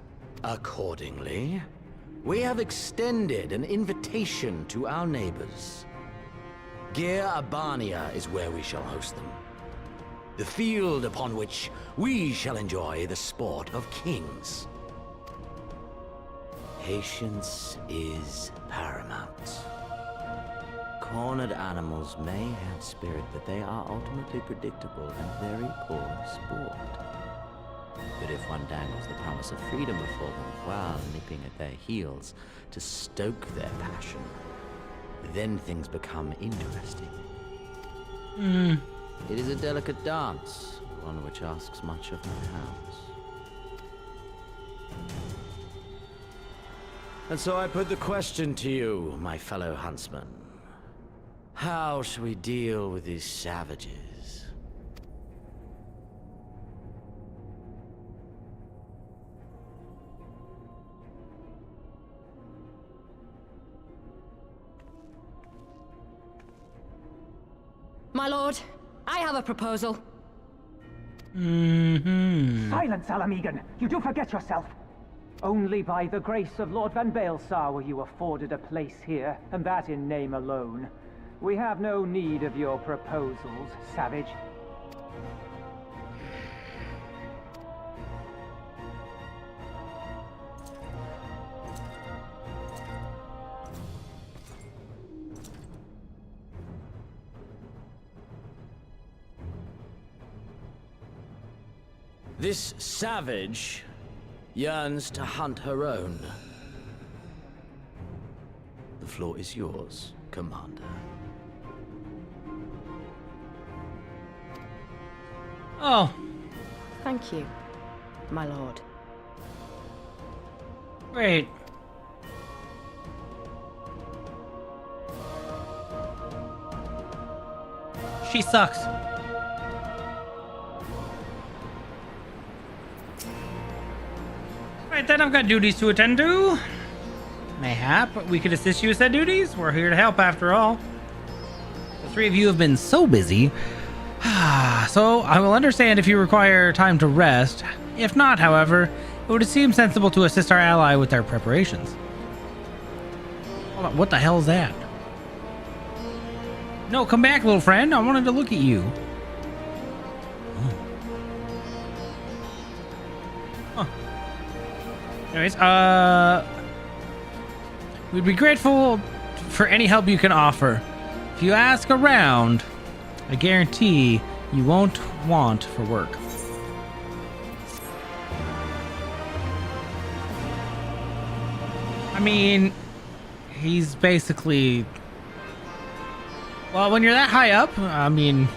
Accordingly, we have extended an invitation to our neighbors. Gyr Abania is where we shall host them. The field upon which we shall enjoy the sport of kings. Patience is paramount. Cornered animals may have spirit, but they are ultimately predictable and very poor sport. But if one dangles the promise of freedom before them while nipping at their heels to stoke their passion, then things become interesting. It is a delicate dance, one which asks much of my house. And so I put the question to you, my fellow huntsman. How shall we deal with these savages? My lord, I have a proposal. Silence, Alamegan! You do forget yourself! Only by the grace of Lord Van Baelsar were you afforded a place here, and that in name alone. We have no need of your proposals, savage. This savage yearns to hunt her own. The floor is yours, Commander. Oh. Thank you, my lord. Great. She sucks. Right then, I've got duties to attend to. Mayhap we could assist you with said duties. We're here to help after all. The three of you have been so busy. So I will understand if you require time to rest. If not, however, it would seem sensible to assist our ally with their preparations. Hold on, what the hell is that? No, come back, little friend. I wanted to look at you. Huh. Anyways, we'd be grateful for any help you can offer. If you ask around, I guarantee you won't want for work. I mean, he's basically... Well, when you're that high up, I mean,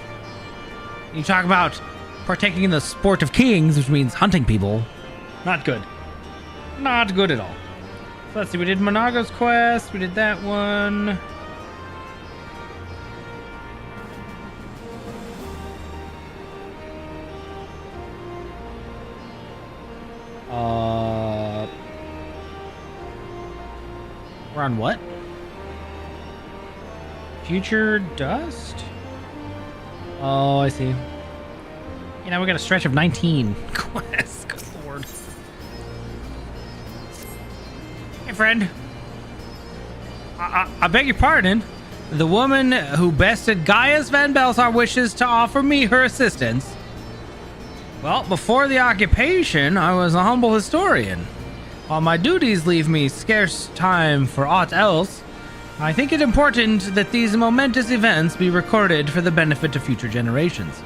you talk about partaking in the sport of kings, which means hunting people. Not good. Not good at all. So let's see, we did Monaga's quest, we did that one. We're on what? Future Dust? Oh, I see. You know, we got a stretch of 19 quests. Good lord. Hey, friend. I beg your pardon. The woman who bested Gaius Van Baelsar wishes to offer me her assistance. Well, before the occupation, I was a humble historian. While my duties leave me scarce time for aught else, I think it important that these momentous events be recorded for the benefit of future generations.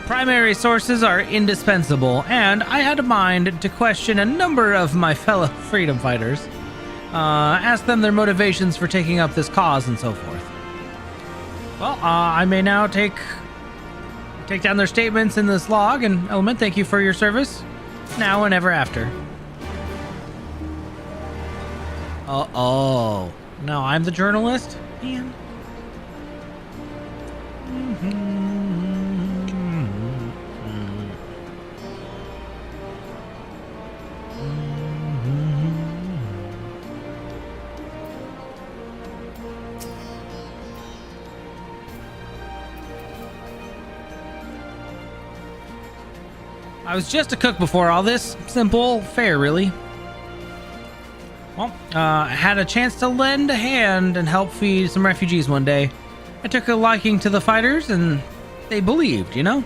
Primary sources are indispensable, and I had a mind to question a number of my fellow freedom fighters, ask them their motivations for taking up this cause and so forth. Well, I may now take down their statements in this log, and Element, thank you for your service, now and ever after. Oh. No, I'm the journalist? Man. I was just a cook before all this. Simple, fair, really. Well, I had a chance to lend a hand and help feed some refugees one day. I took a liking to the fighters, and they believed, you know?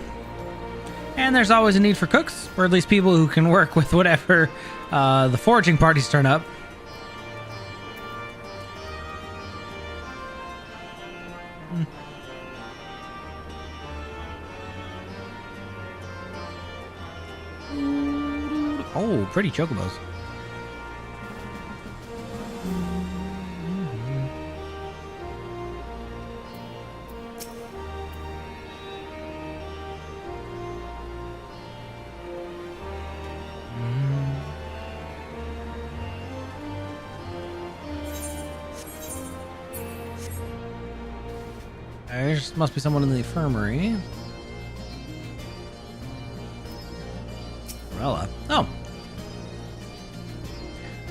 And there's always a need for cooks, or at least people who can work with whatever the foraging parties turn up. Oh, pretty chocobos. There must be someone in the infirmary. Umbrella. Oh.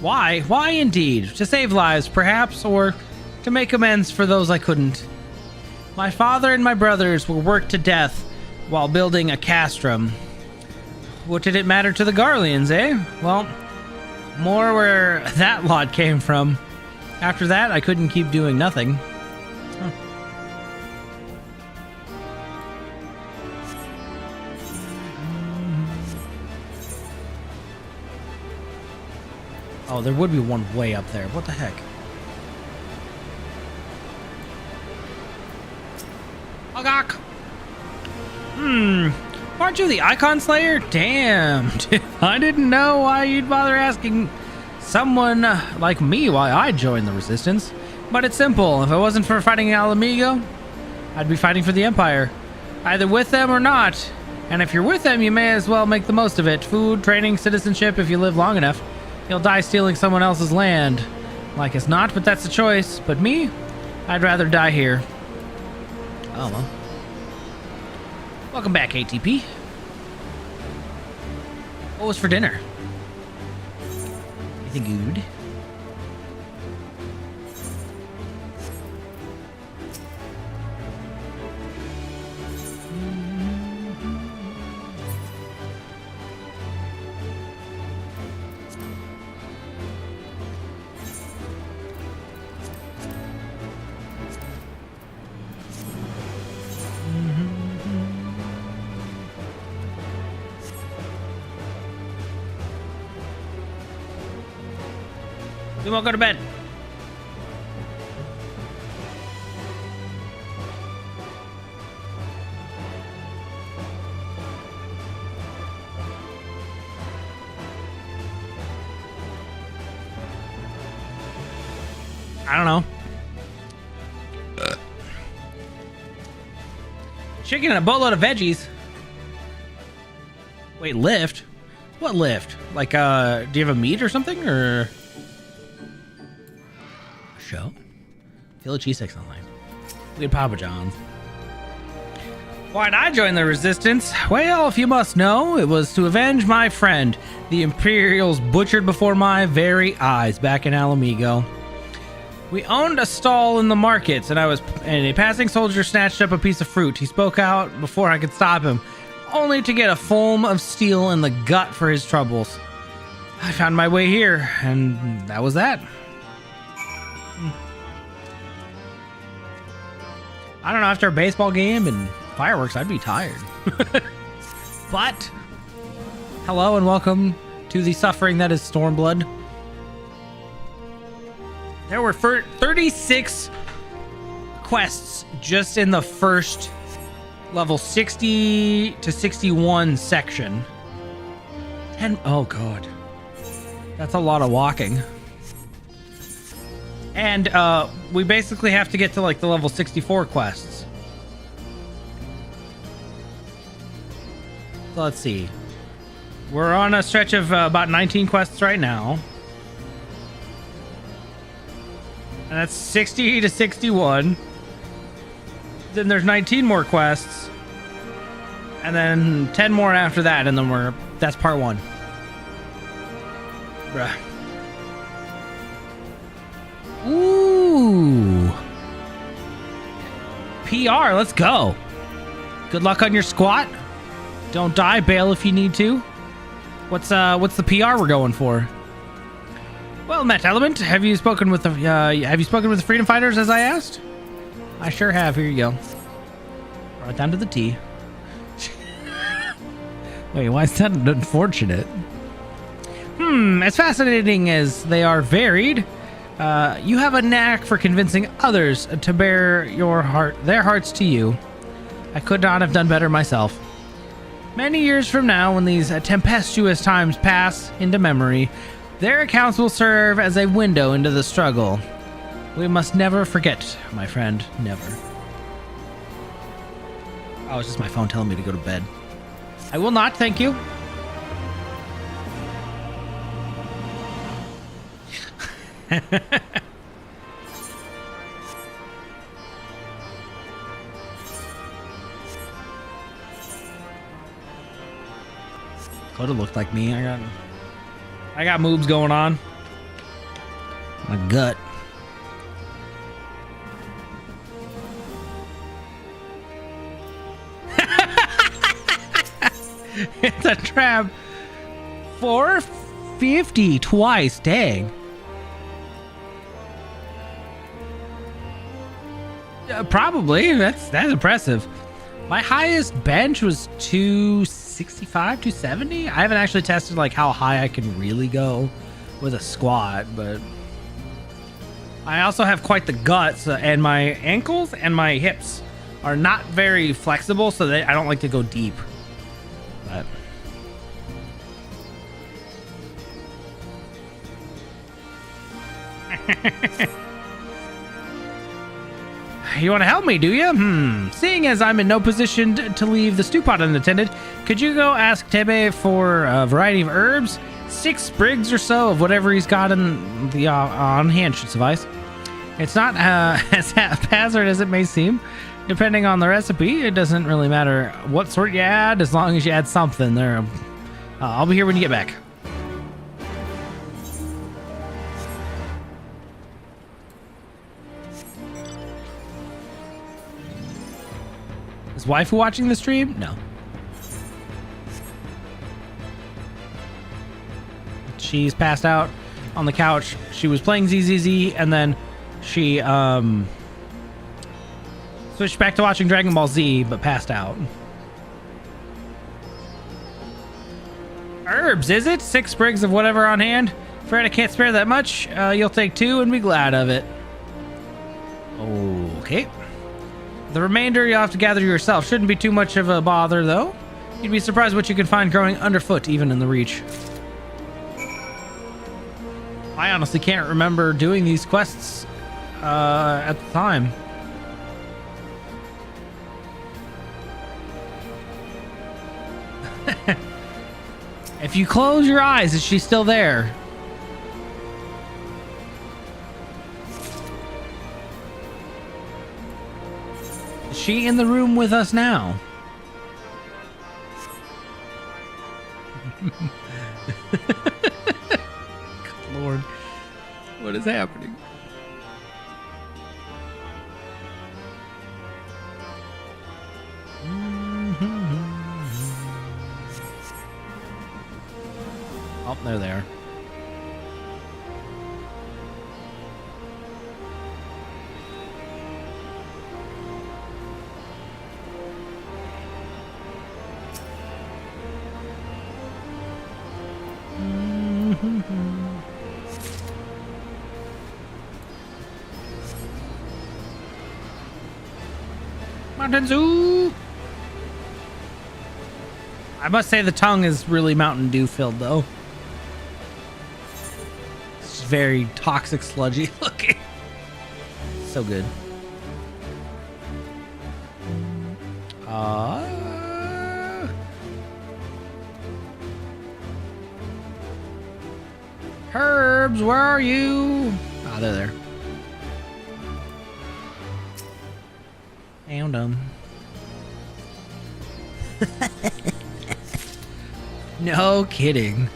Why? Why indeed? To save lives, perhaps, or to make amends for those I couldn't. My father and my brothers were worked to death while building a castrum. What did it matter to the Garleans, eh? Well, more where that lot came from. After that, I couldn't keep doing nothing. Huh. Oh, there would be one way up there. What the heck? Ogok! Aren't you the Icon Slayer? Damn. I didn't know why you'd bother asking someone like me why I joined the Resistance. But it's simple. If it wasn't for fighting Alamigo, I'd be fighting for the Empire. Either with them or not. And if you're with them, you may as well make the most of it. Food, training, citizenship, if you live long enough. You'll die stealing someone else's land. Like as not, but that's a choice. But me? I'd rather die here. Oh, well. Welcome back, ATP. What was for dinner? Anything good? We won't go to bed. I don't know. Chicken and a boatload of veggies. Wait, lift? What lift? Like, do you have a meat or something, or... Show? Philly cheesesteaks online. We had Papa John's. Why'd I join the Resistance? Well, if you must know, it was to avenge my friend, the Imperials butchered before my very eyes back in Alamigo. We owned a stall in the markets, and a passing soldier snatched up a piece of fruit. He spoke out before I could stop him, only to get a foam of steel in the gut for his troubles. I found my way here, and that was that. I don't know, after a baseball game and fireworks, I'd be tired. But, hello and welcome to the suffering that is Stormblood. There were 36 quests just in the first level 60 to 61 section. Oh god. That's a lot of walking. And we basically have to get to like the level 64 quests. So let's see. We're on a stretch of about 19 quests right now. And that's 60 to 61. Then there's 19 more quests. And then 10 more after that, and then that's part 1. Bruh. Ooh. PR, let's go. Good luck on your squat. Don't die, bail if you need to. What's the PR we're going for? Well, Met Element, have you spoken with the freedom fighters as I asked? I sure have. Here you go. Right down to the T. Wait, why is that unfortunate? As fascinating as they are varied, you have a knack for convincing others to bear their hearts to you. I could not have done better myself. Many years from now, when these tempestuous times pass into memory, their accounts will serve as a window into the struggle. We must never forget, my friend, never. Oh, it's just my phone telling me to go to bed. I will not, thank you. Could have looked like me. I got moves going on. My gut. It's a trap. 450 twice. Dang. Probably. That's impressive. My highest bench was 265, 270. I haven't actually tested like how high I can really go with a squat, but I also have quite the guts, and my ankles and my hips are not very flexible, so that I don't like to go deep. But you want to help me, do you? Seeing as I'm in no position to leave the stew pot unattended, could you go ask Tebe for a variety of herbs? 6 sprigs or so of whatever he's got in the on hand should suffice. It's not as haphazard as it may seem. Depending on the recipe, it doesn't really matter what sort you add, as long as you add something. There, I'll be here when you get back. Is waifu watching the stream? No. She's passed out on the couch. She was playing ZZZ, and then she switched back to watching Dragon Ball Z, but passed out. Herbs, is it? 6 sprigs of whatever on hand. Afraid I can't spare that much. You'll take 2 and be glad of it. Okay. The remainder you'll have to gather yourself. Shouldn't be too much of a bother, though. You'd be surprised what you can find growing underfoot, even in the Reach. I honestly can't remember doing these quests at the time. If you close your eyes, is she still there? Is she in the room with us now? Good Lord. What is happening? Oh, they're there. Mountain Zoo. I must say the tongue is really Mountain Dew filled though. It's very toxic, sludgy looking. So good. Herbs, where are you? Ah, they're there. Found them. No kidding.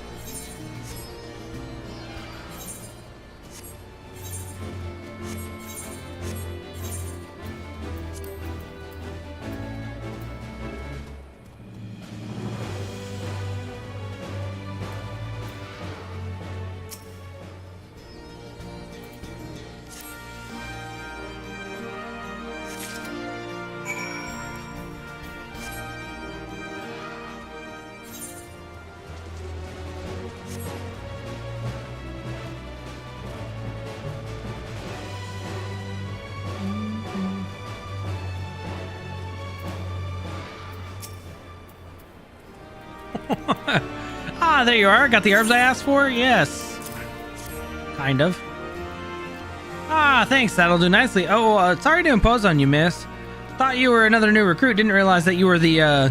Ah, there you are. Got the herbs I asked for? Yes. Kind of. Ah, thanks. That'll do nicely. Oh, sorry to impose on you, miss. Thought you were another new recruit. Didn't realize that you were the,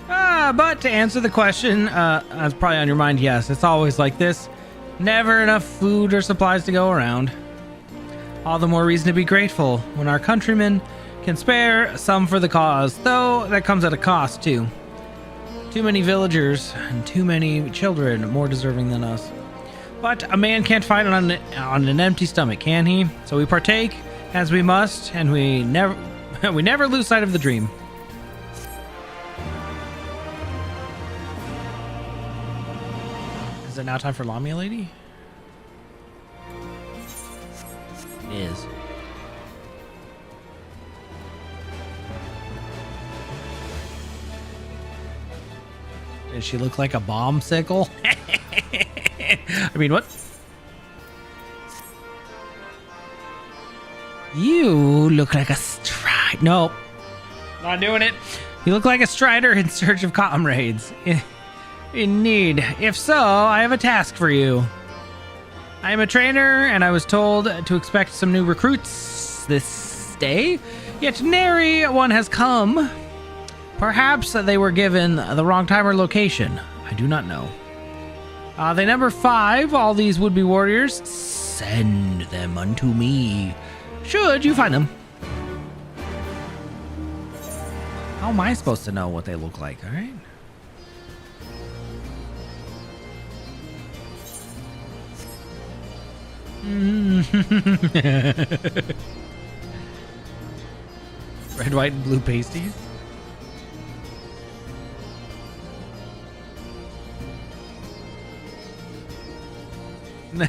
but to answer the question, that's probably on your mind. Yes, it's always like this. Never enough food or supplies to go around. All the more reason to be grateful when our countrymen can spare some for the cause, though that comes at a cost, too. Too many villagers and too many children more deserving than us. But a man can't fight on an empty stomach, can he? So we partake as we must, and we never lose sight of the dream. Is it now time for Lamia Lady? It is. Does she look like a bomb sickle? I mean, what? You look like a stride. Nope. Not doing it. You look like a strider in search of comrades. In need. If so, I have a task for you. I am a trainer, and I was told to expect some new recruits this day. Yet nary one has come. Perhaps they were given the wrong time or location. I do not know. They number 5, all these would-be warriors. Send them unto me. Should you find them. How am I supposed to know what they look like, alright? Red, white, and blue pasties? No.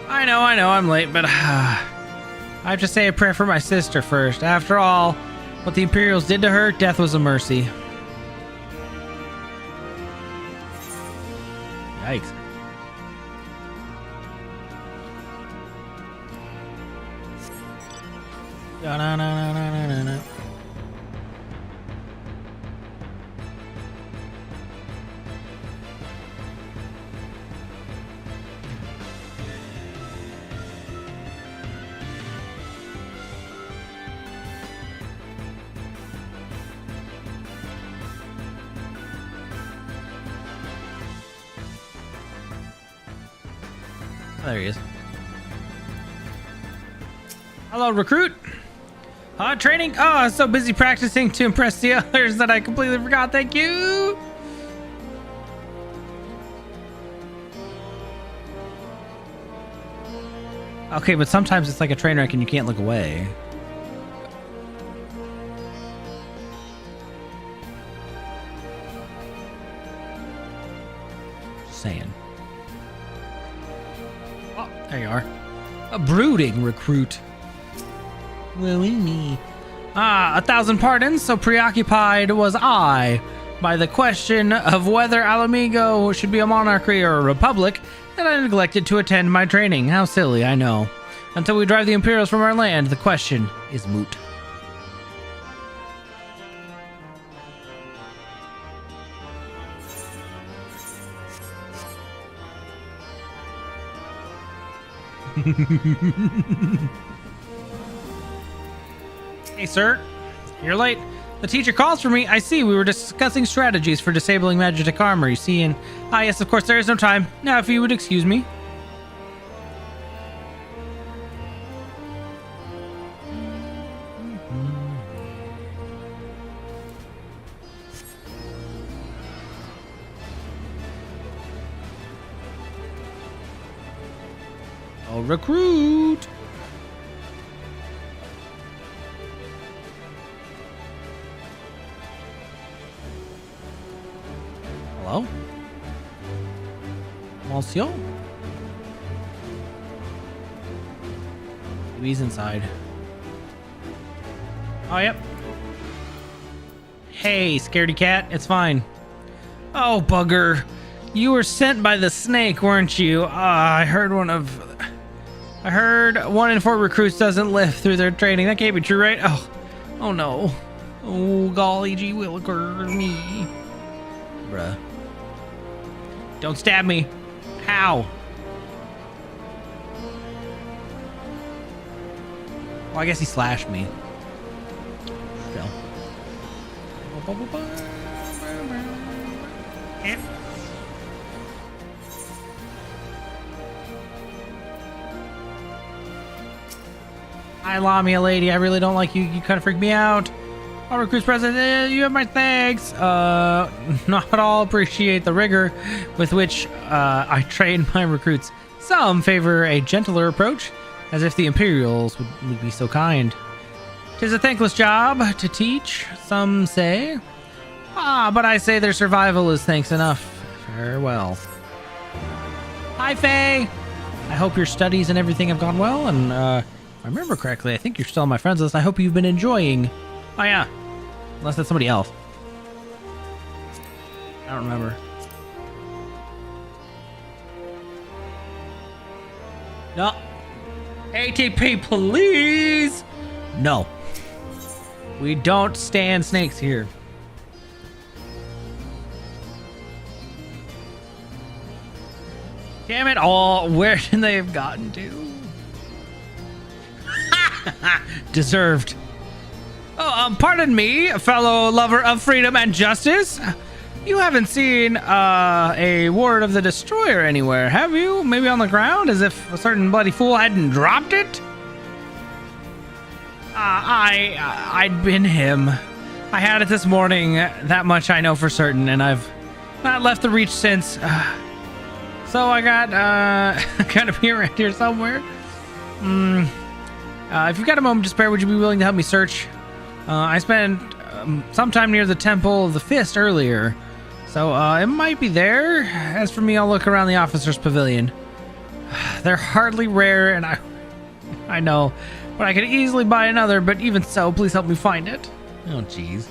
I know, I'm late, but I have to say a prayer for my sister first. After all, what the Imperials did to her, death was a mercy. Yikes. No. There he is. Hello, recruit. Training. Oh, I was so busy practicing to impress the others that I completely forgot. Thank you. Okay, but sometimes it's like a train wreck and you can't look away. Just saying. Oh, there you are. A brooding recruit. Willy me. 1,000 pardons. So preoccupied was I by the question of whether Alamigo should be a monarchy or a republic and I neglected to attend my training. How silly, I know. Until we drive the Imperials from our land, the question is moot. Hey, sir. You're late. The teacher calls for me. I see. We were discussing strategies for disabling magic armor, you see, and... Ah, yes, of course, there is no time. Now, if you would excuse me. I'll recruit. Hello? Monsieur? Maybe he's inside. Oh, yep. Hey, scaredy cat. It's fine. Oh, bugger. You were sent by the snake, weren't you? I heard one in 4 recruits doesn't live through their training. That can't be true, right? Oh no. Oh, golly gee williker me. Bruh. Don't stab me. How? Well, I guess he slashed me. Still. Eh. Hi, Lamia lady. I really don't like you. You kind of freak me out. All recruits present, you have my thanks. Not all appreciate the rigor with which I train my recruits. Some favor a gentler approach, as if the Imperials would be so kind. 'Tis a thankless job to teach, some say. But I say their survival is thanks enough. Farewell. Hi, Faye. I hope your studies and everything have gone well, and if I remember correctly, I think you're still on my friends list. I hope you've been enjoying. Oh, yeah. Unless that's somebody else. I don't remember. No. ATP, please. No. We don't stand snakes here. Damn it all. Where did they have gotten to? Deserved. Oh, pardon me, fellow lover of freedom and justice. You haven't seen a ward of the Destroyer anywhere, have you? Maybe on the ground, as if a certain bloody fool hadn't dropped it? I'd been him. I had it this morning, that much I know for certain, and I've not left the Reach since. So I got gotta be around here somewhere. If you've got a moment to spare, would you be willing to help me search? I spent some time near the Temple of the Fist earlier, so it might be there. As for me, I'll look around the officer's pavilion. They're hardly rare, and I know, but I could easily buy another, but even so, please help me find it. Oh, jeez.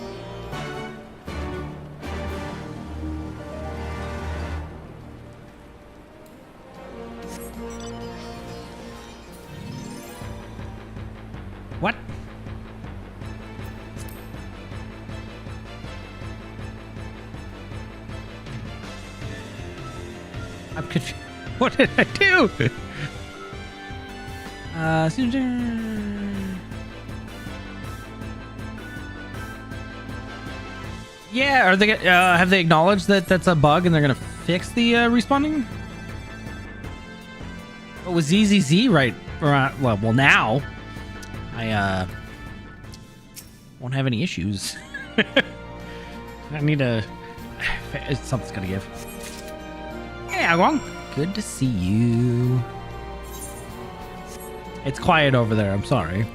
What? I'm confused. What did I do? Yeah, are they? Have they acknowledged that that's a bug and they're gonna fix the respawning? What was ZZZ right? Well, now I won't have any issues. I need a. Something's gonna give. Hey, Agwong. Good to see you. It's quiet over there. I'm sorry.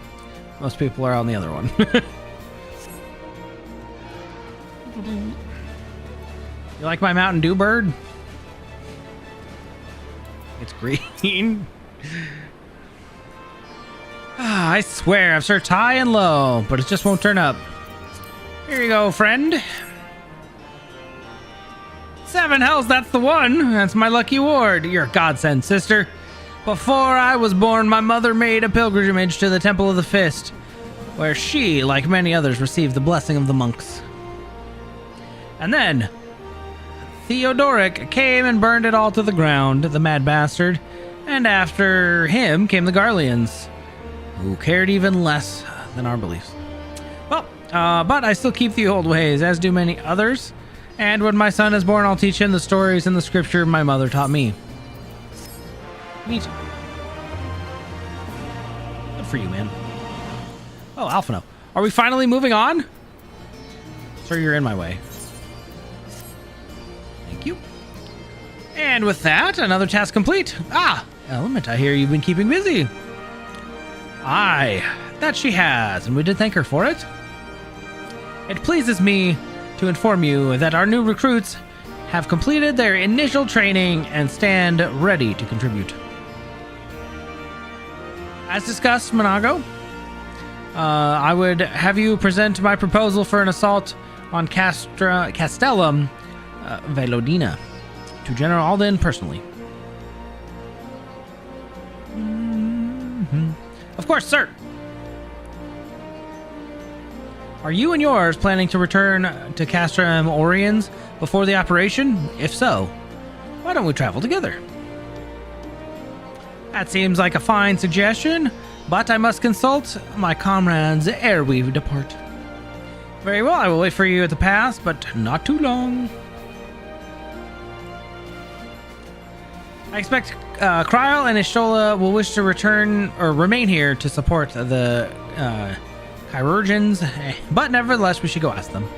Most people are on the other one. You like my Mountain Dew bird? It's green. I swear, I've searched high and low, but it just won't turn up. Here you go, friend. 7 hells, that's the one. That's my lucky ward. You're a godsend, sister. Before I was born, my mother made a pilgrimage to the Temple of the Fist, where she, like many others, received the blessing of the monks. And then Theodoric came and burned it all to the ground, the mad bastard. And after him came the Garleans, who cared even less than our beliefs. Well, but I still keep the old ways, as do many others. And when my son is born, I'll teach him the stories and the scripture my mother taught me. Neat. Good for you, man. Oh, Alphino. Are we finally moving on? Sir, you're in my way. Thank you. And with that, another task complete. Ah, Element, I hear you've been keeping busy. Aye, that she has, and we did thank her for it. It pleases me to inform you that our new recruits have completed their initial training and stand ready to contribute. As discussed, Monago, I would have you present my proposal for an assault on Castellum Velodina to General Alden personally. Of course, sir. Are you and yours planning to return to Castrum Oriens before the operation? If so, why don't we travel together? That seems like a fine suggestion, but I must consult my comrades ere we depart. Very well, I will wait for you at the pass, but not too long. I expect Kryl and Ishtola will wish to return or remain here to support the Chirurgeons, but nevertheless, we should go ask them.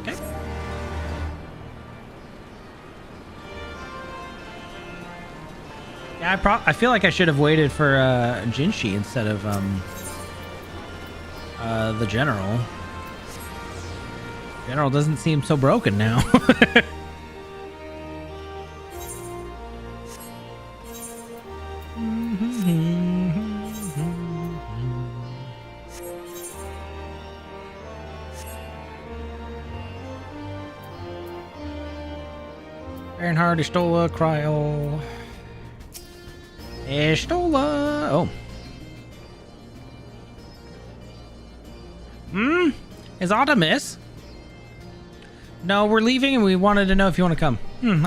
Okay. Yeah, I feel like I should have waited for Jinshi instead of the General. General doesn't seem so broken now. Bernhard, Ishtola, Kryl. Ishtola. Oh. Is Artemis? No, we're leaving and we wanted to know if you want to come.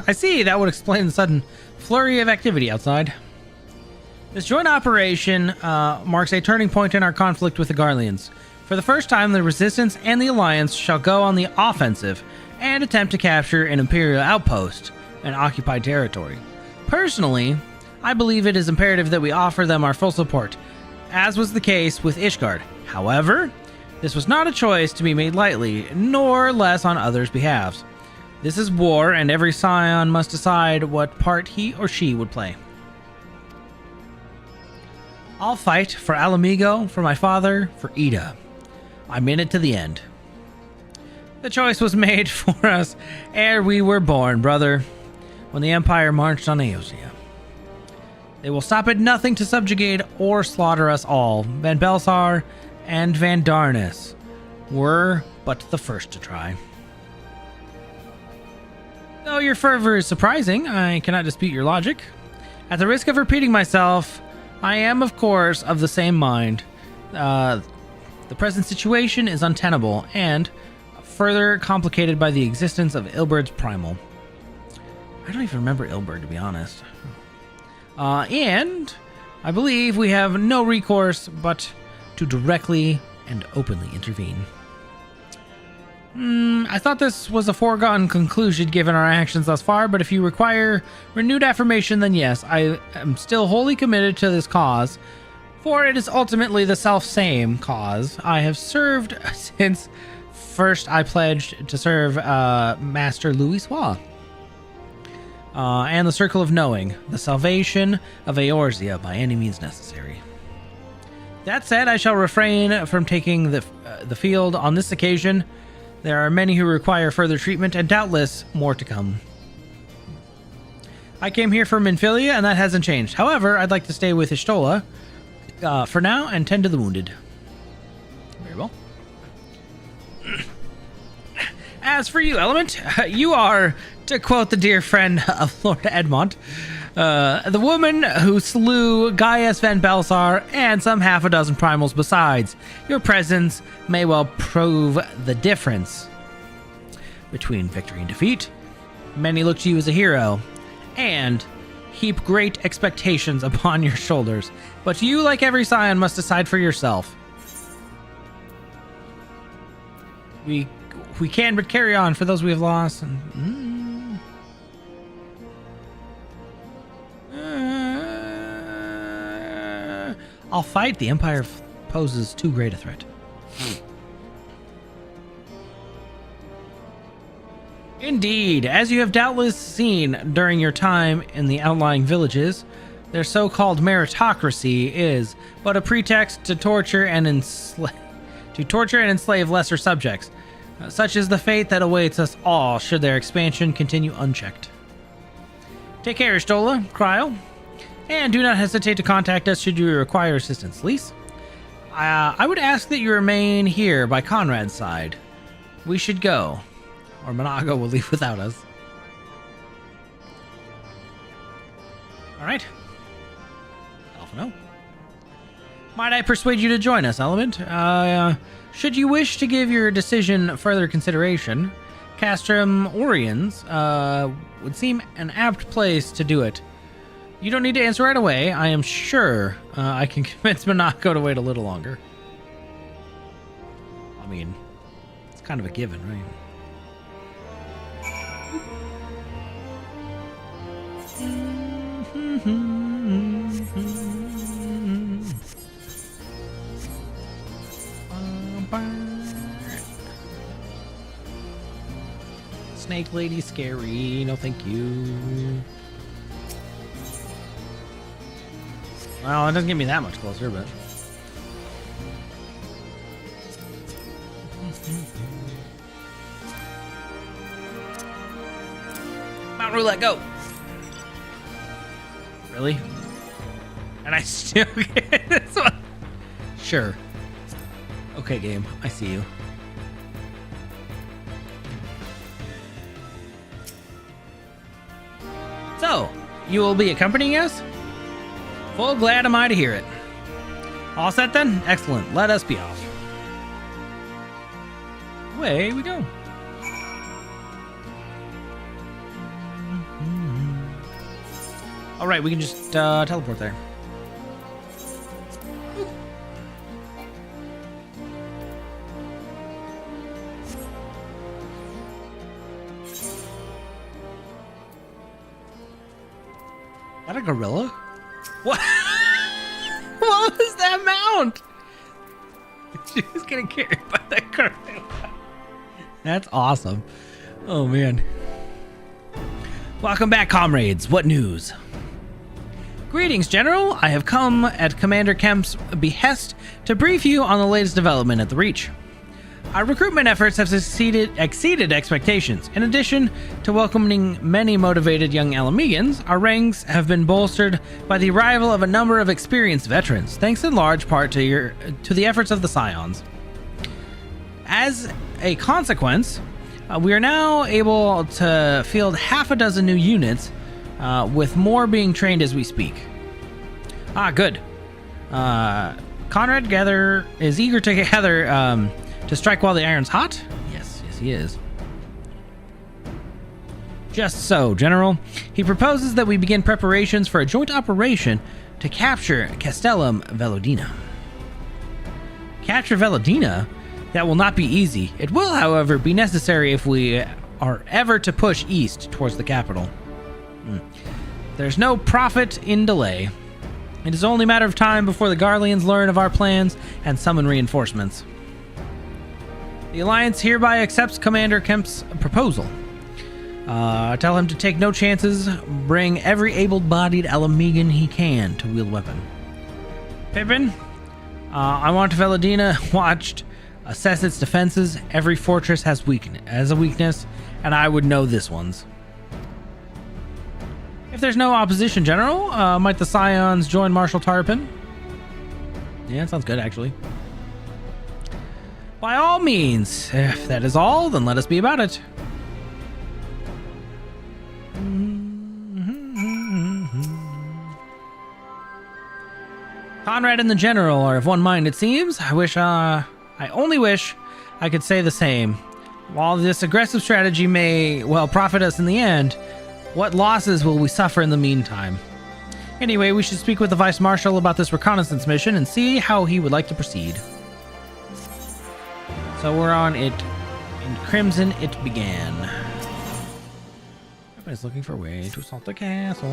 I see. That would explain the sudden flurry of activity outside. This joint operation marks a turning point in our conflict with the Garleans. For the first time, the Resistance and the Alliance shall go on the offensive and attempt to capture an Imperial outpost and occupied territory. Personally, I believe it is imperative that we offer them our full support, as was the case with Ishgard. However, this was not a choice to be made lightly, nor less on others' behalves. This is war, and every scion must decide what part he or she would play. I'll fight for Alamigo, for my father, for Ida. I'm in it to the end. The choice was made for us ere we were born, brother, when the Empire marched on Eosia. They will stop at nothing to subjugate or slaughter us all. Van Belsar and Van Darnus were but the first to try. Though your fervor is surprising, I cannot dispute your logic. At the risk of repeating myself, I am, of course, of the same mind. The present situation is untenable and further complicated by the existence of Ilberd's Primal. I don't even remember Ilberd, to be honest. And I believe we have no recourse but to directly and openly intervene. I thought this was a foregone conclusion given our actions thus far, but if you require renewed affirmation, then yes, I am still wholly committed to this cause, for it is ultimately the self-same cause I have served since first I pledged to serve Master Louis Sois. And the Circle of Knowing, the salvation of Eorzea by any means necessary. That said, I shall refrain from taking the field on this occasion. There are many who require further treatment, and doubtless more to come. I came here from Minfilia, and that hasn't changed. However, I'd like to stay with Ishtola for now and tend to the wounded. Very well. As for you, Element, you are, to quote the dear friend of Lord Edmont, the woman who slew Gaius Van Belsar and some half a dozen primals besides. Your presence may well prove the difference between victory and defeat. Many look to you as a hero and heap great expectations upon your shoulders, but you, like every scion, must decide for yourself. We can but carry on for those we have lost. I'll fight. The Empire poses too great a threat. Indeed, as you have doubtless seen during your time in the outlying villages, their so-called meritocracy is but a pretext to torture and enslave lesser subjects. Such is the fate that awaits us all should their expansion continue unchecked. Take care, Stola, Cryo, and do not hesitate to contact us should you require assistance. Lise, I would ask that you remain here by Conrad's side. We should go, or Monago will leave without us. Alright. Off and out. Might I persuade you to join us, Element? Should you wish to give your decision further consideration, Castrum Oriens would seem an apt place to do it. You don't need to answer right away. I am sure I can convince Monaco to wait a little longer. I mean, it's kind of a given, right? Snake lady scary. No, thank you. Well, it doesn't get me that much closer, but... Mount Roulette, go! Really? And I still get this one? Sure. Okay, game. I see you. So, you will be accompanying us? Full glad am I to hear it. All set then? Excellent. Let us be off. Away we go. Alright, we can just teleport there. Is that a gorilla? What? What was that mount? She was getting carried by that gorilla. That's awesome. Oh man. Welcome back, comrades. What news? Greetings, General. I have come at Commander Kemp's behest to brief you on the latest development at the Reach. Our recruitment efforts have exceeded expectations. In addition to welcoming many motivated young Alamegans, our ranks have been bolstered by the arrival of a number of experienced veterans, thanks in large part to the efforts of the Scions. As a consequence, we are now able to field half a dozen new units, with more being trained as we speak. Ah, good. Conrad is eager to gather to strike while the iron's hot? Yes, he is. Just so, General. He proposes that we begin preparations for a joint operation to capture Castellum Velodina. Capture Velodina? That will not be easy. It will, however, be necessary if we are ever to push east towards the capital. There's no profit in delay. It is only a matter of time before the Garleans learn of our plans and summon reinforcements. The Alliance hereby accepts Commander Kemp's proposal. Tell him to take no chances, bring every able-bodied Alamegan he can to wield weapon. Pippin, I want Velodina watched, assess its defenses. Every fortress has a weakness, and I would know this one's. If there's no opposition, General, might the Scions join Marshal Tarpin? Yeah, that sounds good, actually. By all means, if that is all, then let us be about it. Conrad and the General are of one mind, it seems. I only wish I could say the same. While this aggressive strategy may, well, profit us in the end, what losses will we suffer in the meantime? Anyway, we should speak with the Vice Marshal about this reconnaissance mission and see how he would like to proceed. So we're on it. In Crimson, it began. Everybody's looking for a way to assault the castle.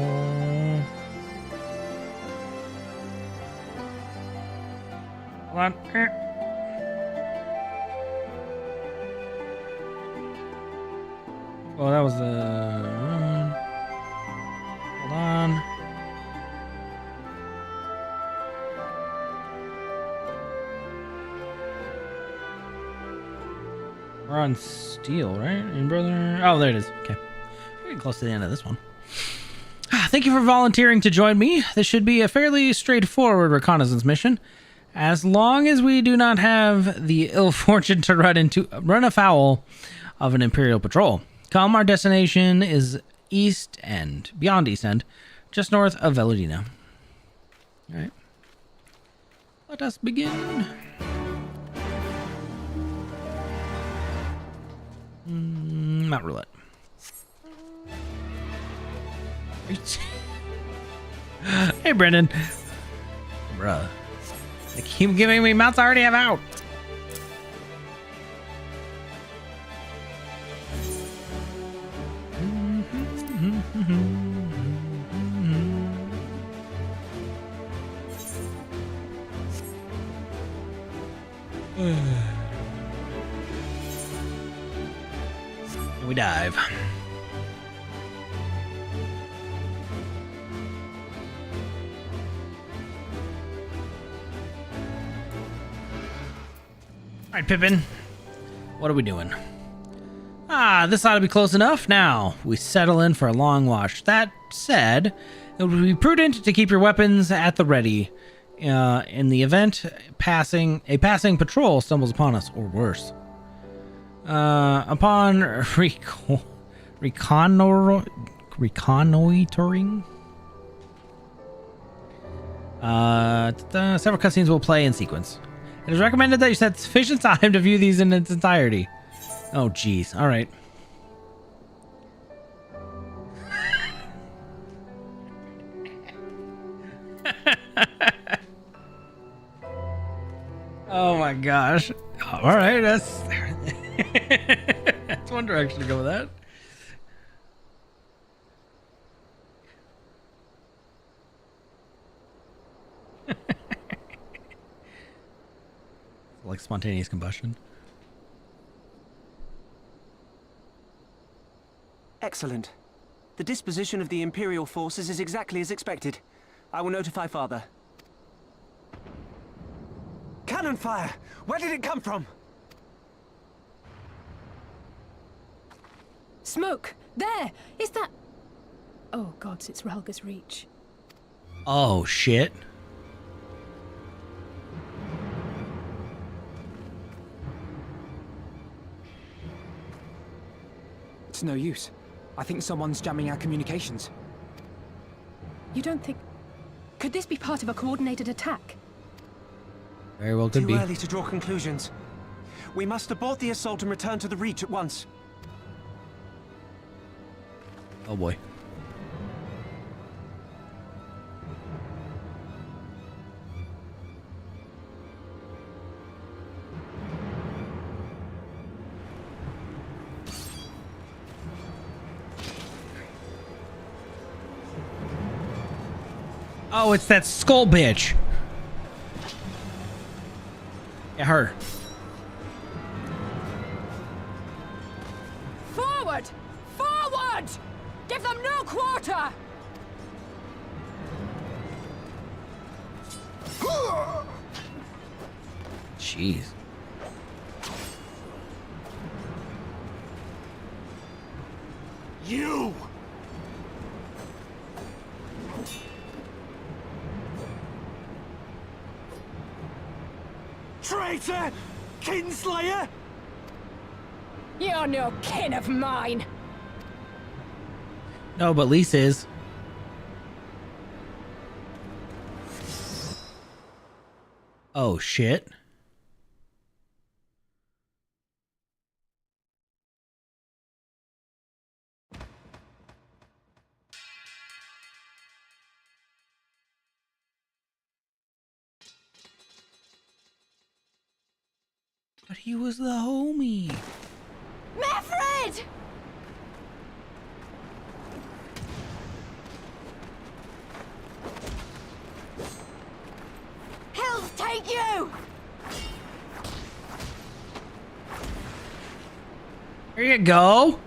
Hold on. Oh, that was the... Hold on. We're on steel, right? And brother... Oh, there it is. Okay. We're getting close to the end of this one. Thank you for volunteering to join me. This should be a fairly straightforward reconnaissance mission. As long as we do not have the ill fortune to run afoul of an Imperial patrol. Come, our destination is East End, beyond East End, just north of Veladina. All right. Let us begin. Not roulette. Hey, Brendan. Bruh. They keep giving me mounts I already have out. We dive. All right, Pippin. What are we doing? This ought to be close enough. Now, we settle in for a long wash. That said, it would be prudent to keep your weapons at the ready. In the event a passing patrol stumbles upon us, or worse. Upon reconnoitering, several cutscenes will play in sequence. It is recommended that you set sufficient time to view these in its entirety. Oh, jeez. All right. Oh my gosh. All right, that's that's one direction to go with that. Like spontaneous combustion. Excellent. The disposition of the Imperial forces is exactly as expected. I will notify Father. Cannon fire! Where did it come from? Smoke! There! Is that... Oh gods, it's Relga's Reach. Oh shit. It's no use. I think someone's jamming our communications. You don't think... Could this be part of a coordinated attack? Very well could be. Too early to draw conclusions. We must abort the assault and return to the Reach at once. Oh boy. Oh, it's that skull bitch. Yeah, her. Forward! Forward! Give them no quarter! Jeez. You! Traitor! kinslayer? You're no kin of mine. No, but Lise is. Oh, shit. But he was the homie. Meffred! Hells take you! There you go.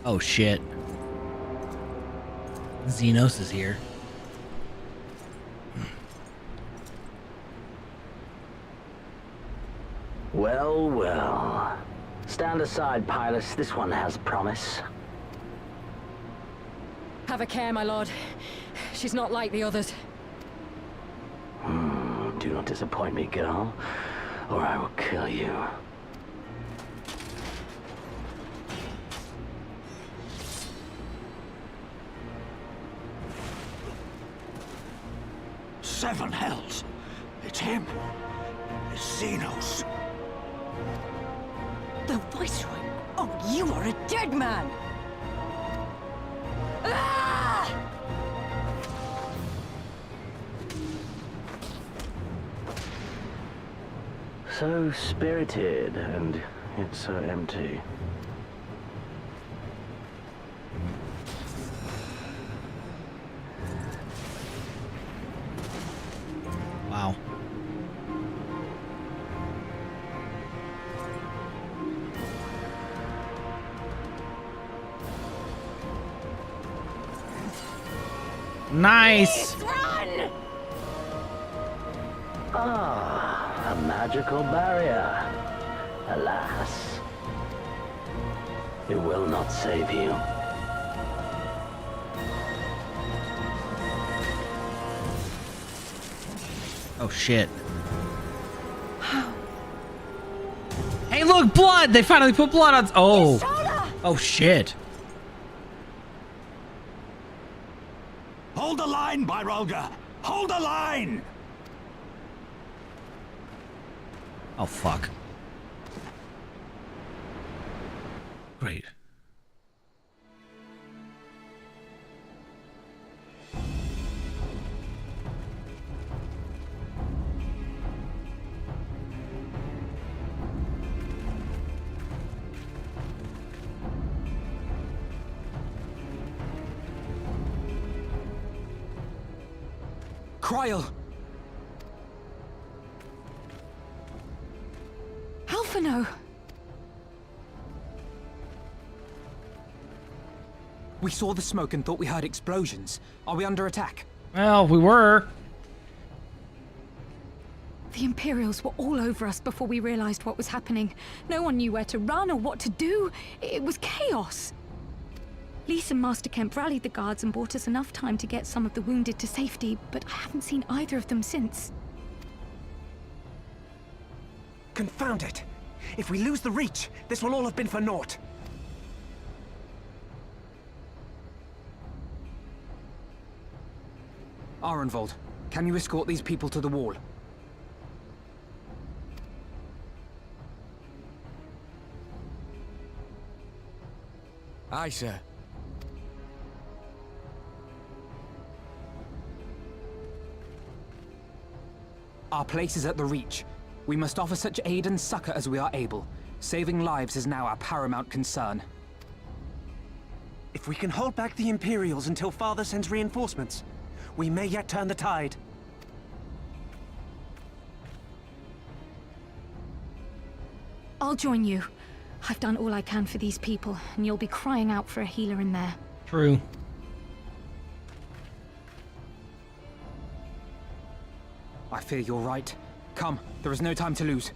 Oh shit. Xenos is here. Well, well. Stand aside, Pilus. This one has promise. Have a care, my lord. She's not like the others. Do not disappoint me, girl, or I will kill you. Seven hells! It's him! It's Xenos! The Viceroy? Oh, you are a dead man! Ah! So spirited, and yet so empty. Wow. Nice. Run! Ah, a magical barrier. Alas, it will not save you. Oh shit. Hey, look, blood! They finally put blood on. Oh. Oh shit. Hold the line, Byrolga! Hold the line! Oh fuck. Great. Cryle! Alphino! We saw the smoke and thought we heard explosions. Are we under attack? Well, we were. The Imperials were all over us before we realized what was happening. No one knew where to run or what to do. It was chaos. Lise and Master Kemp rallied the guards and bought us enough time to get some of the wounded to safety, but I haven't seen either of them since. Confound it! If we lose the Reach, this will all have been for naught. Arenvold, can you escort these people to the wall? Aye, sir. Our place is at the Reach. We must offer such aid and succor as we are able. Saving lives is now our paramount concern. If we can hold back the Imperials until Father sends reinforcements, we may yet turn the tide. I'll join you. I've done all I can for these people, and you'll be crying out for a healer in there. True. I fear you're right. Come, there is no time to lose.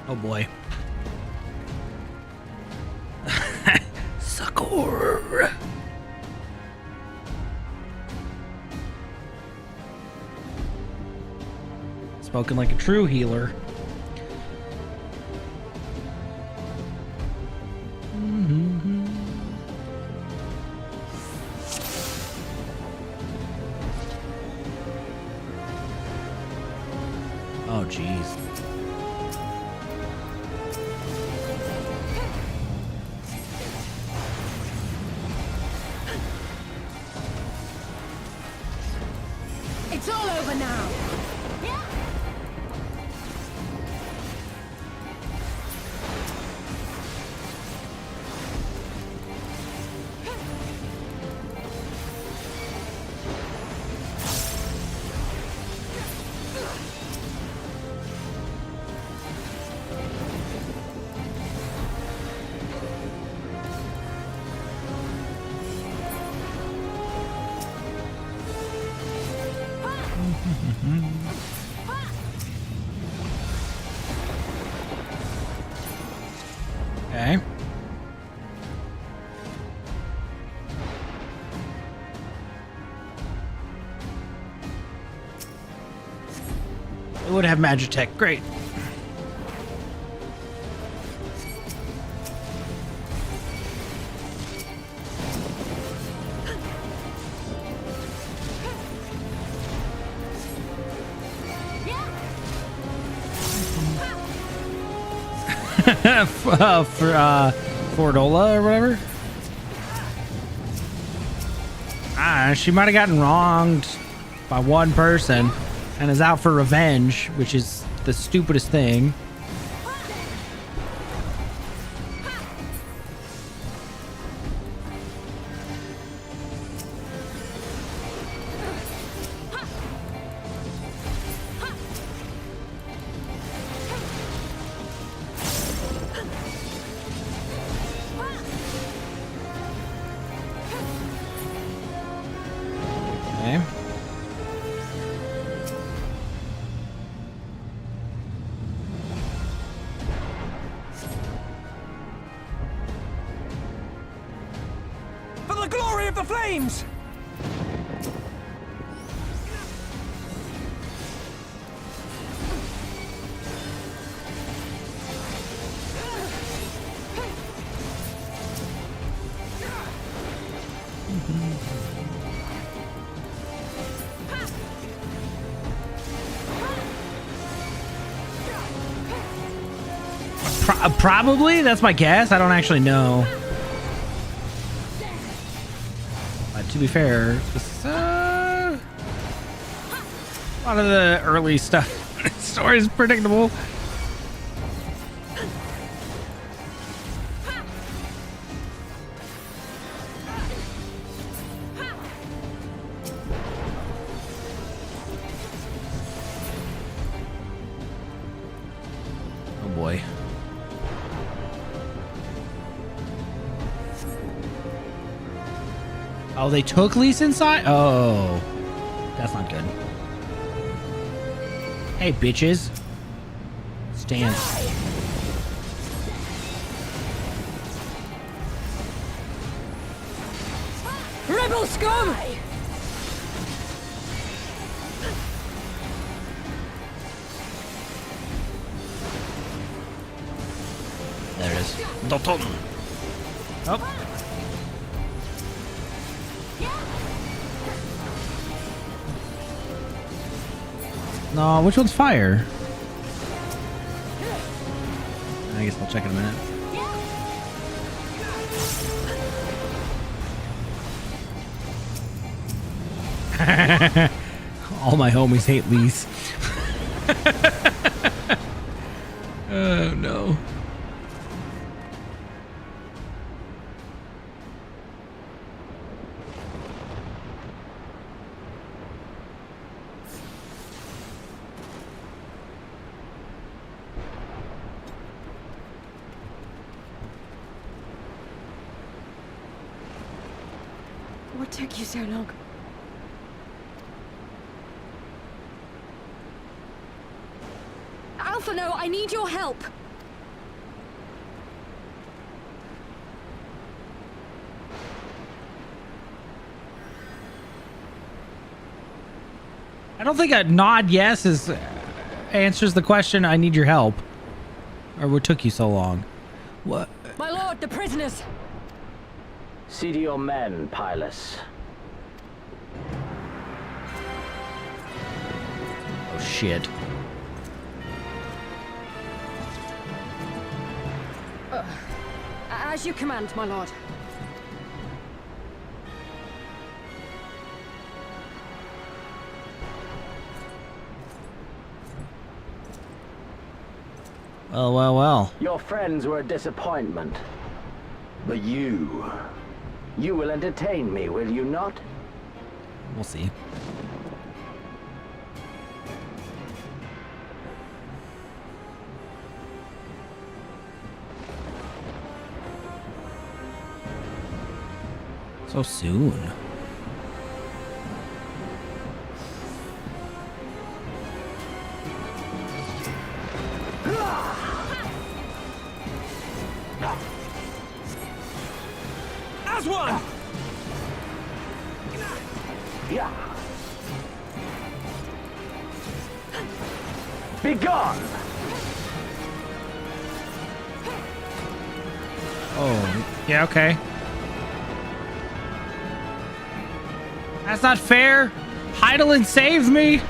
Oh boy. core. Spoken like a true healer. Oh, jeez. It's all over now. Okay. It would have Magitech. Great. For Fordola or whatever. She might have gotten wronged by one person and is out for revenge, which is the stupidest thing. Okay. For the glory of the flames! Probably, that's my guess. I don't actually know. But to be fair, this, a lot of the early stuff in the story is predictable. Oh boy. Oh, they took Lisa inside? Oh. That's not good. Hey, bitches. Stand. Rebel scum! There it is. Doton. Oh. No, which one's fire? I guess I'll check in a minute. All my homies hate Lise. Oh no. What took you so long? Alphino, I need your help! I don't think a nod yes answers the question. I need your help. Or what took you so long? What? My lord, the prisoners! See to your men, Pylus. Oh shit. As you command, my lord. Well, well, well. Your friends were a disappointment. But you will entertain me, will you not? We'll see. So soon. As one! Yeah. Be gone! Oh, yeah, okay. That's not fair. Heidelin saved me.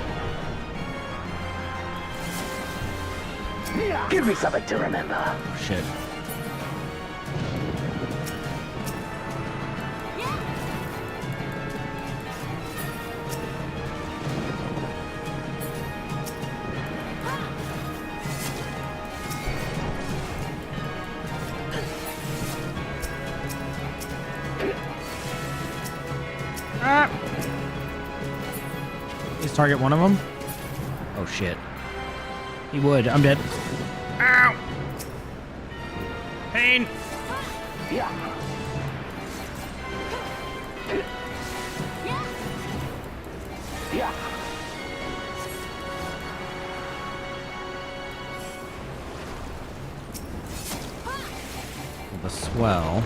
Give me something to remember. Oh, shit. Please target one of them. Oh shit. He would. I'm dead. Ow! Pain! Yeah. Yeah. The swell.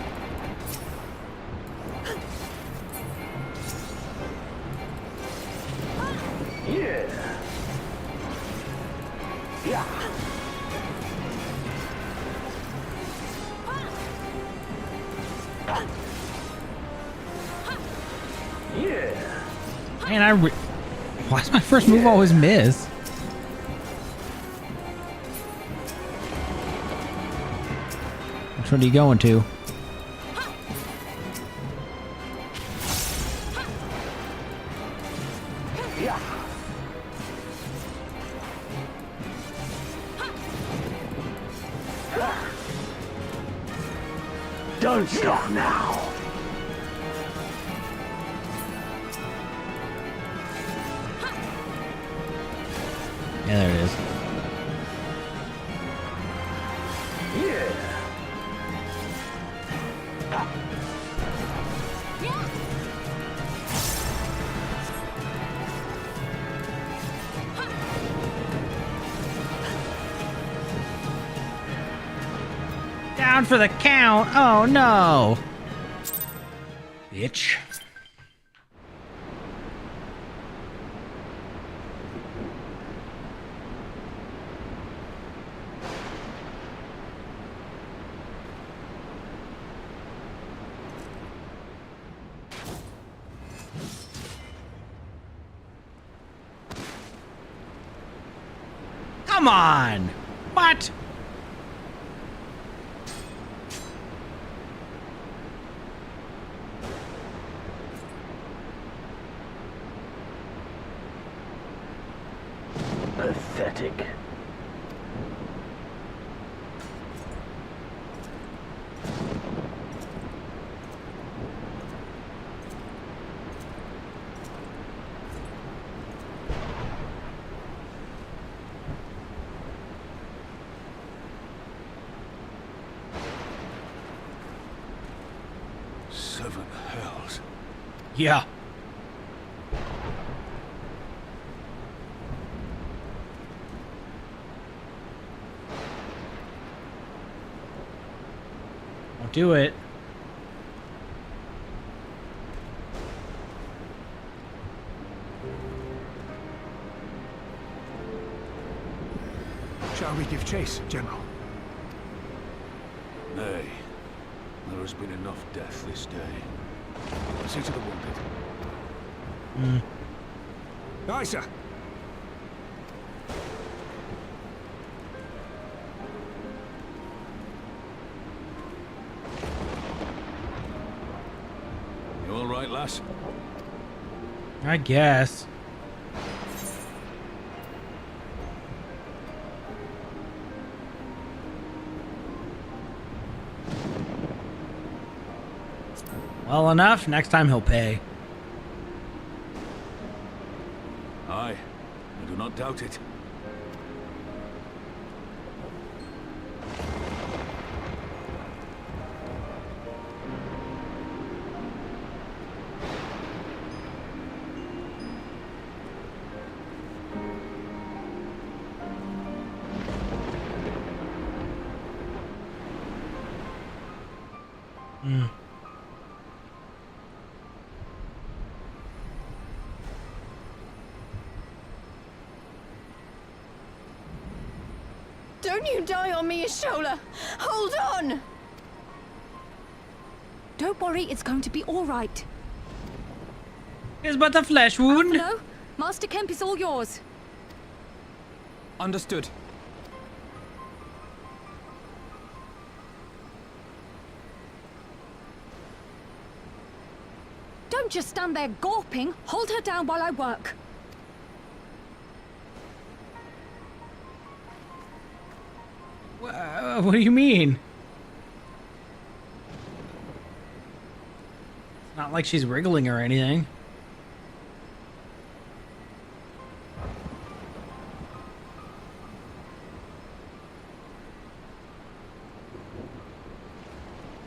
Yeah. Yeah. Yeah. Man, why does my first move always miss? Which one are you going to? Yeah. Don't stop now. Yeah, there it is. Yeah. Down for the count. Oh no. Bitch. Come on! What? Pathetic. Seven hells. Yeah. Don't do it. Shall we give chase, General? Nay. There has been enough death this day. See to the wounded. Aye, sir. You all right, lass? I guess. Well enough. Next time he'll pay. Aye. I do not doubt it. Don't you die on me, Ashola! Hold on! Don't worry, it's going to be all right. It's but a flesh wound. Hello? Master Kemp is all yours. Understood. Don't just stand there gawping. Hold her down while I work. What do you mean? It's not like she's wriggling or anything.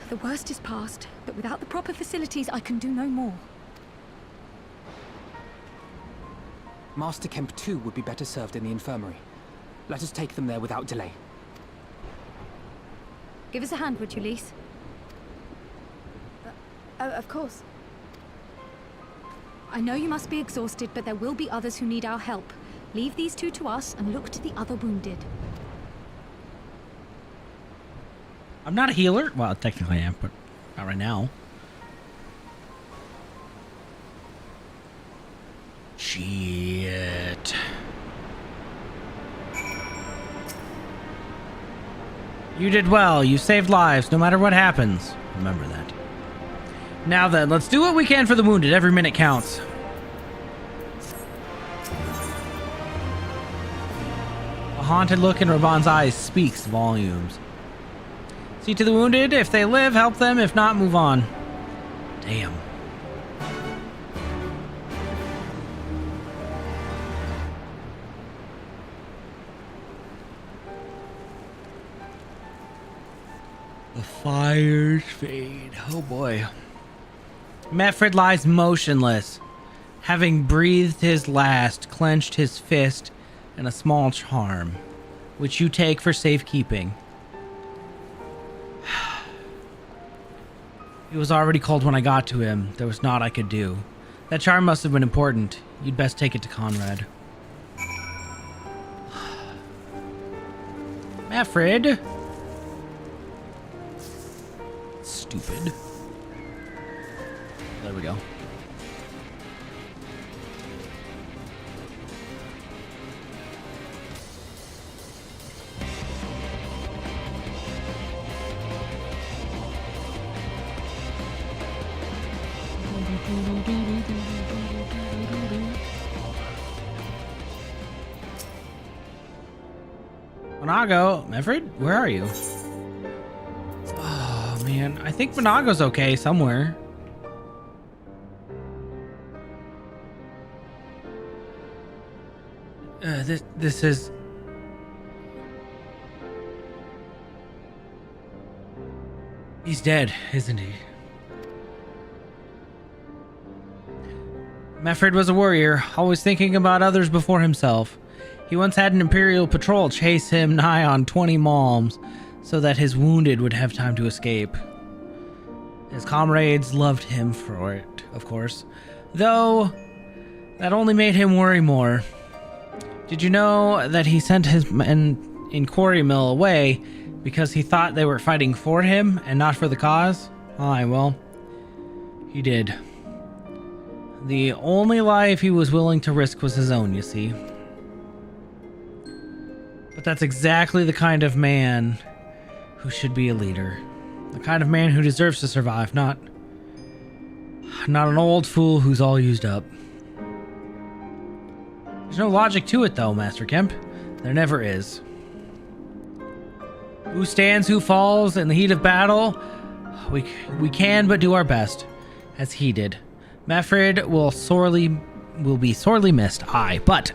The worst is past, but without the proper facilities, I can do no more. Master Kemp too would be better served in the infirmary. Let us take them there without delay. Give us a hand, would you, Lise? Of course. I know you must be exhausted, but there will be others who need our help. Leave these two to us and look to the other wounded. I'm not a healer. Well, technically I am, but not right now. Shit. You did well. You saved lives, no matter what happens. Remember that. Now then, let's do what we can for the wounded. Every minute counts. A haunted look in Raban's eyes speaks volumes. See to the wounded. If they live, help them. If not, move on. Damn. The fires fade. Oh boy. Meffred lies motionless, having breathed his last, clenched his fist, and a small charm, which you take for safekeeping. He was already cold when I got to him. There was naught I could do. That charm must have been important. You'd best take it to Conrad. Meffred. Stupid. There we go. Monago, Meffred, where are you? Oh man, I think Monago's okay somewhere. This is... He's dead, isn't he? Meffred was a warrior, always thinking about others before himself. He once had an Imperial patrol chase him nigh on 20 malms, so that his wounded would have time to escape. His comrades loved him for it, of course, though that only made him worry more. Did you know that he sent his men in Quarry Mill away because he thought they were fighting for him and not for the cause? Aye, well, he did. The only life he was willing to risk was his own, you see. But that's exactly the kind of man who should be a leader. The kind of man who deserves to survive, not an old fool who's all used up. There's no logic to it, though, Master Kemp. There never is. Who stands, who falls in the heat of battle? We can but do our best, as he did. Meffred will be sorely missed, aye, but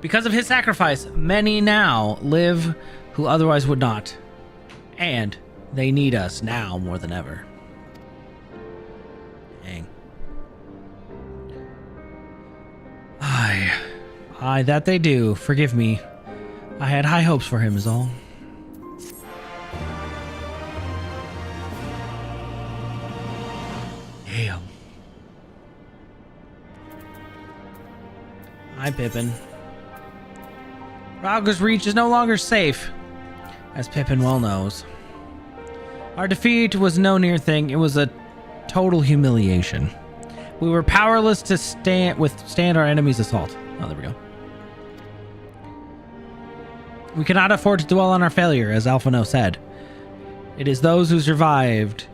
because of his sacrifice, many now live who otherwise would not. And they need us now more than ever. Dang. Aye, that they do. Forgive me. I had high hopes for him is all. Damn. Hi, Pippin. Rauga's Reach is no longer safe, as Pippin well knows. Our defeat was no near thing. It was a total humiliation. We were powerless to withstand our enemy's assault. Oh, there we go. We cannot afford to dwell on our failure, as Alphino said. It is those who survived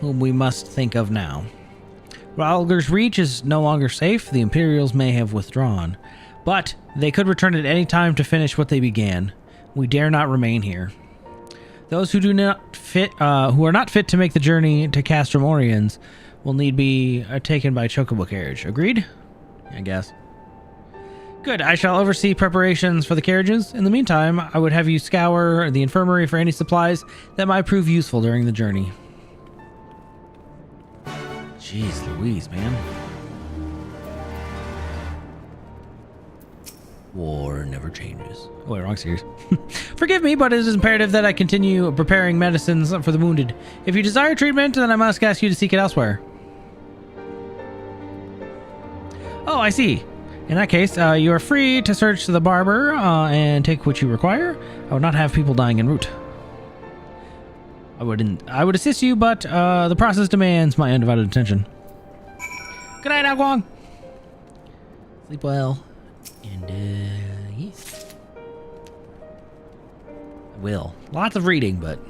whom we must think of now. Rauga's Reach is no longer safe. The Imperials may have withdrawn, but they could return at any time to finish what they began. We dare not remain here. Those who who are not fit to make the journey to Castrum Oriens will need be taken by chocobo carriage. Agreed? I guess. Good. I shall oversee preparations for the carriages. In the meantime, I would have you scour the infirmary for any supplies that might prove useful during the journey. Jeez Louise, man. War never changes. Oh, wait, wrong series. Forgive me, but it is imperative that I continue preparing medicines for the wounded. If you desire treatment, then I must ask you to seek it elsewhere. Oh, I see. In that case, you are free to search the barber and take what you require. I would not have people dying en route. I would assist you, but the process demands my undivided attention. Good night, Aguang. Sleep well. And, yes. I will. Lots of reading, but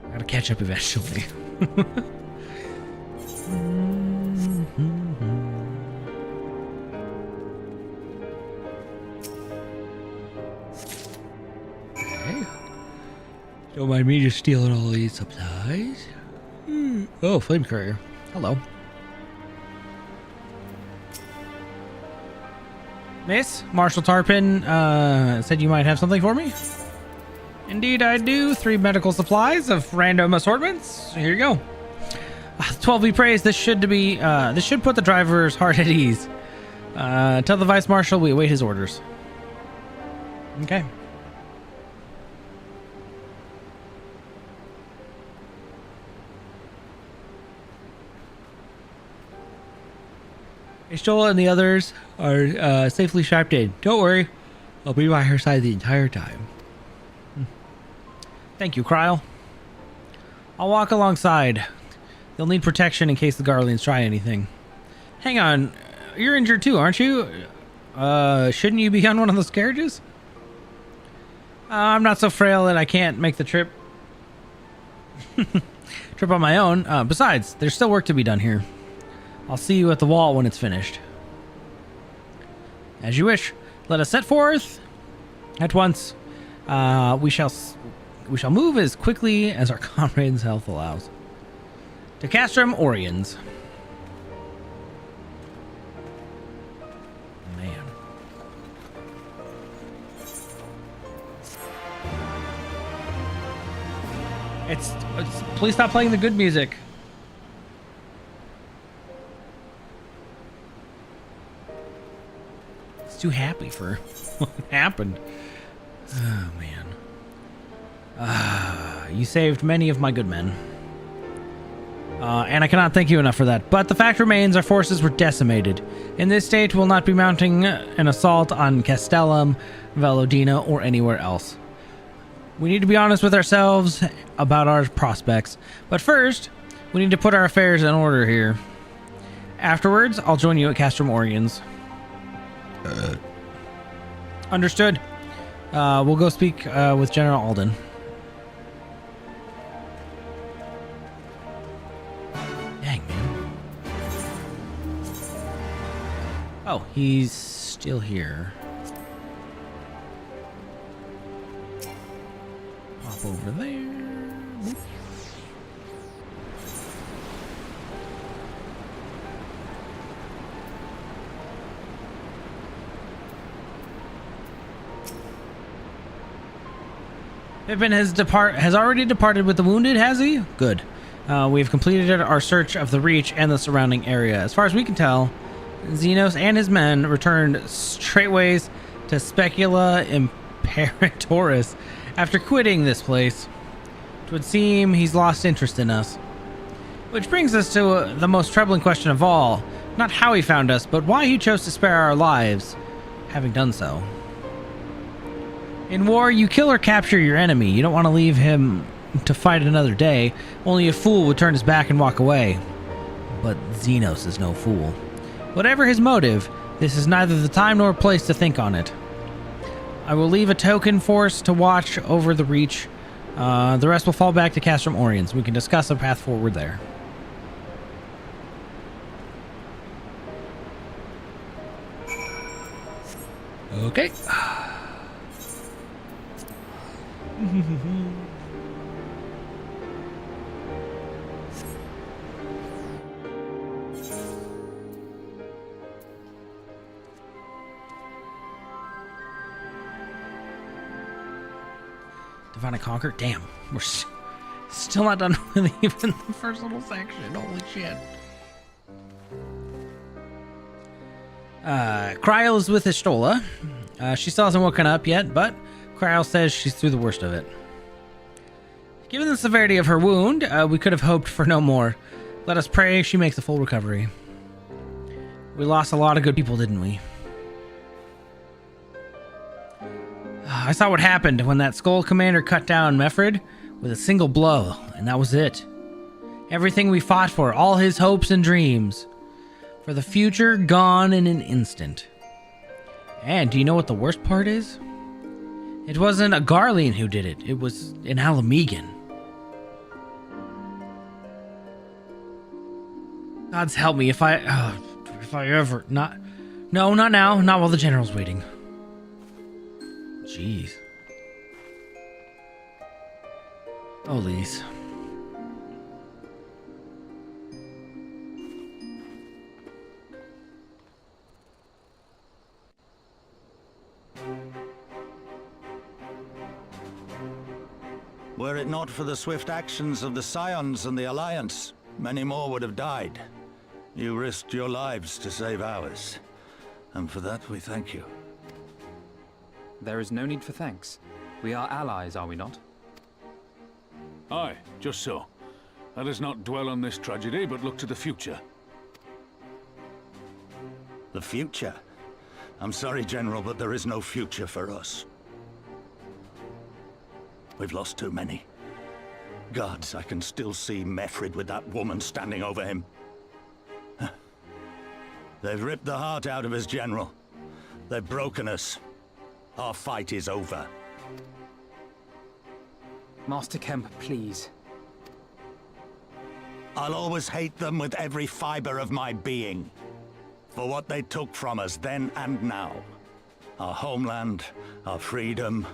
I gotta catch up eventually. Okay. Don't mind me just stealing all these supplies. Oh, flame courier. Hello. Miss, Marshal Tarpin said you might have something for me. Indeed I do. 3 medical supplies of random assortments. Here you go. 12 be praised. This should put the driver's heart at ease. Tell the Vice Marshal we await his orders. Okay. Istola and the others are safely strapped in. Don't worry, I'll be by her side the entire time. Thank you, Kryl. I'll walk alongside. You'll need protection in case the Garleans try anything. Hang on, you're injured too, aren't you? Shouldn't you be on one of those carriages? I'm not so frail that I can't make the trip on my own. Besides, there's still work to be done here. I'll see you at the wall when it's finished. As you wish. Let us set forth at once. We shall move as quickly as our comrades' health allows. To Castrum Oriens. Man. Please stop playing the good music. Too happy for what happened. Oh man. You saved many of my good men. And I cannot thank you enough for that. But the fact remains, our forces were decimated. In this state, we'll not be mounting an assault on Castellum, Valodina, or anywhere else. We need to be honest with ourselves about our prospects. But first, we need to put our affairs in order here. Afterwards, I'll join you at Castrum Oriens. Understood. We'll go speak with General Alden. Dang, man. Oh, he's still here. Hop over there. Boop. Pippin has already departed with the wounded, has he? Good. We've completed our search of the Reach and the surrounding area. As far as we can tell, Xenos and his men returned straightways to Specula Imperatoris after quitting this place. It would seem he's lost interest in us. Which brings us to the most troubling question of all. Not how he found us, but why he chose to spare our lives, having done so. In war, you kill or capture your enemy. You don't want to leave him to fight another day. Only a fool would turn his back and walk away. But Xenos is no fool. Whatever his motive, this is neither the time nor place to think on it. I will leave a token force to watch over the Reach. The rest will fall back to Castrum Oriens. We can discuss a path forward there. Okay. Divine Conquer? Damn, we're still not done with even the first little section. Holy shit. Kryl is with Istola. She still hasn't woken up yet, but Kryl says she's through the worst of it. Given the severity of her wound, we could have hoped for no more. Let us pray she makes a full recovery. We lost a lot of good people, didn't we? I saw what happened when that Skull Commander cut down Mefrid with a single blow, and that was it. Everything we fought for, all his hopes and dreams. For the future, gone in an instant. And do you know what the worst part is? It wasn't a Garlean who did it. It was an Alamegan. God's help me if I ever... No, not now. Not while the General's waiting. Jeez. Oh, Lise. Were it not for the swift actions of the Scions and the Alliance, many more would have died. You risked your lives to save ours, and for that we thank you. There is no need for thanks. We are allies, are we not? Aye, just so. Let us not dwell on this tragedy, but look to the future. The future? I'm sorry, General, but there is no future for us. We've lost too many. Gods, I can still see Mefrid with that woman standing over him. They've ripped the heart out of us, General. They've broken us. Our fight is over. Master Kemp, please. I'll always hate them with every fiber of my being. For what they took from us then and now. Our homeland, our freedom,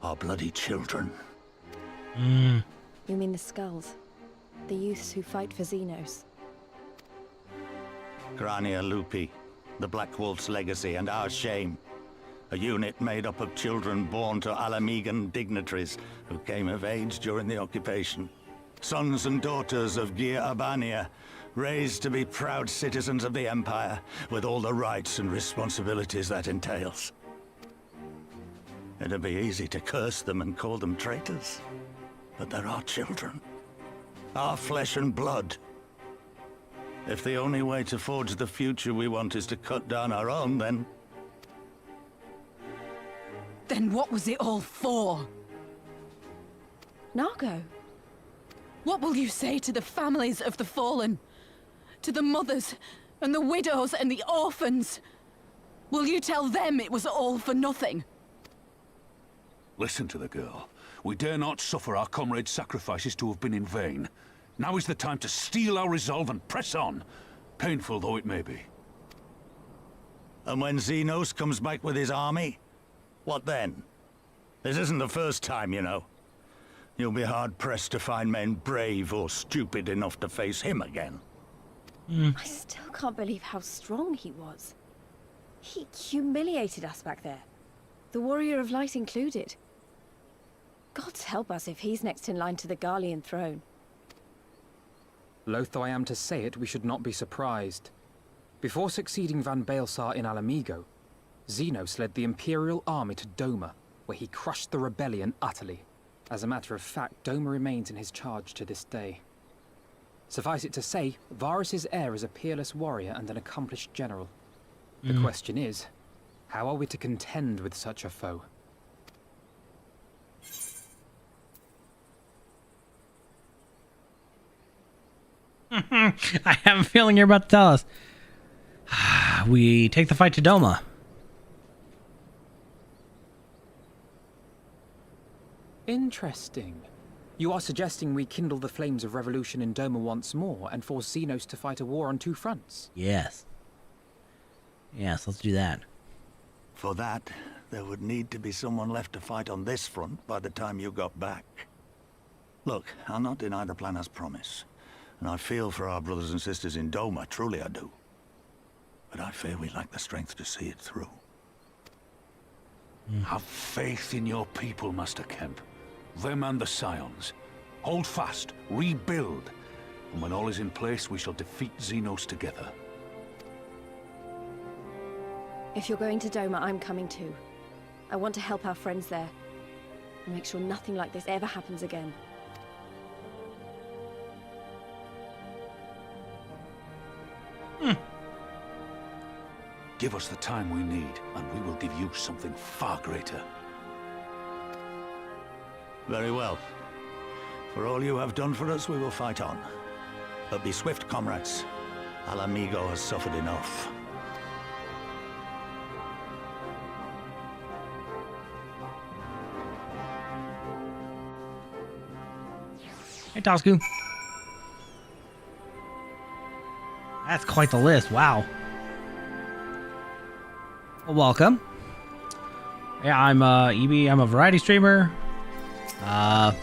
our bloody children. You mean the Skulls? The youths who fight for Xenos? Grania Lupi, the Black Wolf's legacy and our shame. A unit made up of children born to Alamegan dignitaries who came of age during the occupation. Sons and daughters of Gir Abania, raised to be proud citizens of the Empire, with all the rights and responsibilities that entails. It'd be easy to curse them and call them traitors. But they're our children. Our flesh and blood. If the only way to forge the future we want is to cut down our own, then... Then what was it all for? Nargo. What will you say to the families of the fallen? To the mothers, and the widows, and the orphans? Will you tell them it was all for nothing? Listen to the girl. We dare not suffer our comrades' sacrifices to have been in vain. Now is the time to steel our resolve and press on, painful though it may be. And when Xenos comes back with his army, what then? This isn't the first time, you know. You'll be hard-pressed to find men brave or stupid enough to face him again. I still can't believe how strong he was. He humiliated us back there. The Warrior of Light included. Gods help us if he's next in line to the Garlean throne. Loath though I am to say it, we should not be surprised. Before succeeding Van Baelsar in Alamigo, Xenos led the Imperial army to Doma, where he crushed the rebellion utterly. As a matter of fact, Doma remains in his charge to this day. Suffice it to say, Varus's heir is a peerless warrior and an accomplished general. The question is, how are we to contend with such a foe? I have a feeling you're about to tell us. We take the fight to Doma. Interesting. You are suggesting we kindle the flames of revolution in Doma once more and force Xenos to fight a war on two fronts? Yes. Yes, let's do that. For that, there would need to be someone left to fight on this front by the time you got back. Look, I'll not deny the plan as promised. And I feel for our brothers and sisters in Doma, truly I do. But I fear we lack the strength to see it through. Have faith in your people, Master Kemp. Them and the Scions. Hold fast, rebuild. And when all is in place, we shall defeat Xenos together. If you're going to Doma, I'm coming too. I want to help our friends there. And make sure nothing like this ever happens again. Give us the time we need, and we will give you something far greater. Very well. For all you have done for us, we will fight on. But be swift, comrades. Alamigo has suffered enough. Hey, Tosku. That's quite the list. Wow. Well, welcome. Yeah, I'm EB. I'm a variety streamer. I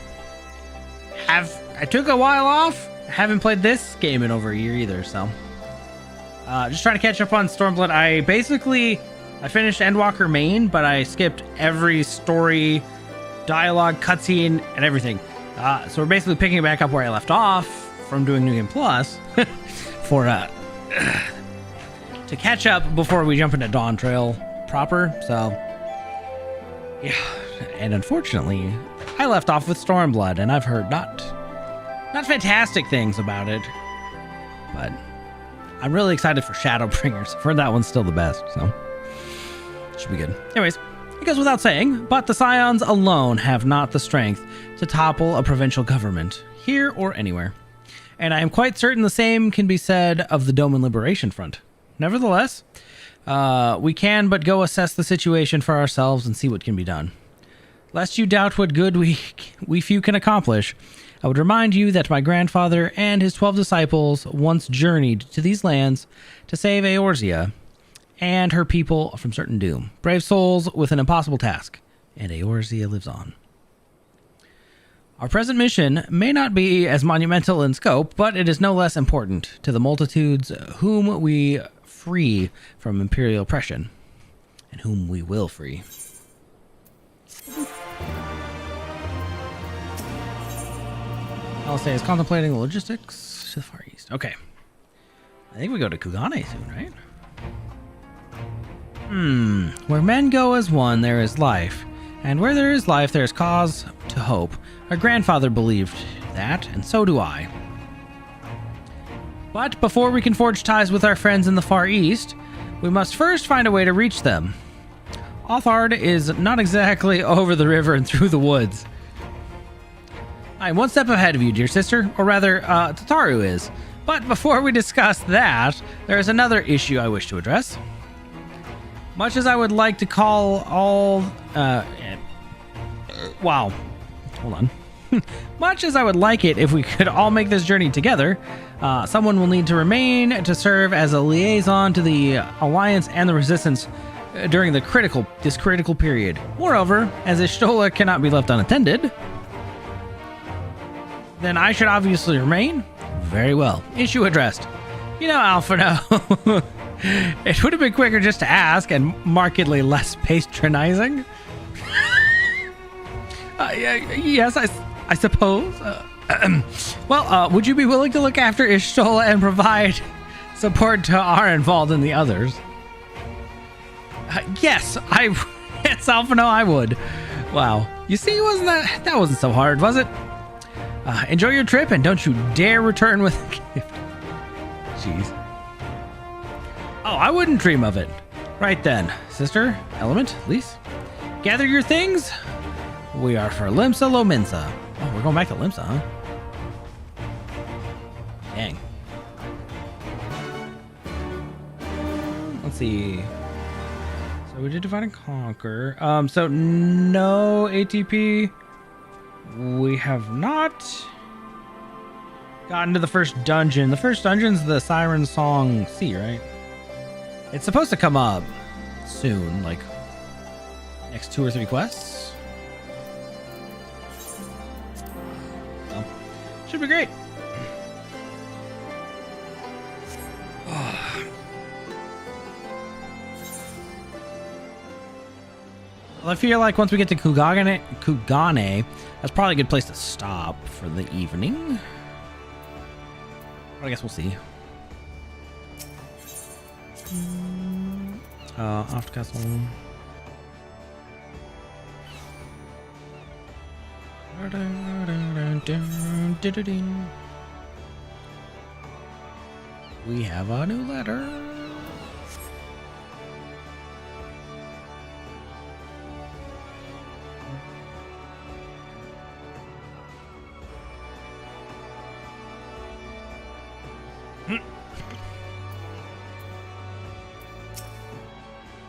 took a while off. Haven't played this game in over a year either, so just trying to catch up on Stormblood. I finished Endwalker main, but I skipped every story, dialogue, cutscene, and everything. So we're basically picking it back up where I left off from doing New Game Plus for to catch up before we jump into Dawn Trail proper. So yeah, and unfortunately, I left off with Stormblood, and I've heard not fantastic things about it, but I'm really excited for Shadowbringers. I've heard that one's still the best, so should be good. Anyways, it goes without saying, but the Scions alone have not the strength to topple a provincial government, here or anywhere. And I am quite certain the same can be said of the Doman Liberation Front. Nevertheless, we can but go assess the situation for ourselves and see what can be done. Lest you doubt what good we few can accomplish, I would remind you that my grandfather and his 12 disciples once journeyed to these lands to save Eorzea and her people from certain doom. Brave souls with an impossible task, and Eorzea lives on. Our present mission may not be as monumental in scope, but it is no less important to the multitudes whom we free from imperial oppression, and whom we will free. I'll say is contemplating the logistics to the Far East. Okay. I think we go to Kugane soon, right? Where men go as one, there is life. And where there is life, there is cause to hope. Our grandfather believed that, and so do I. But before we can forge ties with our friends in the Far East, we must first find a way to reach them. Othard is not exactly over the river and through the woods. I'm one step ahead of you, dear sister, or rather, Tataru is. But before we discuss that, there is another issue I wish to address. Much as I would like to call all... wow. Hold on. Much as I would like it if we could all make this journey together, someone will need to remain to serve as a liaison to the Alliance and the Resistance during this critical period. Moreover, as Ishtola cannot be left unattended, then I should obviously remain. Very well. Issue addressed. You know, Alphino, it would have been quicker just to ask and markedly less patronizing. Yes, I suppose. Well, would you be willing to look after Ishtola and provide support to our involved in the others? Yes, yes, Alphino, I would. Wow. You see, that wasn't so hard, was it? Enjoy your trip and don't you dare return with a gift. Jeez. Oh, I wouldn't dream of it. Right then, sister, Element, Lise, gather your things. We are for Limsa Lominsa. Oh, we're going back to Limsa, huh? Dang. Let's see. So we did Divide and Conquer. So no ATP. We have not gotten to the first dungeon. The first dungeon's the Siren Song C, right? It's supposed to come up soon, like next 2 or 3 quests. So, should be great. Well, I feel like once we get to Kugane, that's probably a good place to stop for the evening. But I guess we'll see. Off to castle. We have a new letter.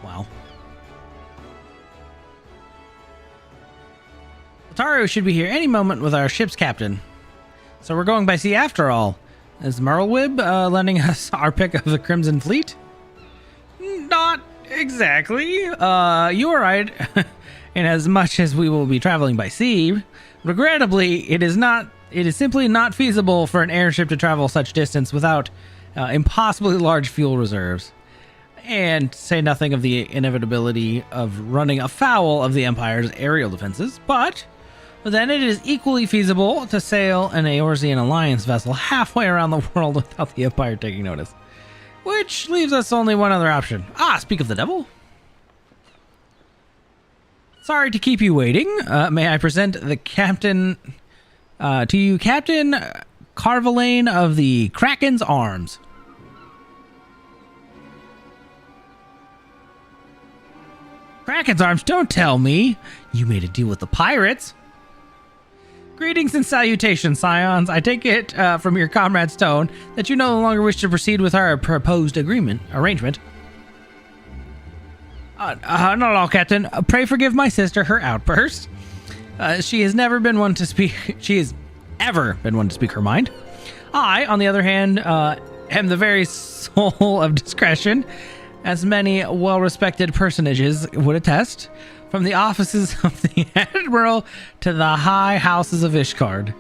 Wow. Tataru should be here any moment with our ship's captain. So we're going by sea after all. Is Merlwib lending us our pick of the Crimson Fleet? Not exactly. You are right. In as much as we will be traveling by sea, regrettably, it is simply not feasible for an airship to travel such distance without impossibly large fuel reserves. And say nothing of the inevitability of running afoul of the Empire's aerial defenses, but then it is equally feasible to sail an Eorzean Alliance vessel halfway around the world without the Empire taking notice. Which leaves us only one other option. Speak of the devil. Sorry to keep you waiting. May I present the captain to you, Captain Carvalane of the Kraken's Arms. Kraken's Arms, don't tell me. You made a deal with the pirates. Greetings and salutations, Scions. I take it from your comrade's tone that you no longer wish to proceed with our proposed arrangement. Not at all, Captain. Pray forgive my sister her outburst. She has ever been one to speak her mind. I, on the other hand, am the very soul of discretion, as many well-respected personages would attest, from the offices of the Admiral to the high houses of Ishgard.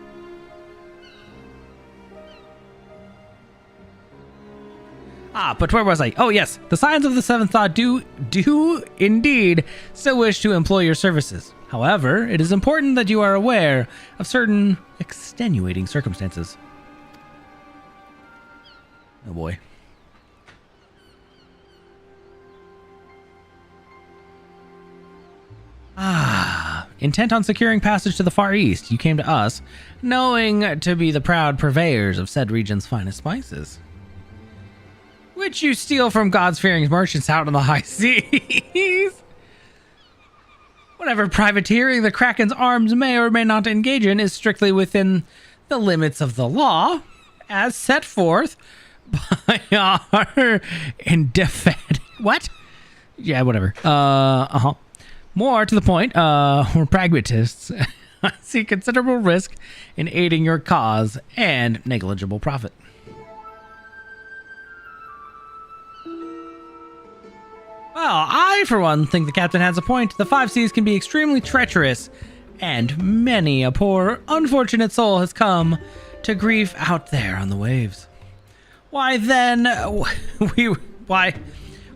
But where was I? Oh, yes. The Scions of the Seventh Thought do indeed still wish to employ your services. However, it is important that you are aware of certain extenuating circumstances. Oh, boy. Intent on securing passage to the Far East, you came to us, knowing to be the proud purveyors of said region's finest spices. which you steal from God-fearing merchants out on the high seas. Whatever privateering the Kraken's arms may or may not engage in is strictly within the limits of the law, as set forth by our indefinite... What? Yeah, whatever. More to the point, we're pragmatists. I see considerable risk in aiding your cause and negligible profit. Well, I, for one, think the captain has a point. The five seas can be extremely treacherous, and many a poor, unfortunate soul has come to grief out there on the waves. Why then,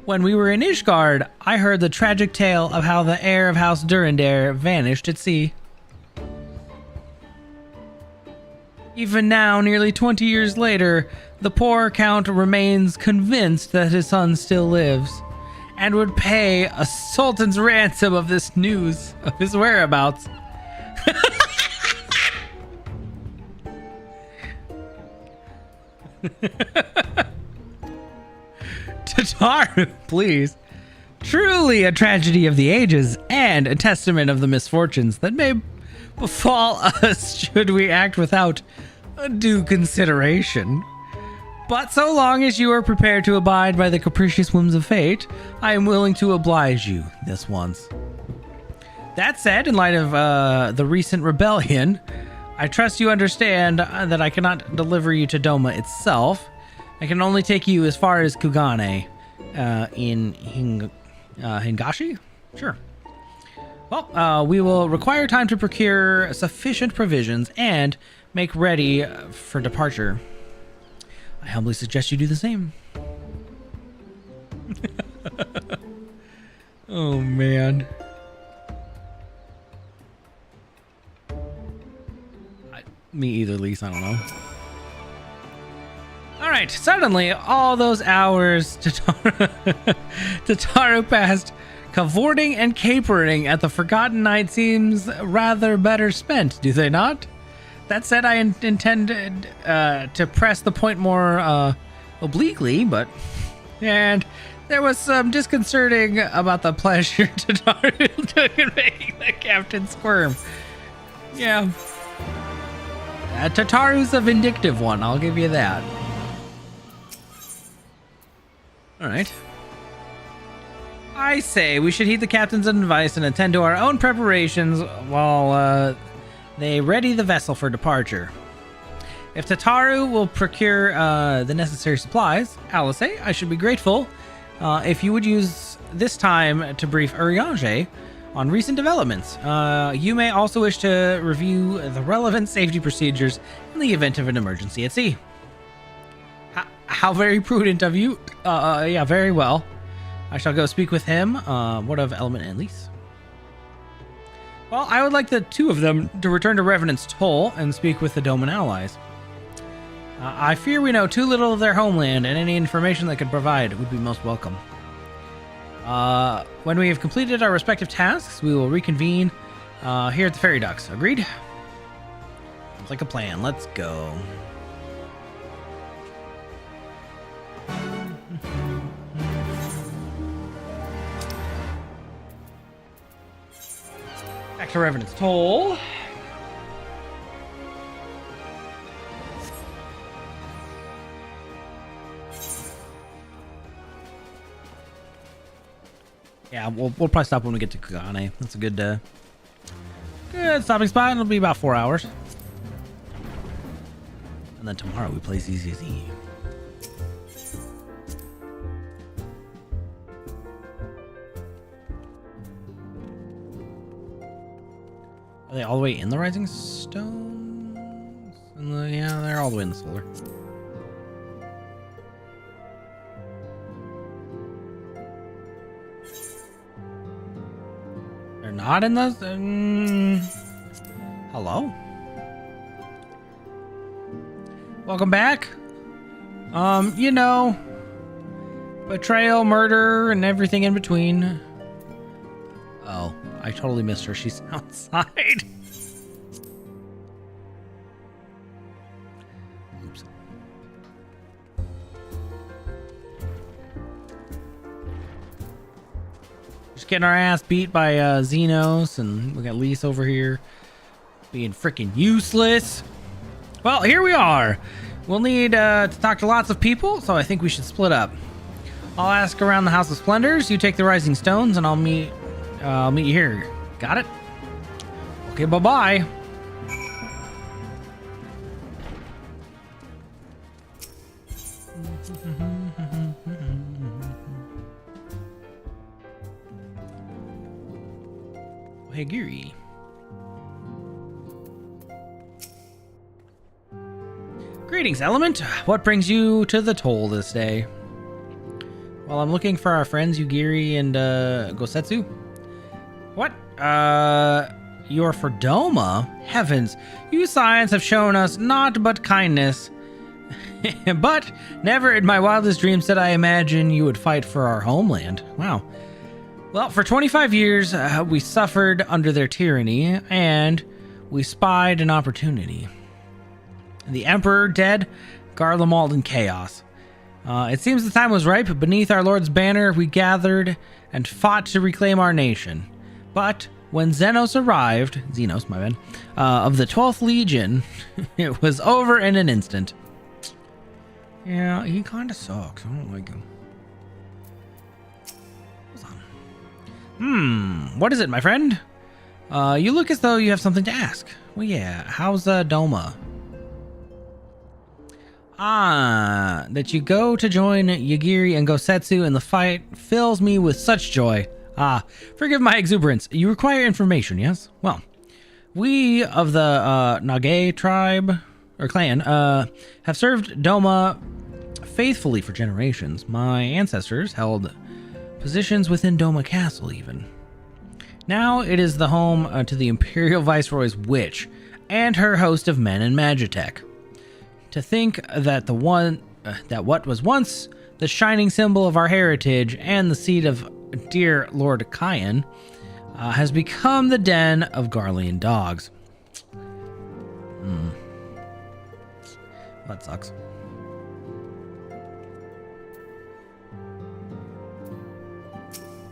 when we were in Ishgard, I heard the tragic tale of how the heir of House Durandare vanished at sea. Even now, nearly 20 years later, the poor count remains convinced that his son still lives, and would pay a sultan's ransom of this news of his whereabouts. Tataru, please. Truly a tragedy of the ages, and a testament of the misfortunes that may befall us should we act without due consideration. But so long as you are prepared to abide by the capricious whims of fate, I am willing to oblige you this once. That said, in light of the recent rebellion, I trust you understand that I cannot deliver you to Doma itself. I can only take you as far as Kugane in Hingashi? Sure. Well, we will require time to procure sufficient provisions and make ready for departure. I humbly suggest you do the same. Oh, man. Me either, Lise. I don't know. Alright, suddenly, all those hours Tataru passed cavorting and capering at the Forgotten Night seems rather better spent, do they not? That said, I intended to press the point more obliquely, but... And there was some disconcerting about the pleasure Tataru took in making the captain squirm. Yeah. Tataru's a vindictive one, I'll give you that. Alright. I say we should heed the captain's advice and attend to our own preparations while they ready the vessel for departure. If Tataru will procure the necessary supplies, Alice, I should be grateful if you would use this time to brief Urianger on recent developments. You may also wish to review the relevant safety procedures in the event of an emergency at sea. How very prudent of you. Yeah, very well. I shall go speak with him. What of Element and Lise? Well, I would like the two of them to return to Revenant's Toll and speak with the Doman allies. I fear we know too little of their homeland, and any information they could provide would be most welcome. When we have completed our respective tasks, we will reconvene here at the ferry docks. Agreed? Sounds like a plan. Let's go. Back to Revenant's Toll. Yeah, we'll probably stop when we get to Kugane. That's a good good stopping spot. It'll be about 4 hours. And then tomorrow we play ZZZ. Are they all the way in the Rising Stones? Yeah, they're all the way in the Solar. They're not in those? Hello? Welcome back. You know, betrayal, murder, and everything in between. Oh, I totally missed her. She's outside. Oops. Just getting our ass beat by Xenos, and we got Lise over here being freaking useless. Well, here we are. We'll need to talk to lots of people, so I think we should split up. I'll ask around the House of Splendors. You take the Rising Stones, and I'll meet you here. Got it? Okay, bye-bye. Hey, Geary. Greetings, Element. What brings you to the toll this day? Well, I'm looking for our friends Yugiri and Gosetsu. What? You're for Doma? Heavens, you Scions have shown us naught but kindness. But never in my wildest dreams did I imagine you would fight for our homeland. Wow. Well, for 25 years, we suffered under their tyranny, and we spied an opportunity. The Emperor dead, Garlemald in chaos. It seems the time was ripe. Beneath our Lord's banner, we gathered and fought to reclaim our nation. But when Xenos arrived, my bad, of the 12th Legion, it was over in an instant. Yeah, he kind of sucks. I don't like him. Hold on. What is it, my friend? You look as though you have something to ask. Well, yeah, how's Doma? That you go to join Yagiri and Gosetsu in the fight fills me with such joy. Forgive my exuberance. You require information, yes? Well, we of the Nage tribe, or clan, have served Doma faithfully for generations. My ancestors held positions within Doma Castle, even. Now it is the home to the Imperial Viceroy's witch and her host of men and Magitech. To think that what was once the shining symbol of our heritage and the seat of dear Lord Kyan has become the den of Garlean dogs. That sucks.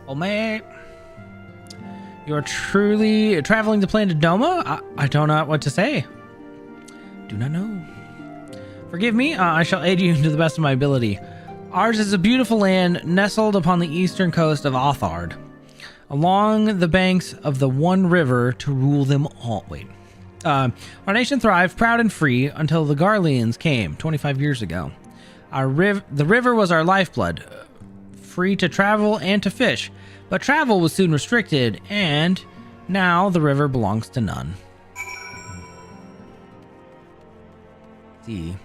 Oh, mate. You're truly traveling to Planet Doma? I don't know what to say. Do not know. Forgive me, I shall aid you to the best of my ability. Ours is a beautiful land nestled upon the eastern coast of Othard, along the banks of the one river to rule them all. Our nation thrived proud and free until the Garleans came 25 years ago. The river was our lifeblood, free to travel and to fish, but travel was soon restricted, and now the river belongs to none. See.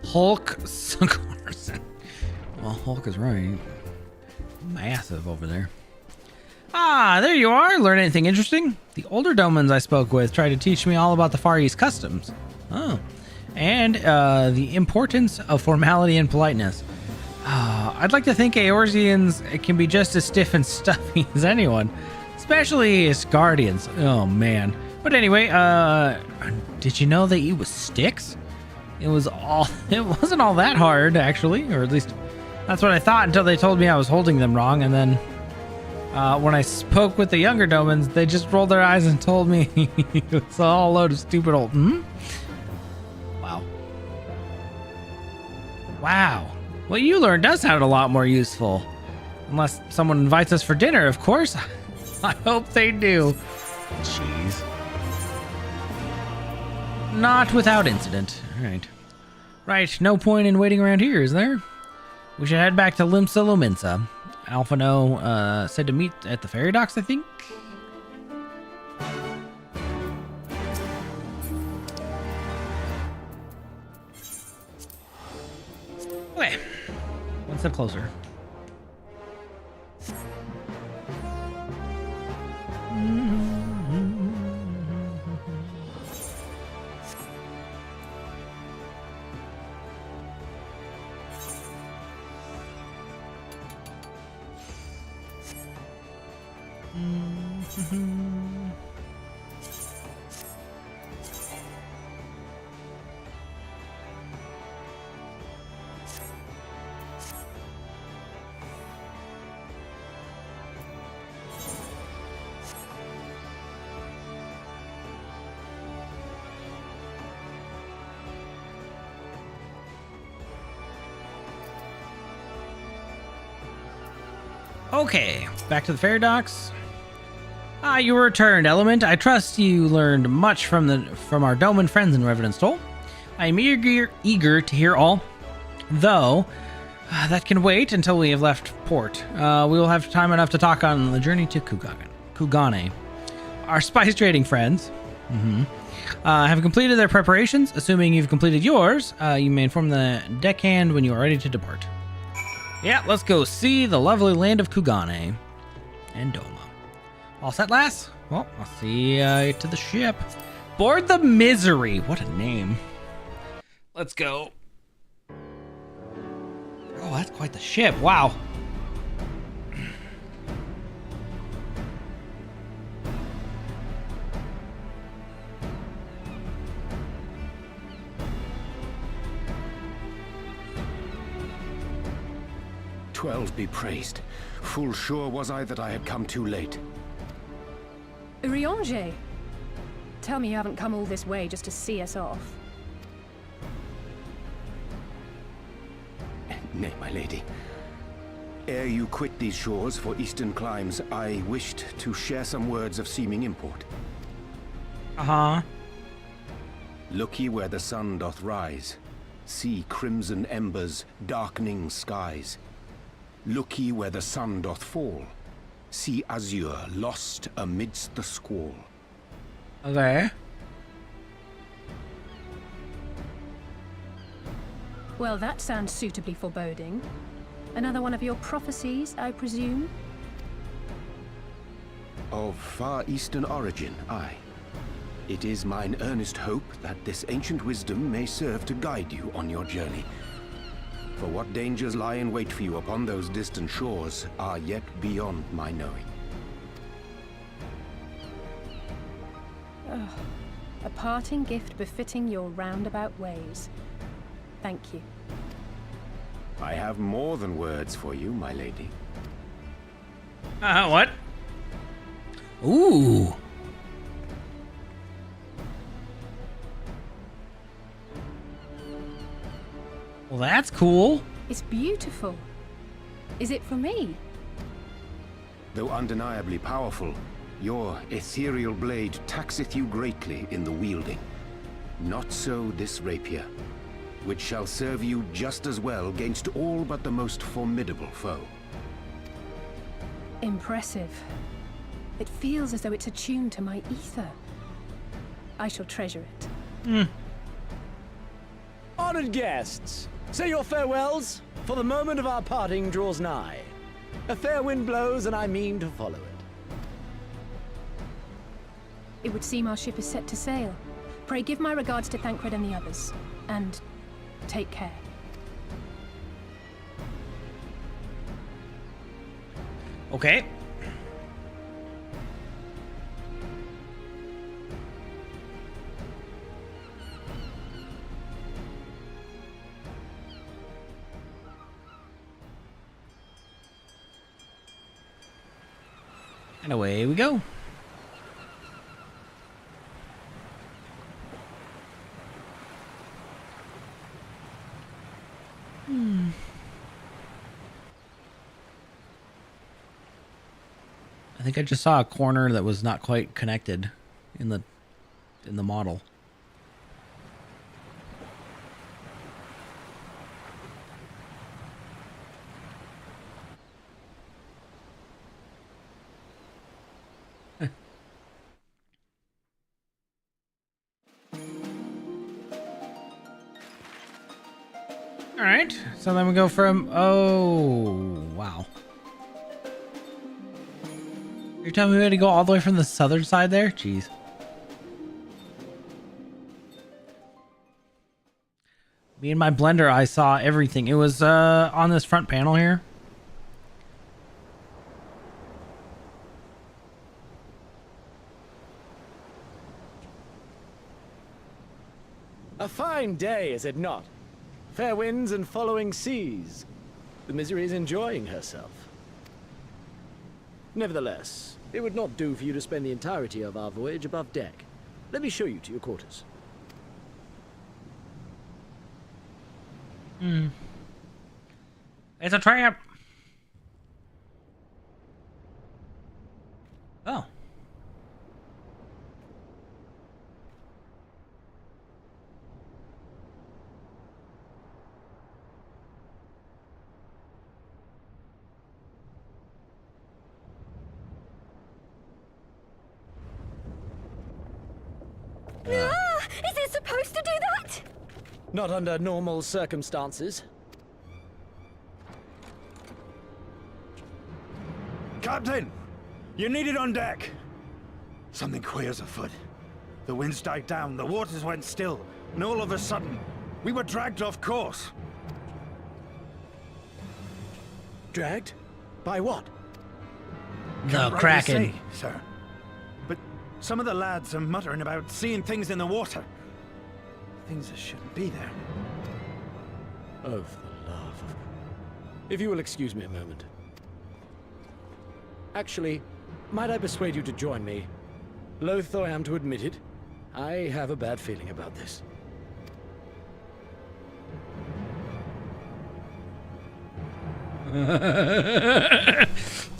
Hulk Carson. Well, Hulk is right. Massive over there. There you are. Learn anything interesting? The older Domans I spoke with tried to teach me all about the Far East customs. And the importance of formality and politeness. I'd like to think Eorzeans can be just as stiff and stuffy as anyone. Especially as guardians. Oh, man. But anyway, did you know they eat with sticks? It wasn't all that hard, actually. Or at least, that's what I thought until they told me I was holding them wrong. And then, when I spoke with the younger Domans, they just rolled their eyes and told me it's all a load of stupid old... Wow. Wow. What you learned does sound a lot more useful. Unless someone invites us for dinner, of course. I hope they do. Jeez. Not without incident. Alright. Right, no point in waiting around here, is there? We should head back to Limsa Luminsa. Alphano said to meet at the ferry docks, I think? Okay. One step closer. Okay, back to the ferry docks. Ah, you returned, Element. I trust you learned much from our Doman friends in Revenant Stoll. I am eager to hear all, though that can wait until we have left port. We will have time enough to talk on the journey to Kugane. Our spice trading friends have completed their preparations. Assuming you've completed yours, you may inform the deckhand when you are ready to depart. Yeah, let's go see the lovely land of Kugane and Doma. All set, lass? Well, I'll see you to the ship. Board the Misery. What a name. Let's go. Oh, that's quite the ship. Wow. "12 be praised. Full sure was I that I had come too late." Urianger! Tell me you haven't come all this way just to see us off. Nay, my lady. Ere you quit these shores for eastern climes, I wished to share some words of seeming import. Look ye where the sun doth rise. See crimson embers, darkening skies. Look ye where the sun doth fall. See azure lost amidst the squall. Okay. Well, that sounds suitably foreboding. Another one of your prophecies, I presume? Of far eastern origin, aye. It is mine earnest hope that this ancient wisdom may serve to guide you on your journey. For what dangers lie in wait for you upon those distant shores are yet beyond my knowing. A parting gift befitting your roundabout ways. Thank you. I have more than words for you, my lady. What? Ooh. Well, that's cool. It's beautiful. Is it for me? Though undeniably powerful, your ethereal blade taxeth you greatly in the wielding. Not so this rapier, which shall serve you just as well against all but the most formidable foe. Impressive. It feels as though it's attuned to my ether. I shall treasure it. Honored guests, say your farewells, for the moment of our parting draws nigh. A fair wind blows, and I mean to follow it. It would seem our ship is set to sail. Pray give my regards to Thancred and the others. And take care. Okay. And away we go. I think I just saw a corner that was not quite connected in the model. All right, so then we go from, oh, wow. You're telling me we had to go all the way from the southern side there? Jeez. Me and my blender, I saw everything. It was on this front panel here. A fine day, is it not? Fair winds and following seas. The Misery is enjoying herself. Nevertheless, it would not do for you to spend the entirety of our voyage above deck. Let me show you to your quarters. It's a trap. Oh. Is it supposed to do that? Not under normal circumstances. Captain! You're needed on deck! Something queer's afoot. The winds died down, the waters went still, and all of a sudden, we were dragged off course. Dragged? By what? The Can't rightly Kraken. say, sir. But some of the lads are muttering about seeing things in the water. Things that shouldn't be there. Oh, for the love of... If you will excuse me a moment. Actually, might I persuade you to join me? Loath though I am to admit it, I have a bad feeling about this.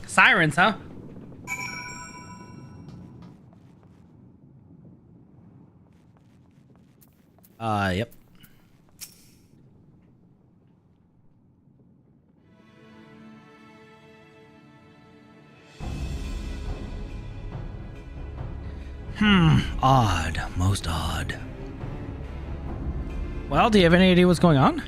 Sirens, huh? Yep. Odd. Most odd. Well, do you have any idea what's going on?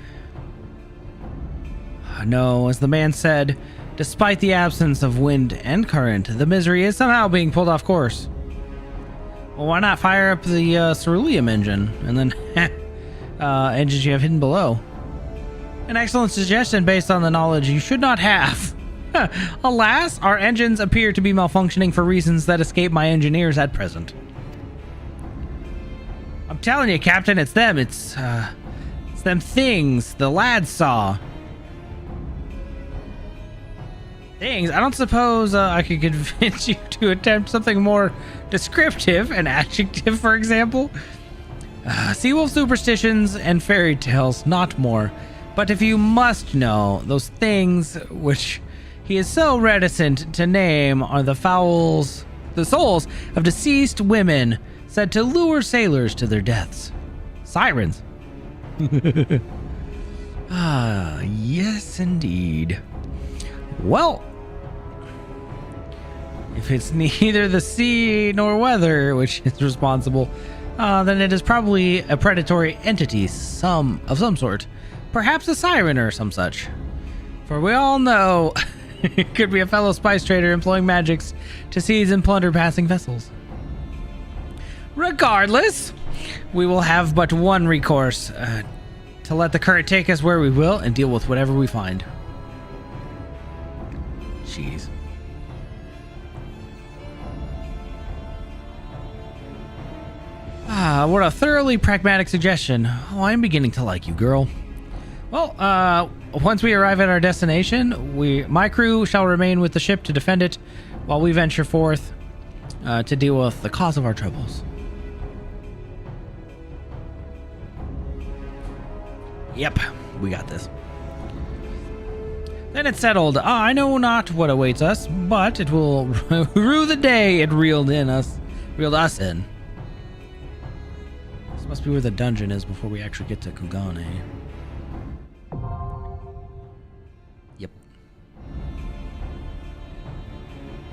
No, as the man said, despite the absence of wind and current, the misery is somehow being pulled off course. Well, why not fire up the ceruleum engine and then engines you have hidden below? An excellent suggestion based on the knowledge you should not have. Alas, our engines appear to be malfunctioning for reasons that escape my engineers at present. I'm telling you, Captain, it's them. It's them things the lads saw. Things? I don't suppose I could convince you to attempt something more descriptive, an adjective, for example. Seawolf superstitions and fairy tales, not more. But if you must know, those things which he is so reticent to name are the souls of deceased women said to lure sailors to their deaths. Sirens. Yes, indeed. Well, if it's neither the sea nor weather which is responsible, then it is probably a predatory entity of some sort. Perhaps a siren or some such. For we all know it could be a fellow spice trader employing magics to seize and plunder passing vessels. Regardless, we will have but one recourse, to let the current take us where we will and deal with whatever we find. Jeez. What a thoroughly pragmatic suggestion. Oh, I'm beginning to like you, girl. Well, once we arrive at our destination, my crew shall remain with the ship to defend it while we venture forth to deal with the cause of our troubles. Yep, we got this. Then it's settled. I know not what awaits us, but it will rue the day it reeled us in. This must be where the dungeon is before we actually get to Kugane. Yep.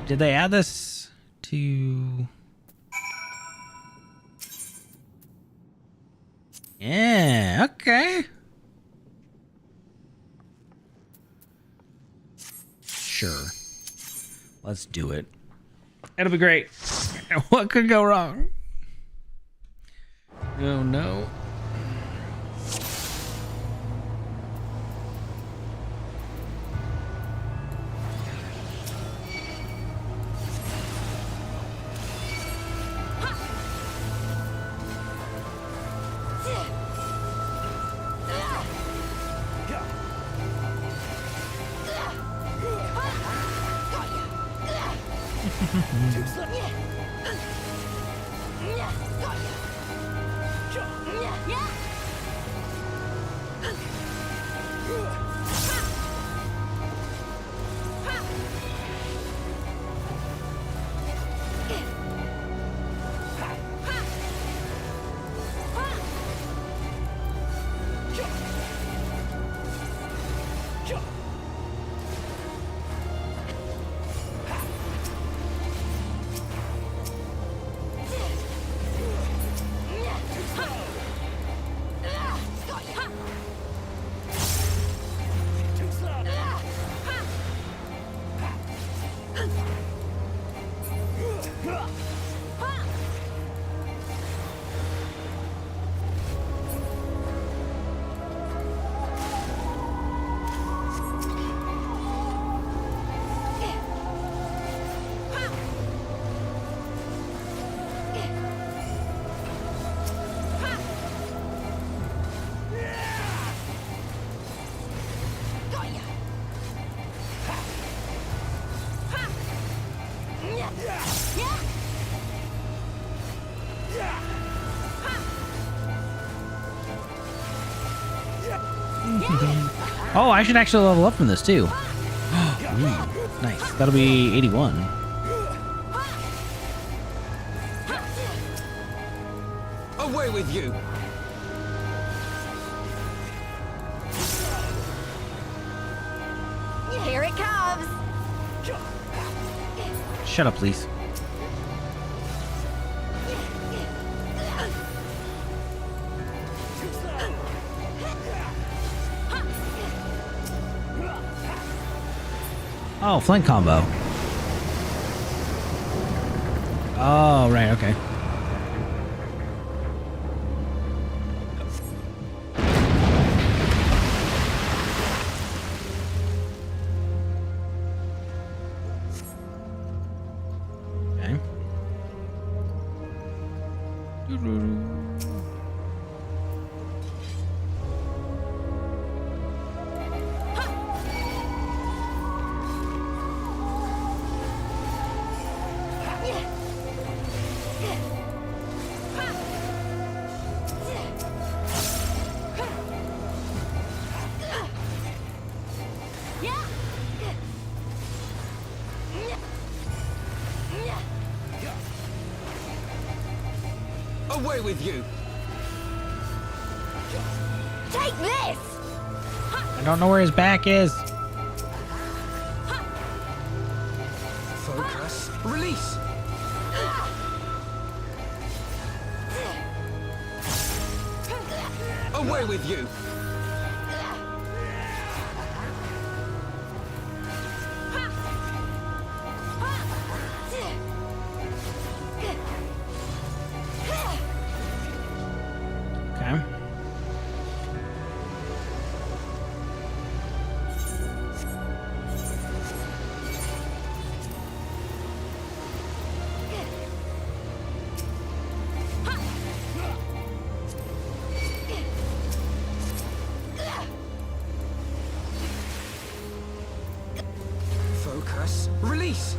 Did they add this to... Yeah, okay. Sure. Let's do it. It'll be great. What could go wrong? Oh no. Oh, I should actually level up from this too. Ooh, nice. That'll be 81. Away with you! Here it comes! Shut up, please. Oh, flank combo. Oh, right, okay. Okay. Away with you! Take this! I don't know where his back is. Focus. Release! Away with you! Okay. Focus. Release!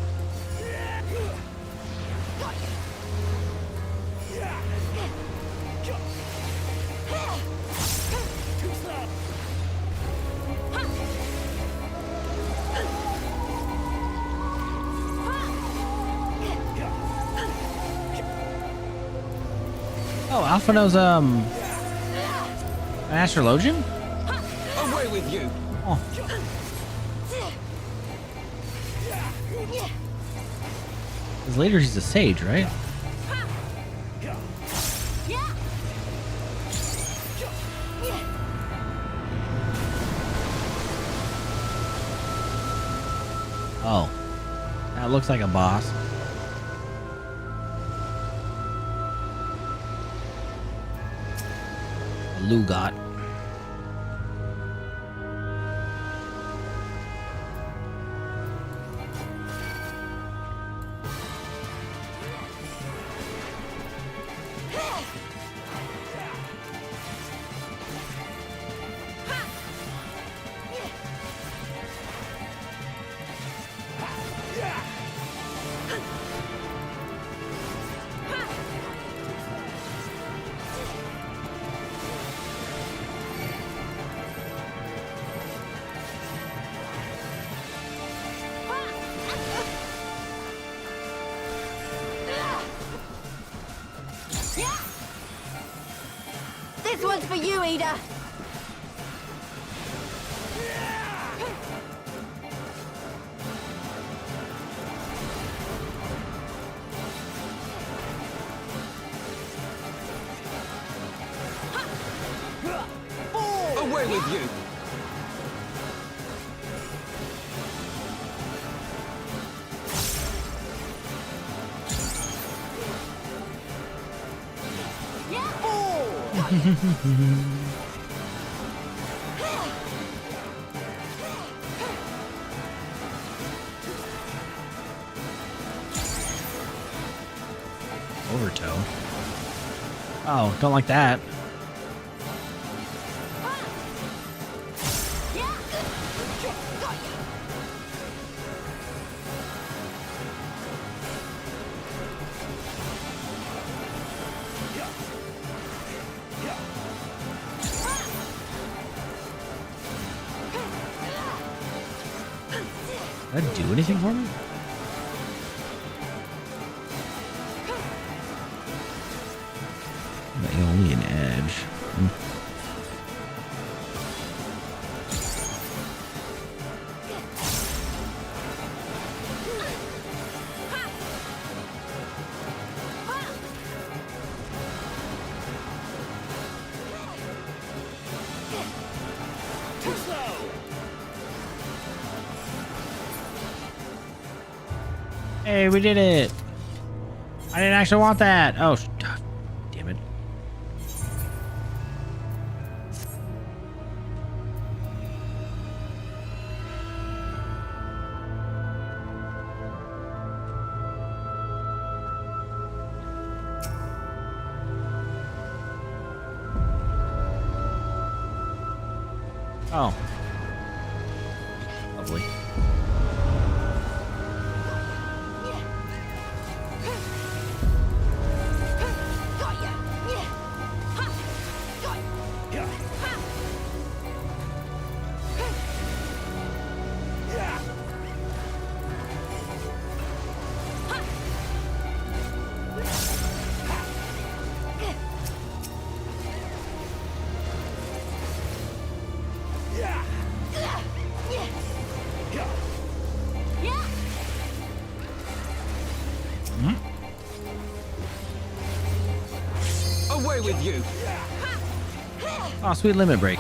Oh, Alphino's an astrologian? Away with you! Oh. Because later he's a sage, right? Oh. That looks like a boss. A Lugot. This one's for you, Ida! Away with you! Overtow. Oh, don't like that. Did that do anything for me? Only an edge. Hey, we did it! I didn't actually want that! Oh, damn it. Oh. Lovely. Away with you! Oh, sweet limit break.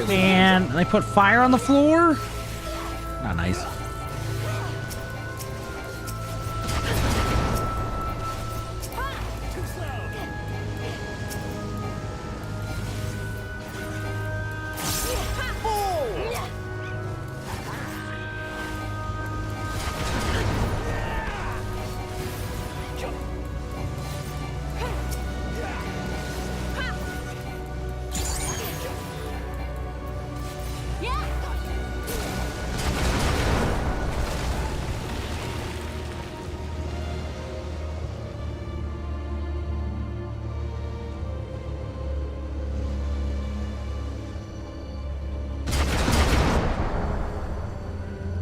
Man, they put fire on the floor? Not nice.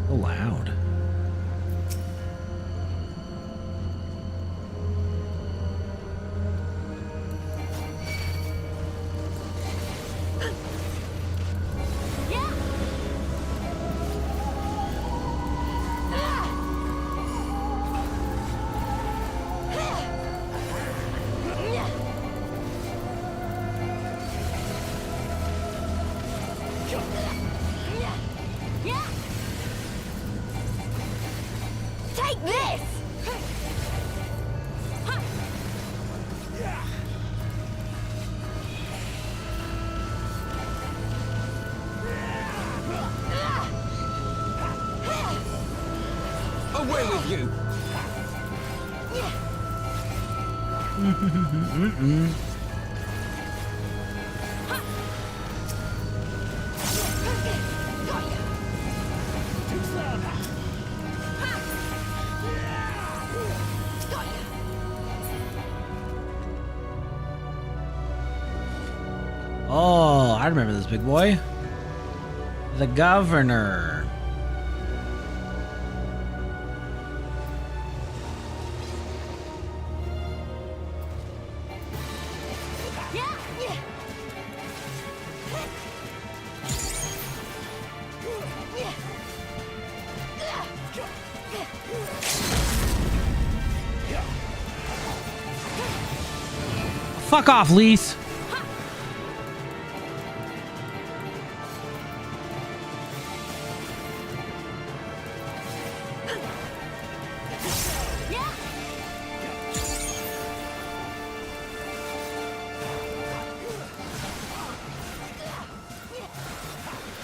Loud. Take this! Away with you! Oh, I remember this big boy. The governor. Fuck off, Lise.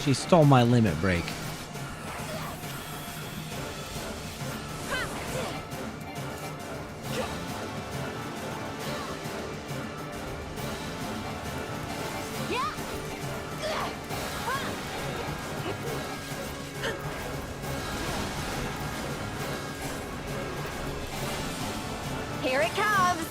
She stole my limit break. Here it comes!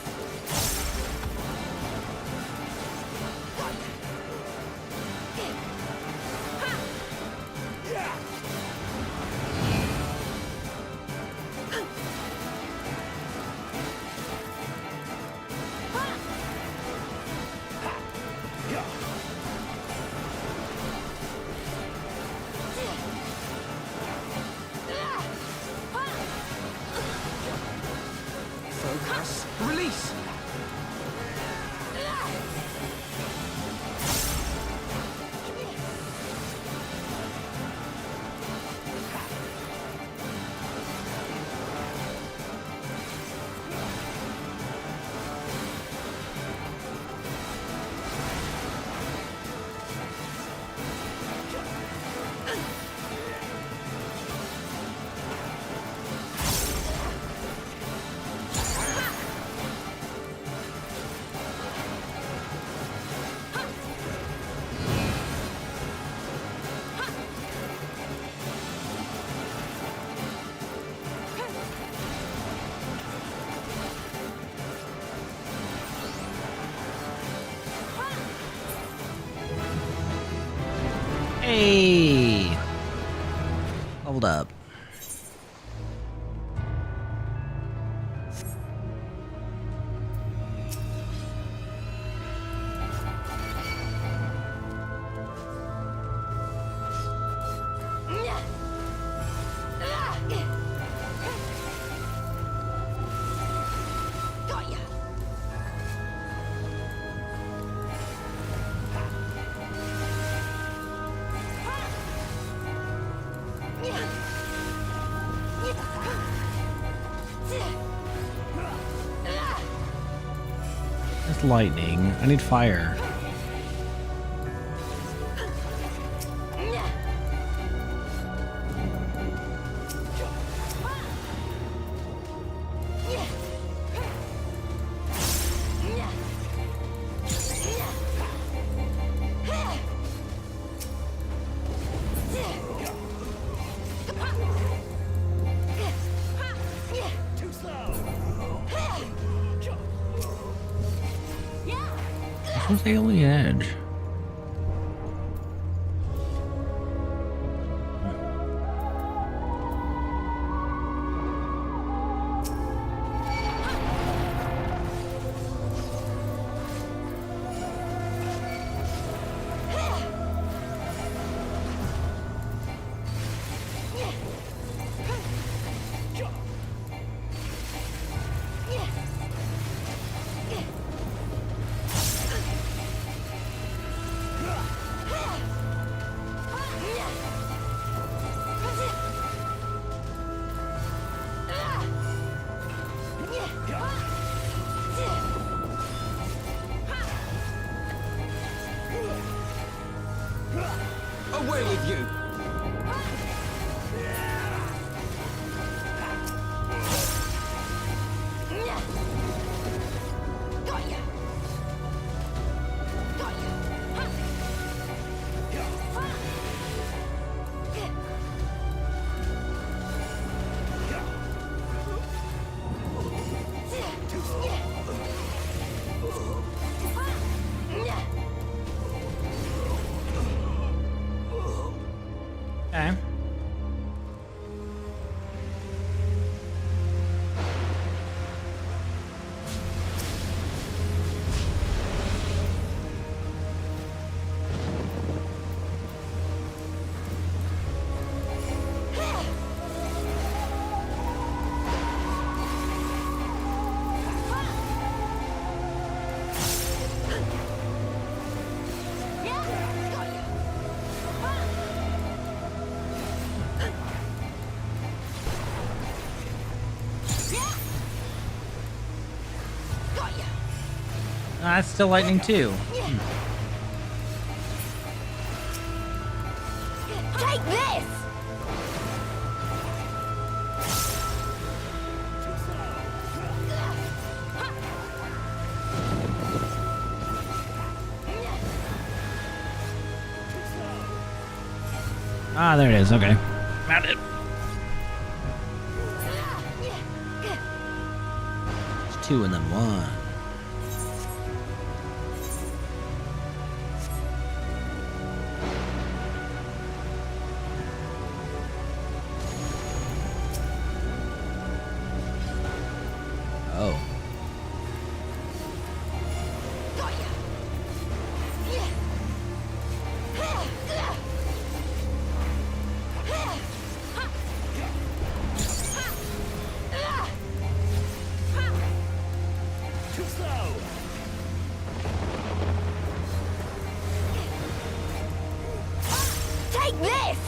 Focus. Release! Hey! Hold up. It's lightning. I need fire. What's the alien edge? Away with you! Okay. it's still lightning too. Take this! Ah, there it is. Okay. Found it. It's 2 and then 1. Oh. Too slow! Take this!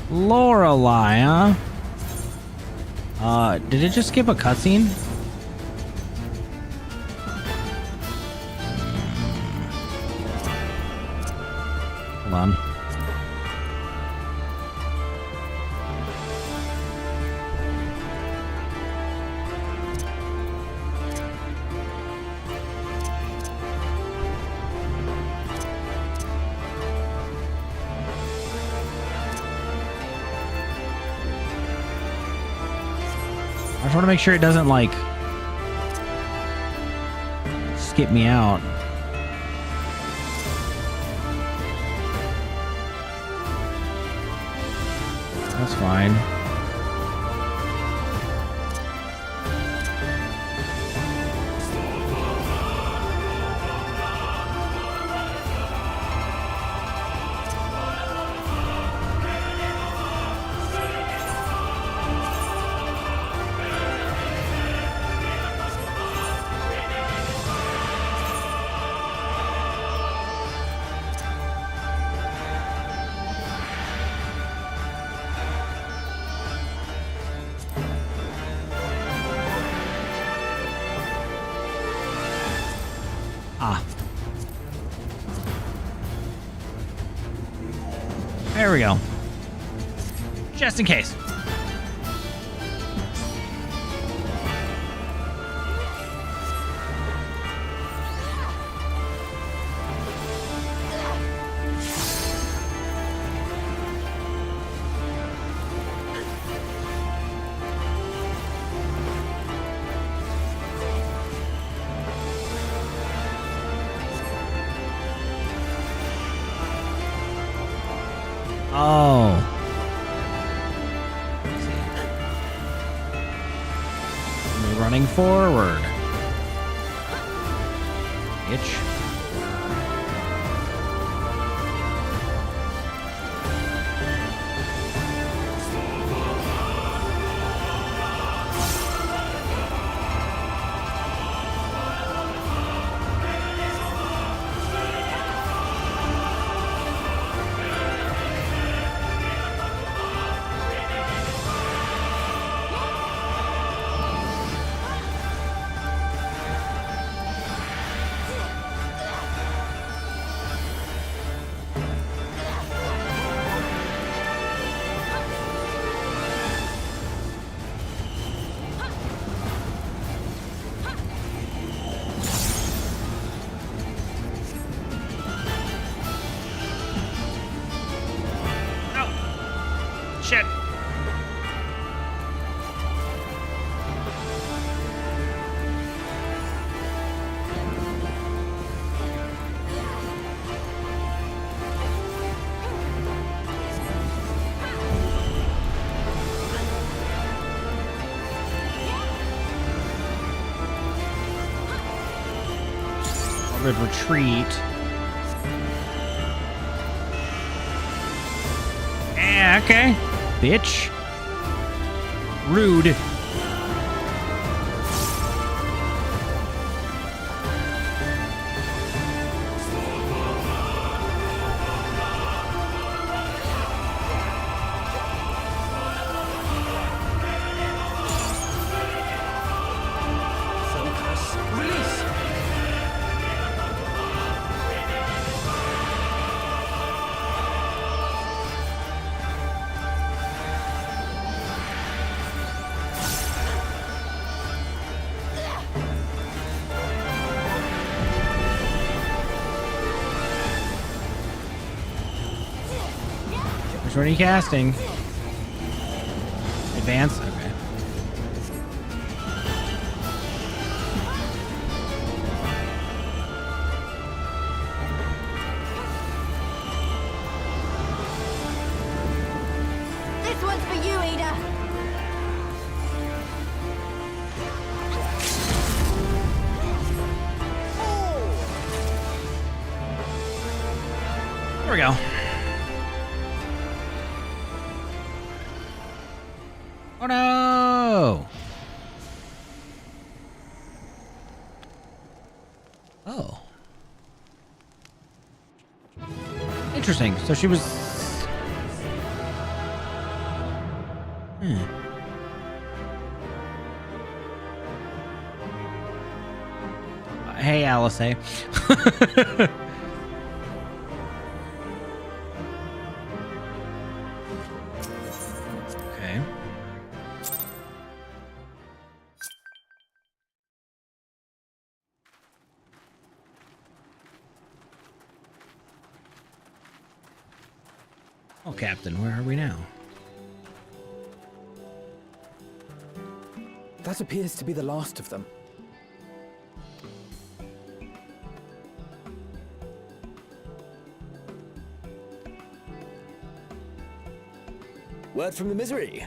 Lorelei, huh? Did it just skip a cutscene? Hold on. I just want to make sure it doesn't, like, skip me out. That's fine. Ah. There we go. Just in case. Oh. Running forward. Itch. Sacred Retreat. Yeah, okay. Bitch. Rude. Which one are you casting? Advance? Okay. This one's for you, Ada. There we go. Oh no! Oh. Interesting. So she was... Hey, Alice, hey. Okay. Oh, Captain, where are we now? That appears to be the last of them. Word from the Misery.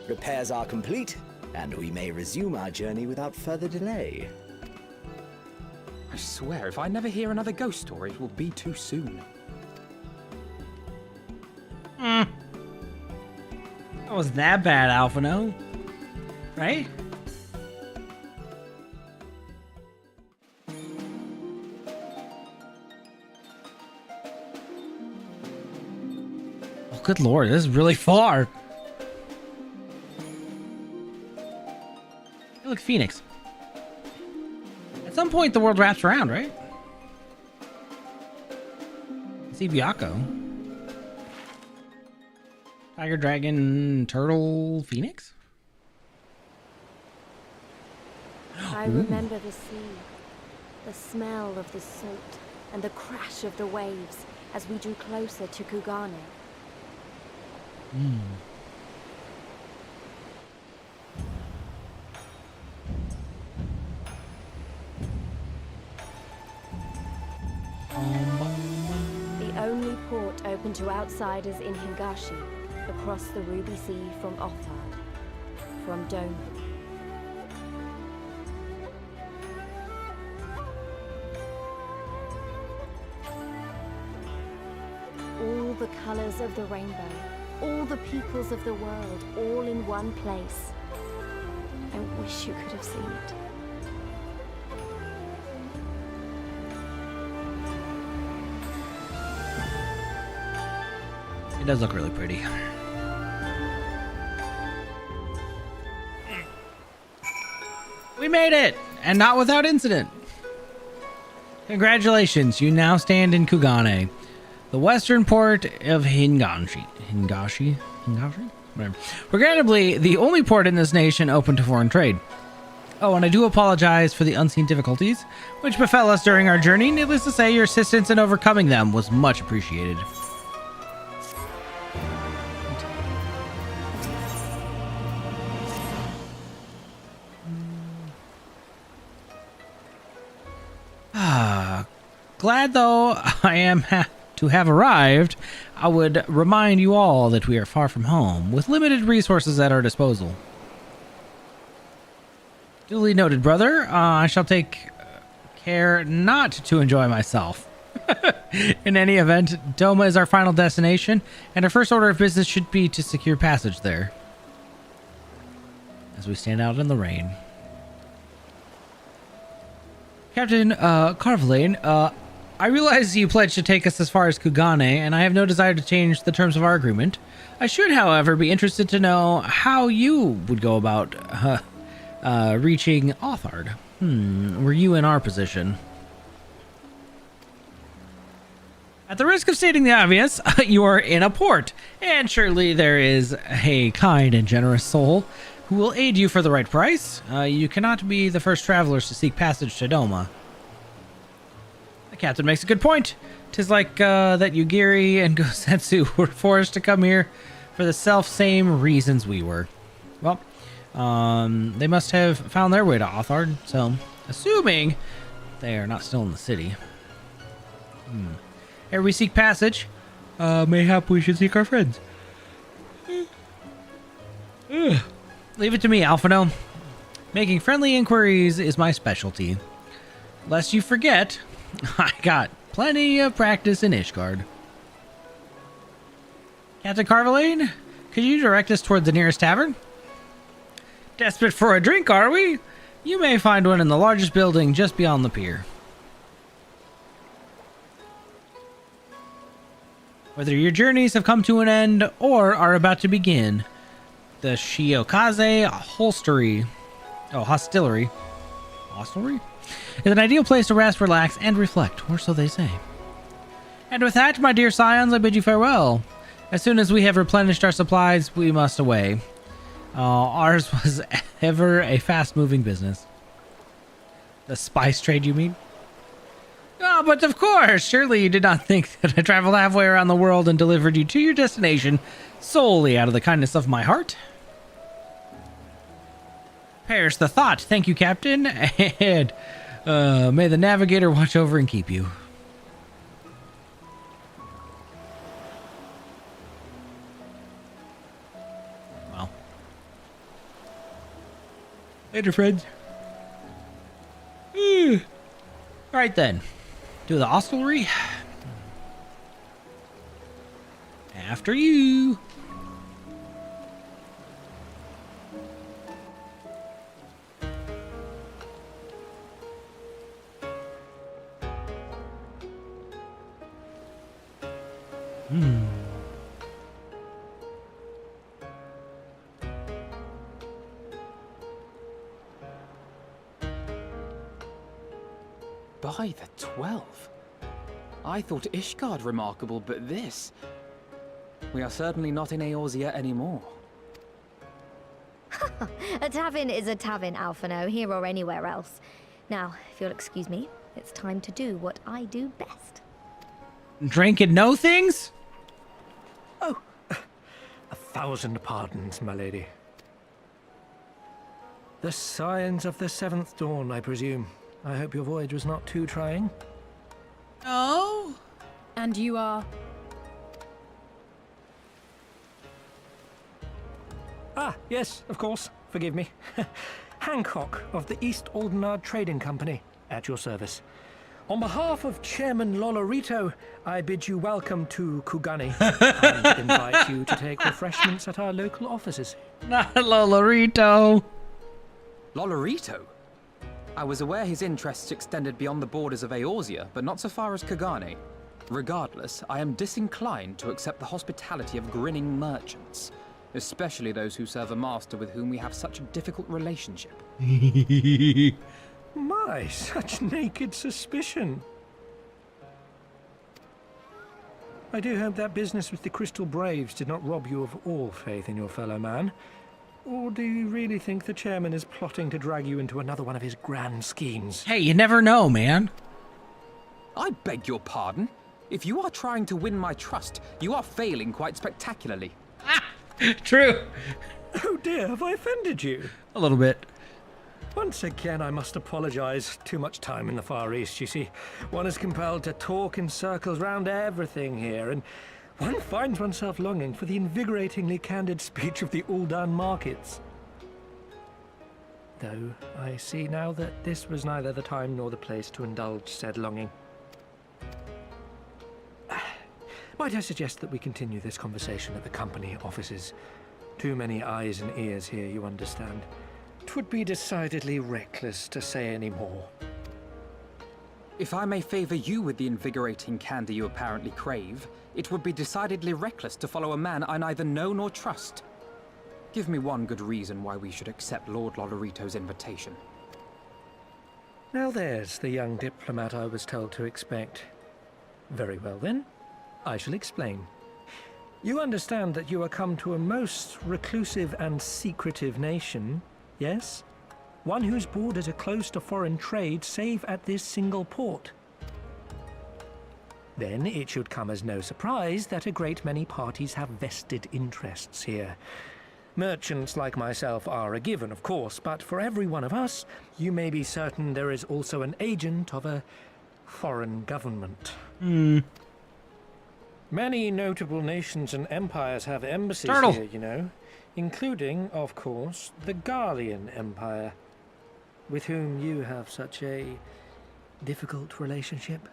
Repairs are complete, and we may resume our journey without further delay. I swear, if I never hear another ghost story, it will be too soon. That wasn't that bad, Alphino. Right? Oh, good lord, this is really far. Hey, look, Phoenix. At some point, the world wraps around, right? See Byakko. Tiger, dragon, turtle, phoenix? I remember the sea, the smell of the salt, and the crash of the waves as we drew closer to Kugane. The only port open to outsiders in Hingashi, across the Ruby Sea from Othard, from Doma. All the colors of the rainbow, all the peoples of the world, all in one place. I wish you could have seen it. It does look really pretty. We made it! And not without incident. Congratulations, you now stand in Kugane, the western port of Hingashi? Whatever. Regrettably, the only port in this nation open to foreign trade. Oh, and I do apologize for the unseen difficulties which befell us during our journey. Needless to say, your assistance in overcoming them was much appreciated. Glad though I am to have arrived, I would remind you all that we are far from home, with limited resources at our disposal. Duly noted, brother. I shall take care not to enjoy myself. In any event, Doma is our final destination, and our first order of business should be to secure passage there. As we stand out in the rain. Captain Carvalane, I realize you pledged to take us as far as Kugane, and I have no desire to change the terms of our agreement. I should, however, be interested to know how you would go about reaching Othard. Were you in our position? At the risk of stating the obvious, you are in a port, and surely there is a kind and generous soul who will aid you for the right price. You cannot be the first travelers to seek passage to Doma. The captain makes a good point. 'Tis like that Yugiri and Gosetsu were forced to come here for the self-same reasons we were. Well, they must have found their way to Othard, so assuming they are not still in the city. Ere we seek passage, mayhap we should seek our friends. Leave it to me, Alphino. Making friendly inquiries is my specialty. Lest you forget, I got plenty of practice in Ishgard. Captain Carvalane, could you direct us toward the nearest tavern? Desperate for a drink, are we? You may find one in the largest building just beyond the pier. Whether your journeys have come to an end or are about to begin, the Shiokaze Hostelry is an ideal place to rest, relax, and reflect, or so they say. And with that, my dear scions, I bid you farewell. As soon as we have replenished our supplies, we must away. Ours was ever a fast-moving business. The spice trade, you mean? Oh, but of course! Surely you did not think that I traveled halfway around the world and delivered you to your destination solely out of the kindness of my heart? Perish the thought. Thank you, Captain, and may the Navigator watch over and keep you. Well. Later, friends. Alright then. Do the hostelry. After you. By the 12. I thought Ishgard remarkable, but this... We are certainly not in Eorzea anymore. A tavern is a tavern, Alphino, here or anywhere else. Now, if you'll excuse me, it's time to do what I do best. Drink and know things? Oh, 1,000 pardons, my lady. The signs of the 7th dawn, I presume. I hope your voyage was not too trying. Oh? And you are? Ah, yes, of course. Forgive me. Hancock of the East Aldenard Trading Company, at your service. On behalf of Chairman Lolorito, I bid you welcome to Kugane and invite you to take refreshments at our local offices. Not Lolorito. Lolorito? I was aware his interests extended beyond the borders of Eorzea, but not so far as Kugane. Regardless, I am disinclined to accept the hospitality of grinning merchants, especially those who serve a master with whom we have such a difficult relationship. My, such naked suspicion. I do hope that business with the Crystal Braves did not rob you of all faith in your fellow man. Or do you really think the chairman is plotting to drag you into another one of his grand schemes? Hey, you never know, man. I beg your pardon? If you are trying to win my trust, you are failing quite spectacularly. True. Oh dear, have I offended you? A little bit. Once again, I must apologize. Too much time in the Far East, you see. One is compelled to talk in circles round everything here, and one finds oneself longing for the invigoratingly candid speech of the Uldan markets. though I see now that this was neither the time nor the place to indulge said longing. Might I suggest that we continue this conversation at the company offices? Too many eyes and ears here, you understand. 'Twould be decidedly reckless to say any more. If I may favor you with the invigorating candy you apparently crave, it would be decidedly reckless to follow a man I neither know nor trust. Give me one good reason why we should accept Lord Lodorito's invitation. Now there's the young diplomat I was told to expect. Very well then, I shall explain. You understand that you are come to a most reclusive and secretive nation, yes? One whose borders are closed to foreign trade save at this single port. Then it should come as no surprise that a great many parties have vested interests here. Merchants like myself are a given, of course, but for every one of us, you may be certain there is also an agent of a foreign government. Many notable nations and empires have embassies here, you know, including, of course, the Garlean Empire, with whom you have such a difficult relationship.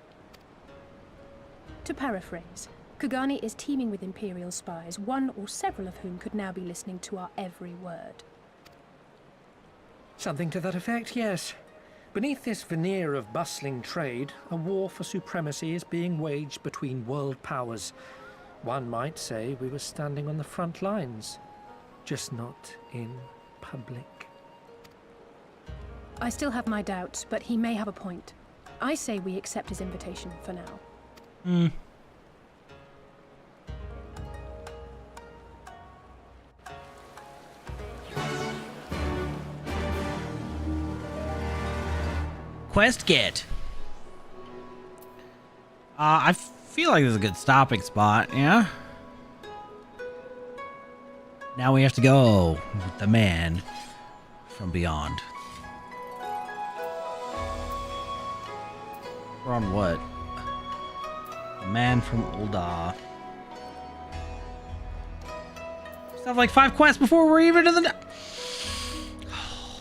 To paraphrase, Kugani is teeming with Imperial spies, one or several of whom could now be listening to our every word. Something to that effect, yes. Beneath this veneer of bustling trade, a war for supremacy is being waged between world powers. One might say we were standing on the front lines, just not in public. I still have my doubts, but he may have a point. I say we accept his invitation for now. Quest get. I feel like this is a good stopping spot, yeah? Now we have to go with the man from beyond. We're on what? The man from Ulda. We have like 5 quests before we're even to the...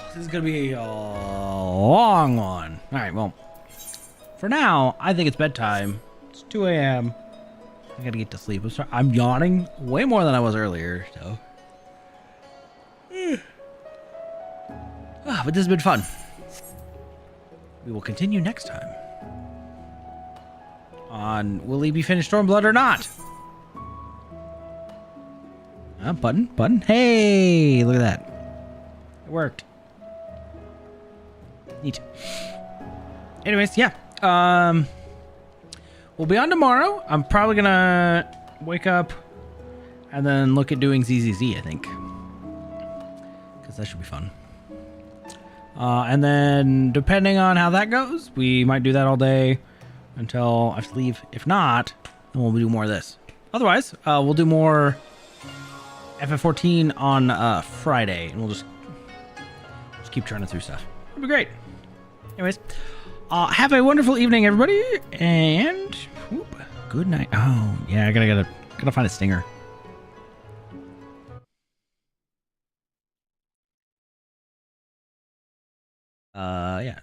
This is gonna be a long one. Alright, well, for now, I think it's bedtime. It's 2 a.m. I gotta get to sleep. I'm yawning way more than I was earlier, so. But this has been fun. We will continue next time on Will he be finished Stormblood or not? Button. Hey, look at that. It worked. Neat. Anyways, yeah. We'll be on tomorrow. I'm probably gonna wake up and then look at doing ZZZ, I think. Because that should be fun. And then, depending on how that goes, we might do that all day until I have to leave. If not, then we'll do more of this. Otherwise, we'll do more FF14 on Friday, and we'll just keep churning through stuff. It'll be great. Anyways, have a wonderful evening, everybody, and good night. Oh yeah, I gotta find a stinger. Yeah.